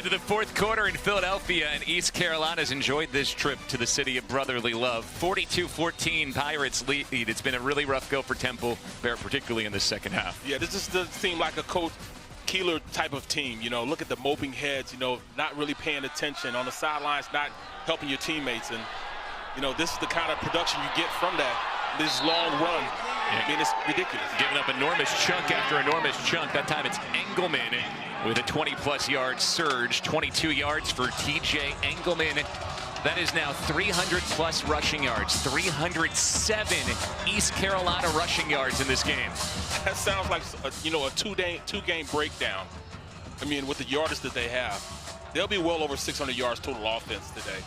into the fourth quarter in Philadelphia, and East Carolina's enjoyed this trip to the city of brotherly love. 42-14 Pirates lead. It's been a really rough go for Temple, particularly in the second half. Yeah, this just doesn't seem like a Coach Keeler type of team. You know, look at the moping heads, you know, not really paying attention on the sidelines, not helping your teammates. And, you know, this is the kind of production you get from that, this long run. I mean, it's ridiculous. Giving up enormous chunk after enormous chunk. That time it's Engelman with a 20-plus yard surge. 22 yards for TJ Engelman. That is now 300-plus rushing yards. 307 East Carolina rushing yards in this game. That sounds like a two-game breakdown. I mean, with the yardage that they have, they'll be well over 600 yards total offense today.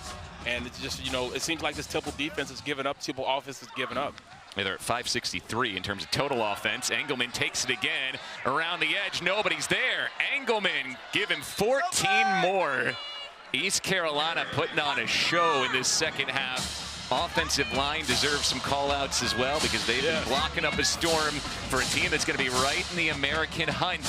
And it's just, you know, it seems like this Temple defense has given up. Temple offense has given up. They're at 563 in terms of total offense. Engelman takes it again around the edge. Nobody's there. Engelman given 14 more. East Carolina putting on a show in this second half. Offensive line deserves some call-outs as well because they've been blocking up a storm for a team that's going to be right in the American hunt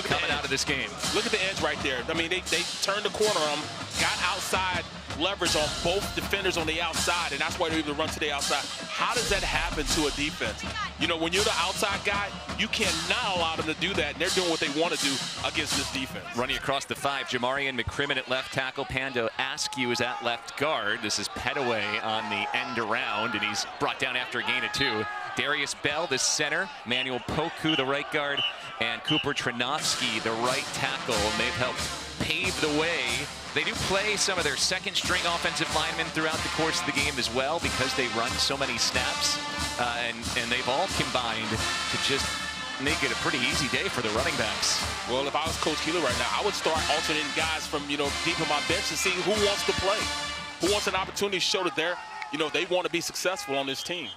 coming out of this game. Look at the edge right there. I mean, they turned the corner on them, got outside leverage on both defenders on the outside, and that's why they're able to run to the outside. How does that happen to a defense? You know, when you're the outside guy, you cannot allow them to do that, and they're doing what they want to do against this defense. Running across the 5, Jamarian McCrimmon at left tackle. Pando Askew is at left guard. This is Petaway on the end around, and he's brought down after a gain of 2. Darius Bell, the center. Manuel Poku, the right guard. And Cooper Trinovsky, the right tackle. And they've helped pave the way. They do play some of their second-string offensive linemen throughout the course of the game as well because they run so many snaps. And they've all combined to just make it a pretty easy day for the running backs. Well, if I was Coach Keeler right now, I would start alternating guys from, you know, deep in my bench and see who wants to play, who wants an opportunity to show that they want to be successful on this team.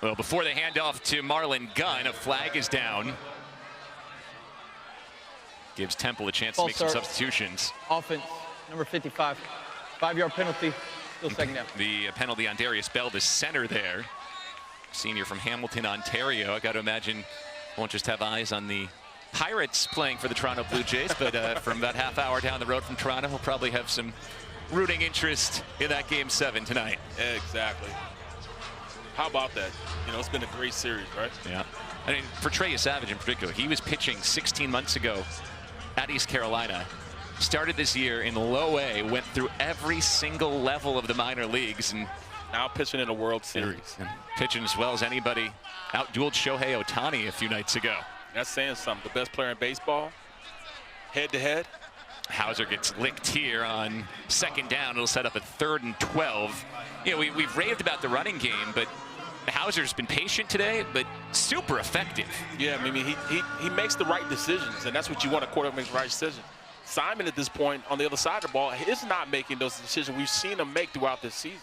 Well, before they hand off to Marlon Gunn, a flag is down. Gives Temple a chance to make some substitutions. Offense, number 55. 5-yard penalty, still second down. The penalty on Darius Bell, the center there. Senior from Hamilton, Ontario. I got to imagine won't just have eyes on the Pirates playing for the Toronto Blue Jays, but from about half hour down the road from Toronto, we'll probably have some rooting interest in that Game 7 tonight. Exactly. How about that? You know, it's been a great series, right? Yeah. I mean, for Trey Savage in particular, he was pitching 16 months ago at East Carolina. Started this year in low A, went through every single level of the minor leagues, and now pitching in a World Series. And pitching as well as anybody. Outdueled Shohei Ohtani a few nights ago. That's saying something. The best player in baseball, head-to-head. Hauser gets licked here on second down. It'll set up a 3rd and 12. You know, we've raved about the running game, but Hauser's been patient today, but super effective. Yeah, I mean, he makes the right decisions, and that's what you want. A quarterback makes the right decision. Simon, at this point, on the other side of the ball, is not making those decisions we've seen him make throughout this season.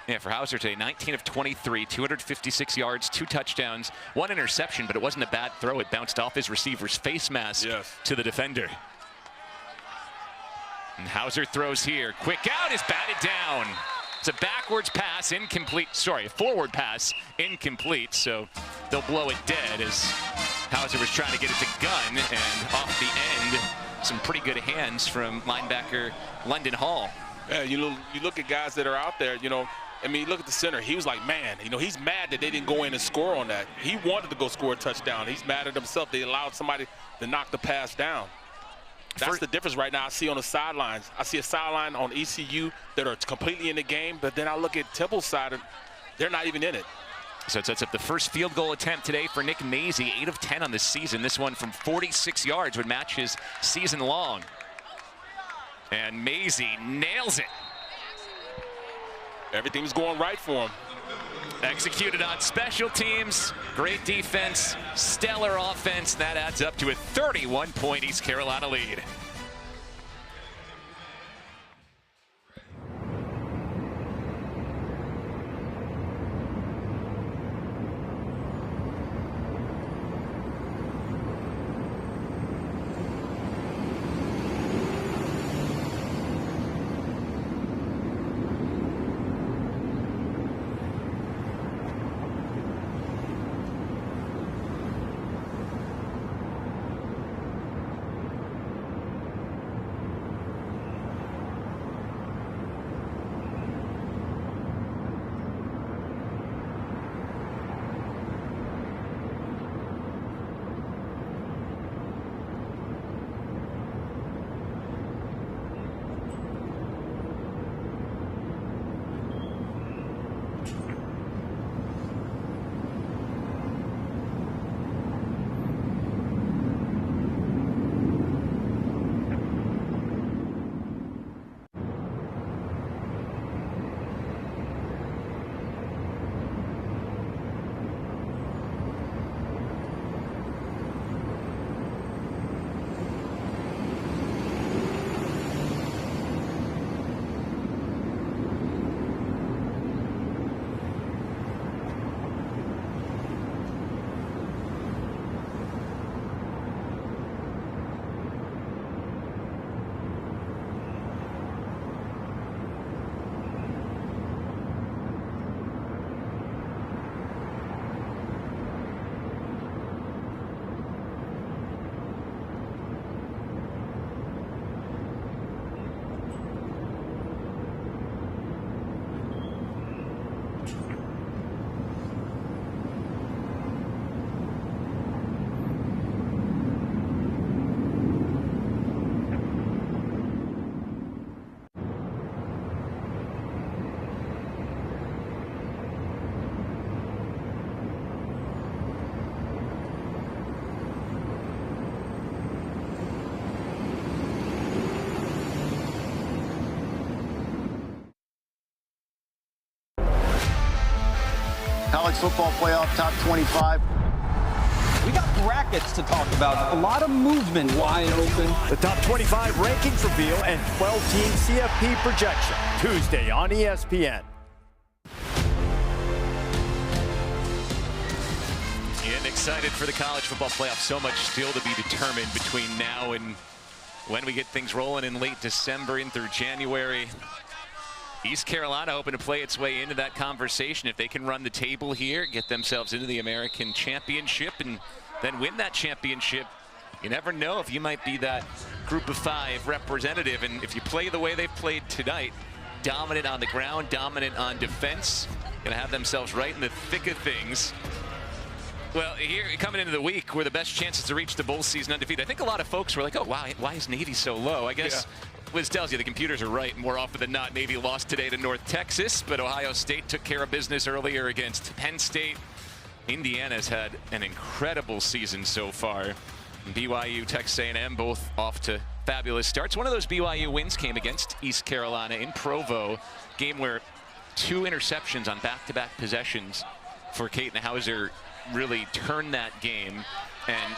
Yeah, for Hauser today, 19 of 23, 256 yards, 2 touchdowns, 1 interception, but it wasn't a bad throw. It bounced off his receiver's face mask to the defender. And Hauser throws here. Quick out is batted down. It's a backwards pass, incomplete. Sorry, a forward pass, incomplete. So they'll blow it dead as Hauser was trying to get it to Gunn, and off the end, some pretty good hands from linebacker London Hall. Yeah, you look at guys that are out there, you know, I mean, look at the center. He was like, man, you know, he's mad that they didn't go in and score on that. He wanted to go score a touchdown. He's mad at himself. They allowed somebody to knock the pass down. That's the difference right now I see on the sidelines. I see a sideline on ECU that are completely in the game, but then I look at Temple's side, and they're not even in it. So it sets up the first field goal attempt today for Nick Mazie, 8 of 10 on the season. This one from 46 yards would match his season long. And Mazie nails it. Everything's going right for him. Executed on special teams, great defense, stellar offense. That adds up to a 31-point East Carolina lead. college football playoff top 25. We got brackets to talk about. A lot of movement wide open. The top 25 rankings reveal and 12-team CFP projection Tuesday on ESPN. And excited for the college football playoff. So much still to be determined between now and when we get things rolling in late December in through January. East Carolina hoping to play its way into that conversation. If they can run the table here, get themselves into the American Championship, and then win that championship, you never know if you might be that group of 5 representative. And if you play the way they've played tonight, dominant on the ground, dominant on defense, going to have themselves right in the thick of things. Well, here coming into the week, we're the best chances to reach the bowl season undefeated. I think a lot of folks were like, oh, wow, why is Navy so low? I guess Wiz tells you the computers are right. More often than not, Navy lost today to North Texas, but Ohio State took care of business earlier against Penn State. Indiana's had an incredible season so far. BYU, Texas A&M both off to fabulous starts. One of those BYU wins came against East Carolina in Provo, game where 2 interceptions on back-to-back possessions for Caden Hauser really turned that game. And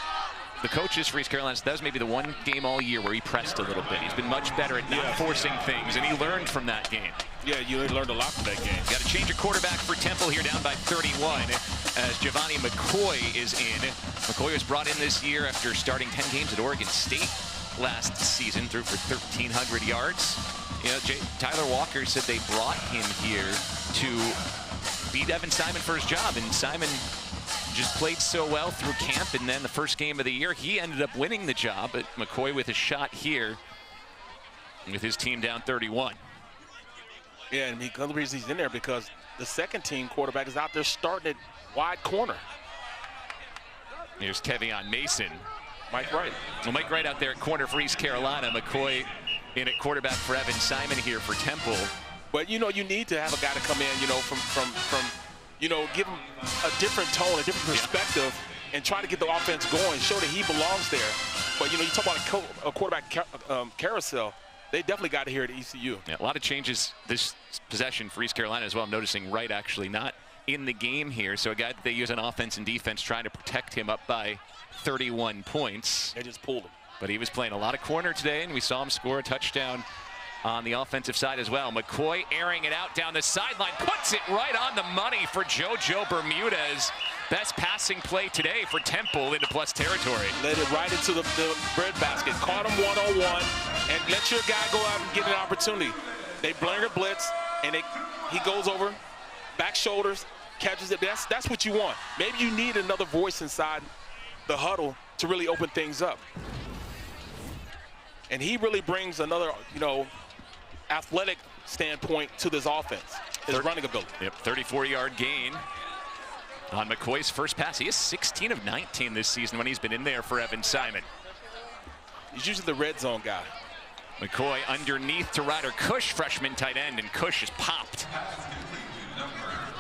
the coaches for East Carolina, that was maybe the one game all year where he pressed a little bit. He's been much better at not forcing things, and he learned from that game. Yeah, you learned a lot from that game. Got to change a quarterback for Temple here, down by 31, as Giovanni McCoy is in. McCoy was brought in this year after starting 10 games at Oregon State last season, threw for 1,300 yards. You know, Tyler Walker said they brought him here to beat Evan Simon for his job, and Simon just played so well through camp, and then the first game of the year, he ended up winning the job. But McCoy with a shot here with his team down 31. Yeah, and the other reason he's in there because the second team quarterback is out there starting at wide corner. Here's Kevion Mason. Mike Wright. Well, Mike Wright out there at corner for East Carolina. McCoy in at quarterback for Evan Simon here for Temple. But, you know, you need to have a guy to come in, you know, from you know, give him a different tone, a different perspective, and try to get the offense going, show that he belongs there. But, you know, you talk about a quarterback carousel, they definitely got to hear it at ECU. Yeah, a lot of changes this possession for East Carolina as well. I'm noticing Wright actually not in the game here. So a guy that they use on offense and defense trying to protect him up by 31 points. They just pulled him. But he was playing a lot of corner today, and we saw him score a touchdown on the offensive side as well. McCoy airing it out down the sideline, puts it right on the money for JoJo Bermudez. Best passing play today for Temple into plus territory. Led it right into the breadbasket. Caught him one-on-one, and let your guy go out and get an opportunity. They blur a blitz, and he goes over, back shoulders, catches it. That's what you want. Maybe you need another voice inside the huddle to really open things up. And he really brings another, you know, athletic standpoint to this offense, his running ability. Yep, 34-yard gain on McCoy's first pass. He is 16 of 19 this season when he's been in there for Evan Simon. He's usually the red zone guy. McCoy underneath to Ryder Cush, freshman tight end, and Cush is popped.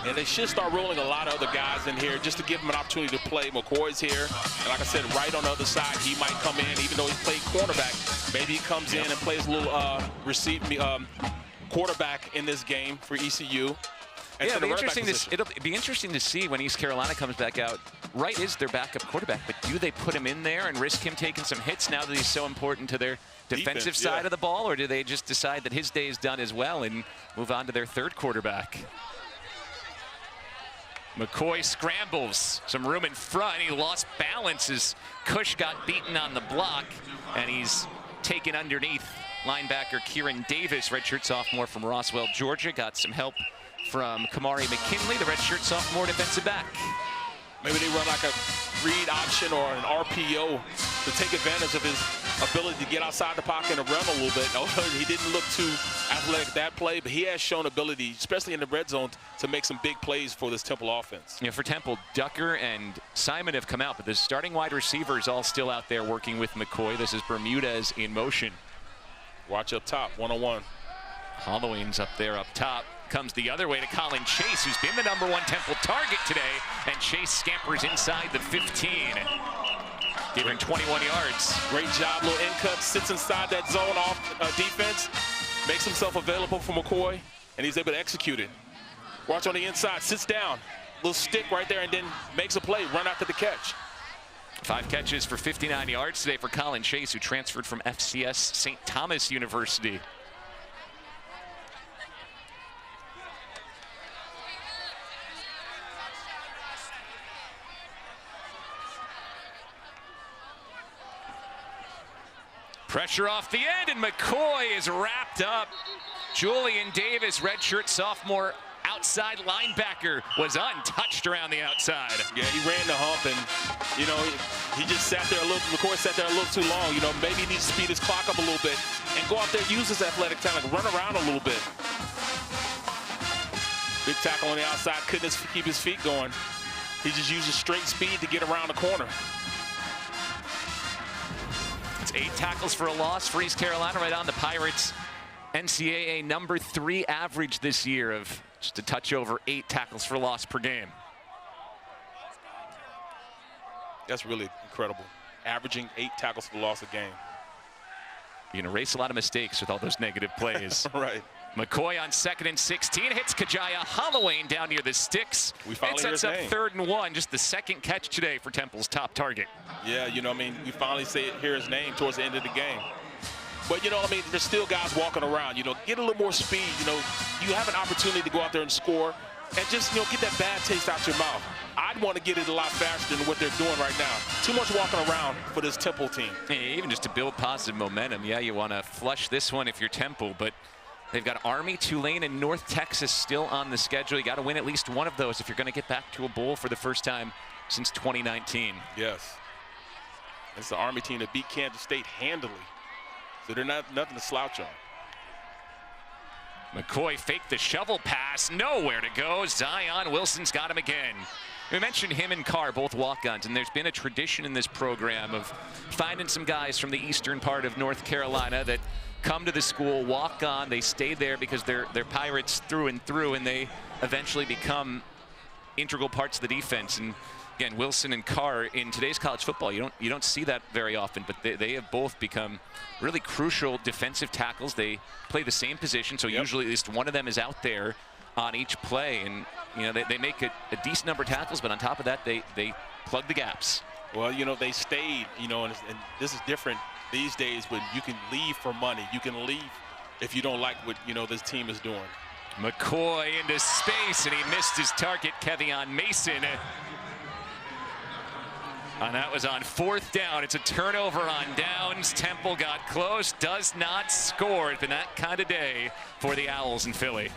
And they should start rolling a lot of other guys in here just to give them an opportunity to play. McCoy's here. And like I said, right on the other side, he might come in, even though he's played cornerback. Maybe he comes in and plays a little quarterback in this game for ECU. And yeah, it'll be interesting to see when East Carolina comes back out. Wright is their backup quarterback, but do they put him in there and risk him taking some hits now that he's so important to their defensive side of the ball, or do they just decide that his day is done as well and move on to their third quarterback? McCoy scrambles, some room in front. He lost balance as Cush got beaten on the block, and he's taken underneath linebacker Kieran Davis, redshirt sophomore from Roswell, Georgia. Got some help from Kamari McKinley, the redshirt sophomore defensive back. Maybe they run like a read option or an RPO to take advantage of his ability to get outside the pocket and run a little bit. He didn't look too athletic that play, but he has shown ability, especially in the red zone, to make some big plays for this Temple offense. Yeah, for Temple, Ducker and Simon have come out, but the starting wide receivers all still out there working with McCoy. This is Bermudez in motion. Watch up top, one-on-one. Holloway's up there up top. Comes the other way to Colin Chase, who's been the #1 Temple target today, and Chase scampers inside the 15. Giving 21 yards. Great job, little in cut, sits inside that zone off defense, makes himself available for McCoy, and he's able to execute it. Watch on the inside, sits down, little stick right there and then makes a play, run after the catch. 5 catches for 59 yards today for Colin Chase, who transferred from FCS St. Thomas University. Pressure off the end, and McCoy is wrapped up. Julian Davis, redshirt sophomore outside linebacker, was untouched around the outside. Yeah, he ran the hump, and, you know, he just sat there a little, McCoy sat there a little too long. You know, maybe he needs to speed his clock up a little bit and go out there, use his athletic talent, run around a little bit. Big tackle on the outside, couldn't keep his feet going. He just uses straight speed to get around the corner. It's 8 tackles for a loss for East Carolina, right on the Pirates' NCAA number 3 average this year of just a touch over 8 tackles for loss per game. That's really incredible. Averaging 8 tackles for loss a game. You can erase a lot of mistakes with all those negative plays. Right. McCoy on 2nd and 16 hits Kajaya Holloway down near the sticks. We finally it sets up 3rd and 1, just the 2nd catch today for Temple's top target. Yeah, you know, I mean, we finally hear his name towards the end of the game. But, you know, I mean, there's still guys walking around. You know, get a little more speed. You know, you have an opportunity to go out there and score and just, you know, get that bad taste out your mouth. I'd want to get it a lot faster than what they're doing right now. Too much walking around for this Temple team. Yeah, even just to build positive momentum, yeah, you want to flush this one if you're Temple, but they've got Army, Tulane, and North Texas still on the schedule. You got to win at least one of those if you're going to get back to a bowl for the first time since 2019. Yes. It's the Army team that beat Kansas State handily. So they're nothing to slouch on. McCoy faked the shovel pass. Nowhere to go. Zion Wilson's got him again. We mentioned him and Carr, both walk-ons, and there's been a tradition in this program of finding some guys from the eastern part of North Carolina that come to the school, walk on, they stay there because they're Pirates through and through, and they eventually become integral parts of the defense. And again, Wilson and Carr in today's college football, you don't see that very often, but they have both become really crucial defensive tackles. They play the same position, so usually at least one of them is out there on each play, and you know they make a decent number of tackles, but on top of that, they plug the gaps. Well, you know, they stayed, you know, and this is different these days when you can leave for money. You can leave if you don't like what, you know, this team is doing. McCoy into space, and he missed his target, Kevion Mason. And that was on 4th down. It's a turnover on downs. Temple got close, does not score. It's been that kind of day for the Owls in Philly.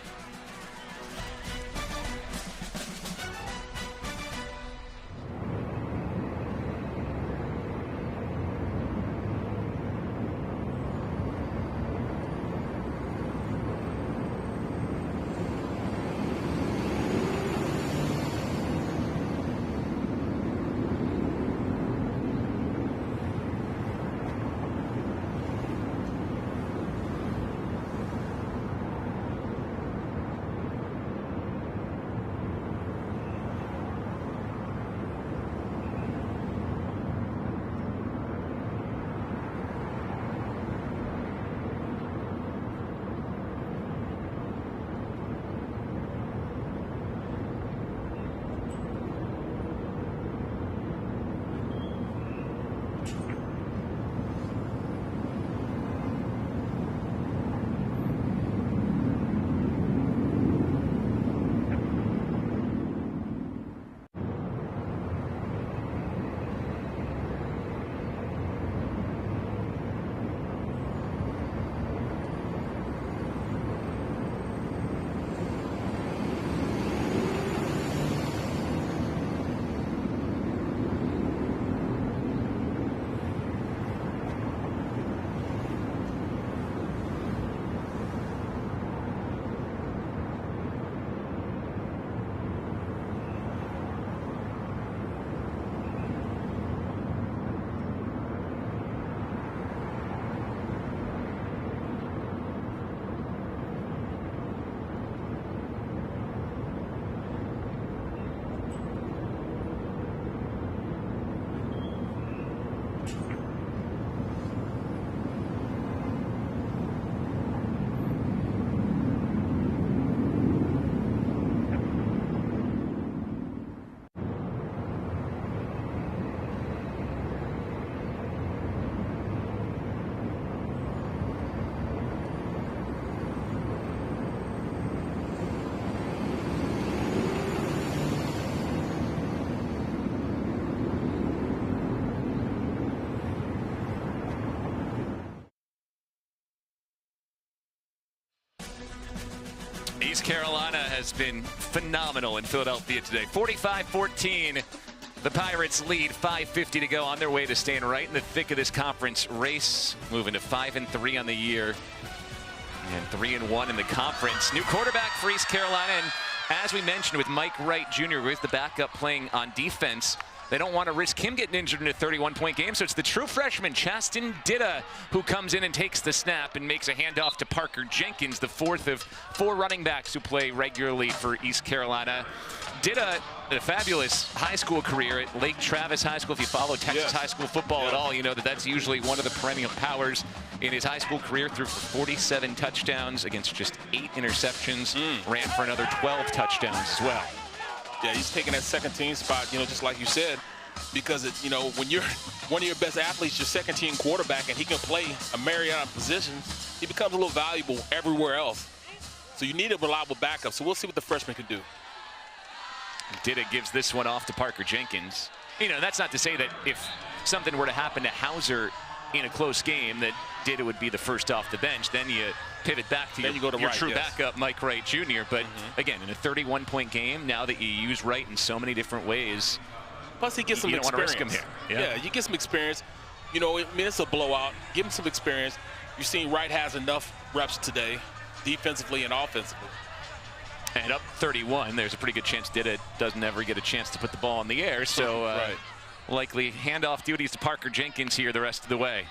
East Carolina has been phenomenal in Philadelphia today. 45-14. The Pirates lead, 5:50 to go, on their way to staying right in the thick of this conference race, moving to 5-3 on the year and 3-1 in the conference. New quarterback for East Carolina, and as we mentioned with Mike Wright Jr., with the backup playing on defense, they don't want to risk him getting injured in a 31-point game, so it's the true freshman, Chaston Ditta, who comes in and takes the snap and makes a handoff to Parker Jenkins, the fourth of 4 running backs who play regularly for East Carolina. Ditta, a fabulous high school career at Lake Travis High School. If you follow Texas high school football at all, you know that that's usually one of the perennial powers in his high school career. Threw for 47 touchdowns against just 8 interceptions. Ran for another 12 touchdowns as well. Yeah, he's taking that second team spot, you know, just like you said, because, you know, when you're one of your best athletes, your second team quarterback, and he can play a myriad of positions, he becomes a little valuable everywhere else. So you need a reliable backup. So we'll see what the freshman can do. Ditta gives this one off to Parker Jenkins. You know, that's not to say that if something were to happen to Hauser in a close game that Ditta would be the first off the bench. Then you pivot back to your true backup, Mike Wright Jr. But again, in a 31-point game, now that you use Wright in so many different ways, plus he gets some experience. You don't want to risk him here. Yeah, you get some experience. You know, I mean, it's a blowout. Give him some experience. You've seen Wright has enough reps today, defensively and offensively. And up 31, there's a pretty good chance Ditta doesn't ever get a chance to put the ball in the air. So likely handoff duties to Parker Jenkins here the rest of the way.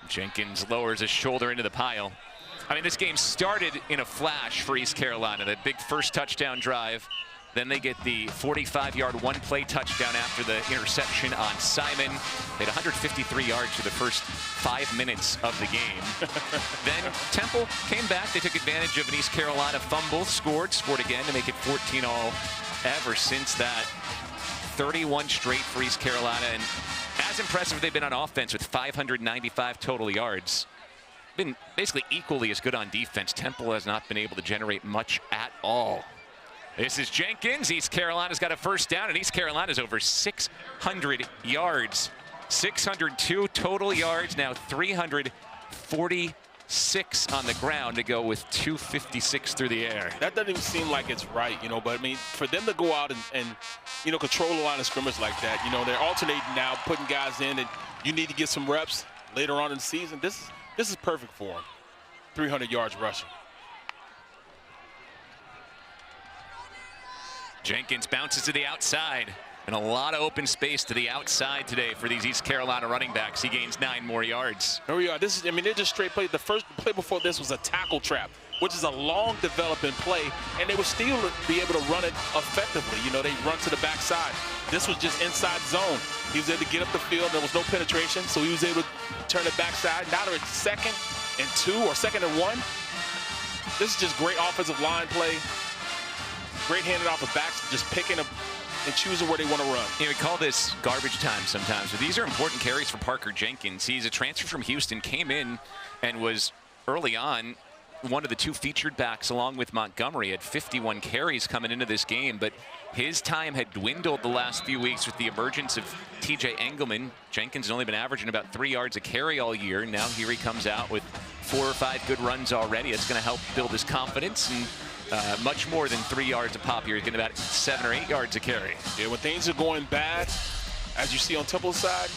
Jenkins lowers his shoulder into the pile. I mean, this game started in a flash for East Carolina. That big first touchdown drive. Then they get the 45-yard one-play touchdown after the interception on Simon. They had 153 yards for the first 5 minutes of the game. Then Temple came back. They took advantage of an East Carolina fumble, scored again to make it 14-all ever since that. 31 straight for East Carolina, and as impressive they've been on offense with 595 total yards. Been basically equally as good on defense. Temple has not been able to generate much at all. This is Jenkins. East Carolina's got a first down, and East Carolina's over 600 yards. 602 total yards, now 346 on the ground to go with 256 through the air. That doesn't even seem like it's right, you know, but I mean, for them to go out and you know, control the line of scrimmage like that, you know, they're alternating now, putting guys in, and you need to get some reps later on in the season. This is perfect for them. 300 yards rushing. Jenkins bounces to the outside, and a lot of open space to the outside today for these East Carolina running backs. He gains 9 more yards. Here we are. This is, I mean, they just straight played. The first play before this was a tackle trap, which is a long developing play, and they would still be able to run it effectively. You know, they run to the backside. This was just inside zone. He was able to get up the field. There was no penetration, so he was able to turn it backside. Now they're at 2nd and 2 or 2nd and 1. This is just great offensive line play. Great handed off of backs, just picking up and choosing where they want to run. You know, we call this garbage time sometimes, but these are important carries for Parker Jenkins. He's a transfer from Houston, came in and was early on one of the 2 featured backs along with Montgomery. Had 51 carries coming into this game, but his time had dwindled the last few weeks with the emergence of TJ Engelman. Jenkins has only been averaging about 3 yards a carry all year. Now here he comes out with 4 or 5 good runs already. It's going to help build his confidence, and much more than 3 yards a pop here. He's getting about 7 or 8 yards a carry. Yeah, when things are going bad, as you see on Temple's side,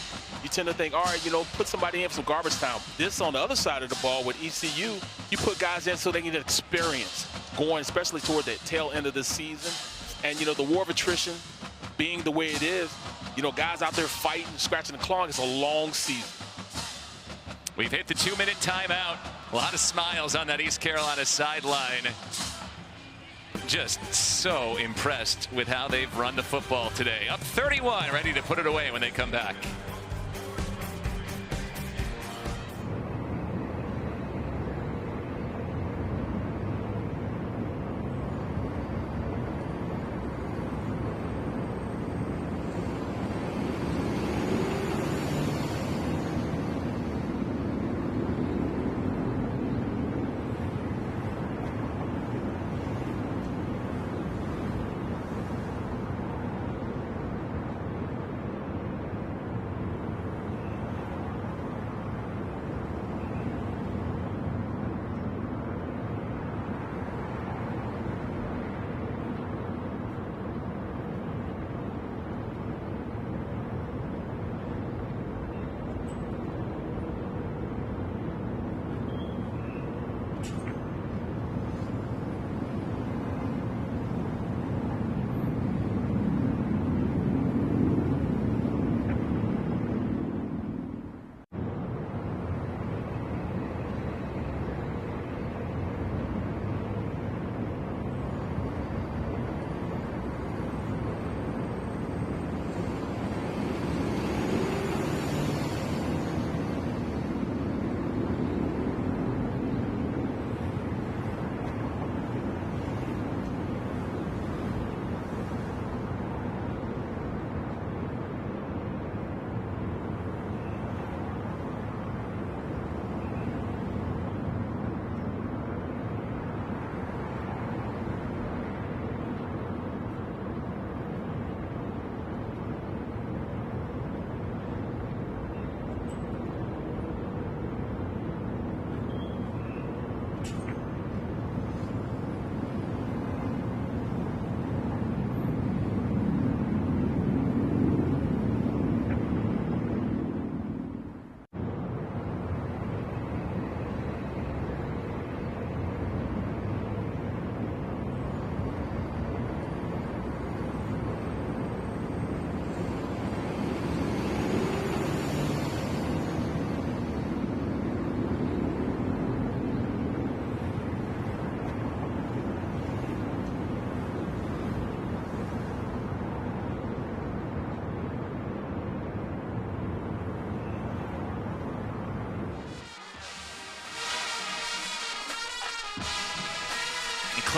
you tend to think, all right, you know, put somebody in for some garbage time. This on the other side of the ball with ECU, you put guys in so they get experience going, especially toward the tail end of the season. And, you know, the war of attrition being the way it is, you know, guys out there fighting, scratching and clawing, it's a long season. We've hit the 2-minute timeout. A lot of smiles on that East Carolina sideline. Just so impressed with how they've run the football today. Up 31, ready to put it away when they come back.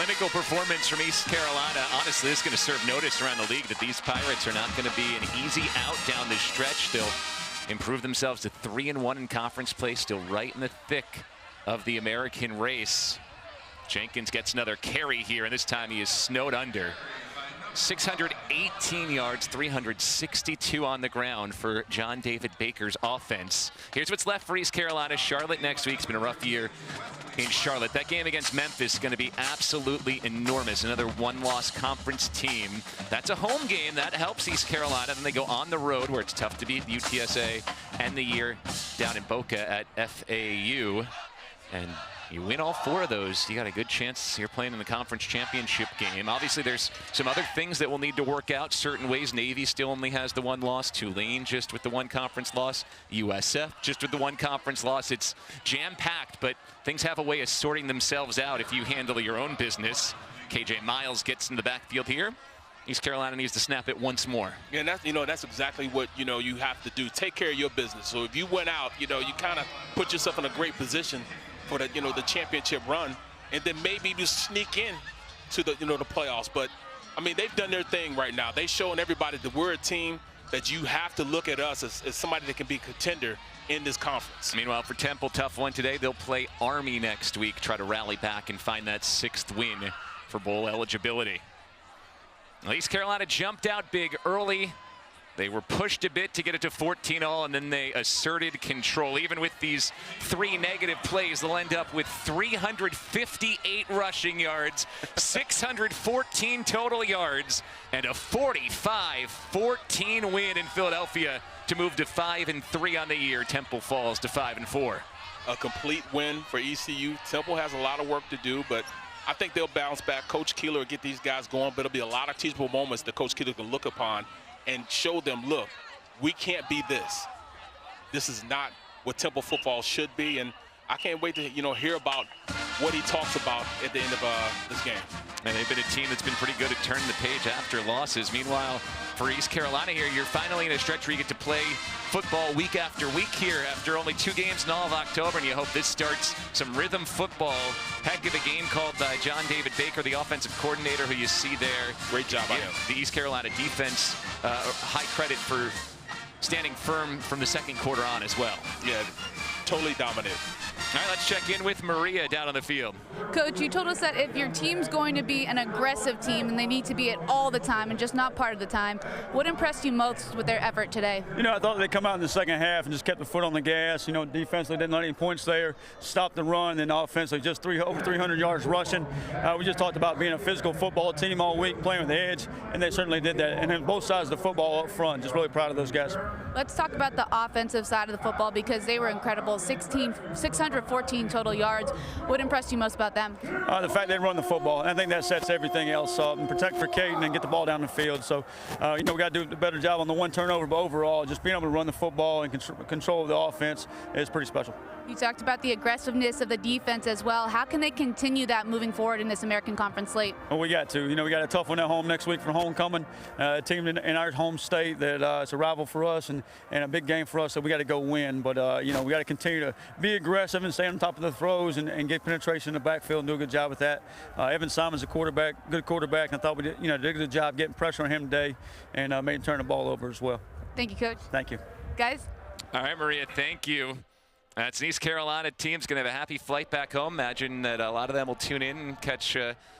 clinical performance from East Carolina. Honestly, this is going to serve notice around the league that these Pirates are not going to be an easy out down the stretch. They'll improve themselves to 3-1 in conference play, still right in the thick of the American race. Jenkins gets another carry here, and this time he is snowed under. 618 yards, 362 on the ground for John David Baker's offense. Here's what's left for East Carolina. Charlotte next week. It's been a rough year in Charlotte. That game against Memphis is going to be absolutely enormous. Another one-loss conference team. That's a home game. That helps East Carolina. Then they go on the road where it's tough to beat UTSA, end the year down in Boca at FAU. And you win all 4 of those, you got a good chance you're playing in the conference championship game. Obviously, there's some other things that will need to work out certain ways. Navy still only has the 1 loss. Tulane just with the 1 conference loss. USF just with the 1 conference loss. It's jam-packed, but things have a way of sorting themselves out if you handle your own business. KJ Miles gets in the backfield here. East Carolina needs to snap it once more. Yeah, and that's exactly what you have to do. Take care of your business. So if you went out, you kind of put yourself in a great position for the the championship run, and then maybe just sneak in to the the playoffs. But I mean, they've done their thing right now. They've shown everybody that we're a team that you have to look at us as somebody that can be a contender in this conference. Meanwhile, for Temple, tough one today. They'll play Army next week, try to rally back and find that 6th win for bowl eligibility. Well, East Carolina jumped out big early. They were pushed a bit to get it to 14-all, and then they asserted control. Even with these 3 negative plays, they'll end up with 358 rushing yards, 614 total yards, and a 45-14 win in Philadelphia to move to 5-3 on the year. Temple falls to 5-4. A complete win for ECU. Temple has a lot of work to do, but I think they'll bounce back. Coach Keeler will get these guys going, but it'll be a lot of teachable moments that Coach Keeler can look upon and show them, look, we can't be this. This is not what Temple football should be, and I can't wait to hear about what he talks about at the end of this game. And they've been a team that's been pretty good at turning the page after losses. Meanwhile, for East Carolina here, you're finally in a stretch where you get to play football week after week here after only 2 games in all of October, and you hope this starts some rhythm football. Heck of a game called by John David Baker, the offensive coordinator, who you see there. Great job by him. The East Carolina defense, high credit for standing firm from the 2nd quarter on as well. Yeah, totally dominated. All right, let's check in with Maria down on the field. Coach, you told us that if your team's going to be an aggressive team, then they need to be it all the time and just not part of the time. What impressed you most with their effort today? I thought they'd come out in the second half and just kept the foot on the gas. Defensively didn't let any points there, stopped the run, and offensively just over 300 yards rushing. We just talked about being a physical football team all week, playing with the edge, and they certainly did that. And then both sides of the football up front, just really proud of those guys. Let's talk about the offensive side of the football because they were incredible. 614 total yards. What impressed you most about them? The fact they run the football. And I think that sets everything else up. And protect for Caden and get the ball down the field. So, we got to do a better job on the 1 turnover, but overall, just being able to run the football and control the offense is pretty special. You talked about the aggressiveness of the defense as well. How can they continue that moving forward in this American Conference slate? Well, we got to. We got a tough one at home next week for homecoming. A team in our home state that it's a rival for us and a big game for us, so we got to go win. But, we got to continue to be aggressive and stay on top of the throws and get penetration in the backfield and do a good job with that. Evan Simon's a good quarterback, and I thought we did a good job getting pressure on him today and made him turn the ball over as well. Thank you, Coach. Thank you. Guys? All right, Maria, thank you. That's an East Carolina team's going to have a happy flight back home. Imagine that a lot of them will tune in and catch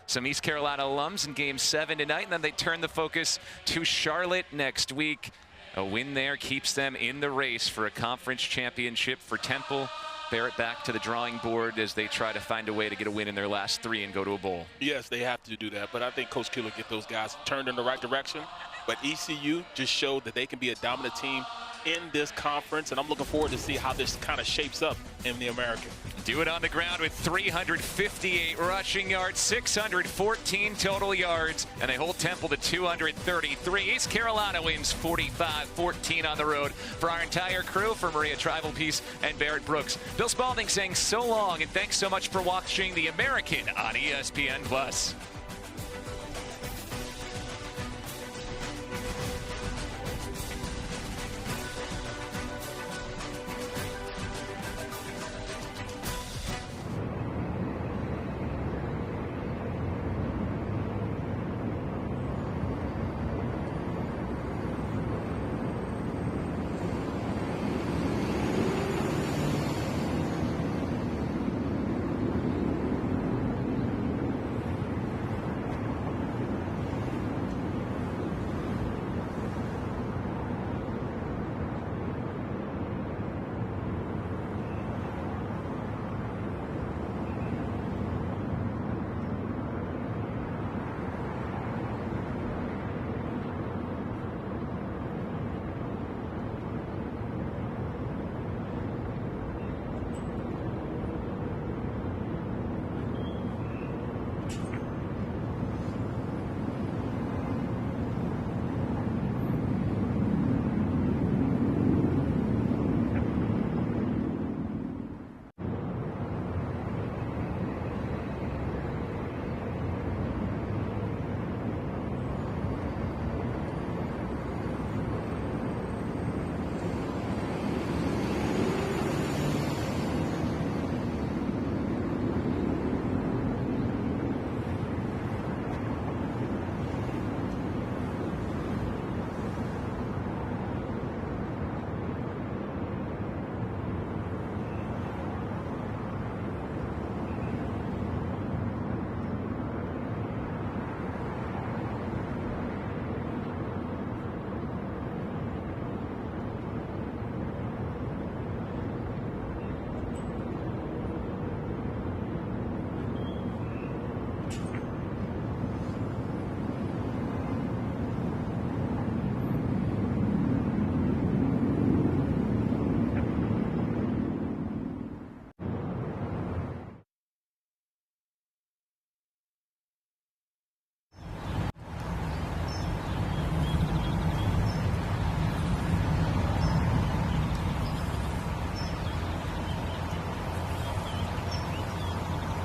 some East Carolina alums in Game 7 tonight, and then they turn the focus to Charlotte next week. A win there keeps them in the race for a conference championship. For Temple, Barrett back to the drawing board as they try to find a way to get a win in their last 3 and go to a bowl. Yes, they have to do that, but I think Coach Keeler will get those guys turned in the right direction. But ECU just showed that they can be a dominant team in this conference, and I'm looking forward to see how this kind of shapes up in the American. Do it on the ground with 358 rushing yards, 614 total yards, and they hold Temple to 233. East Carolina wins 45-14 on the road. For our entire crew, for Maria Tribal Peace and Barrett Brooks, Bill Spalding saying so long, and thanks so much for watching the American on ESPN+.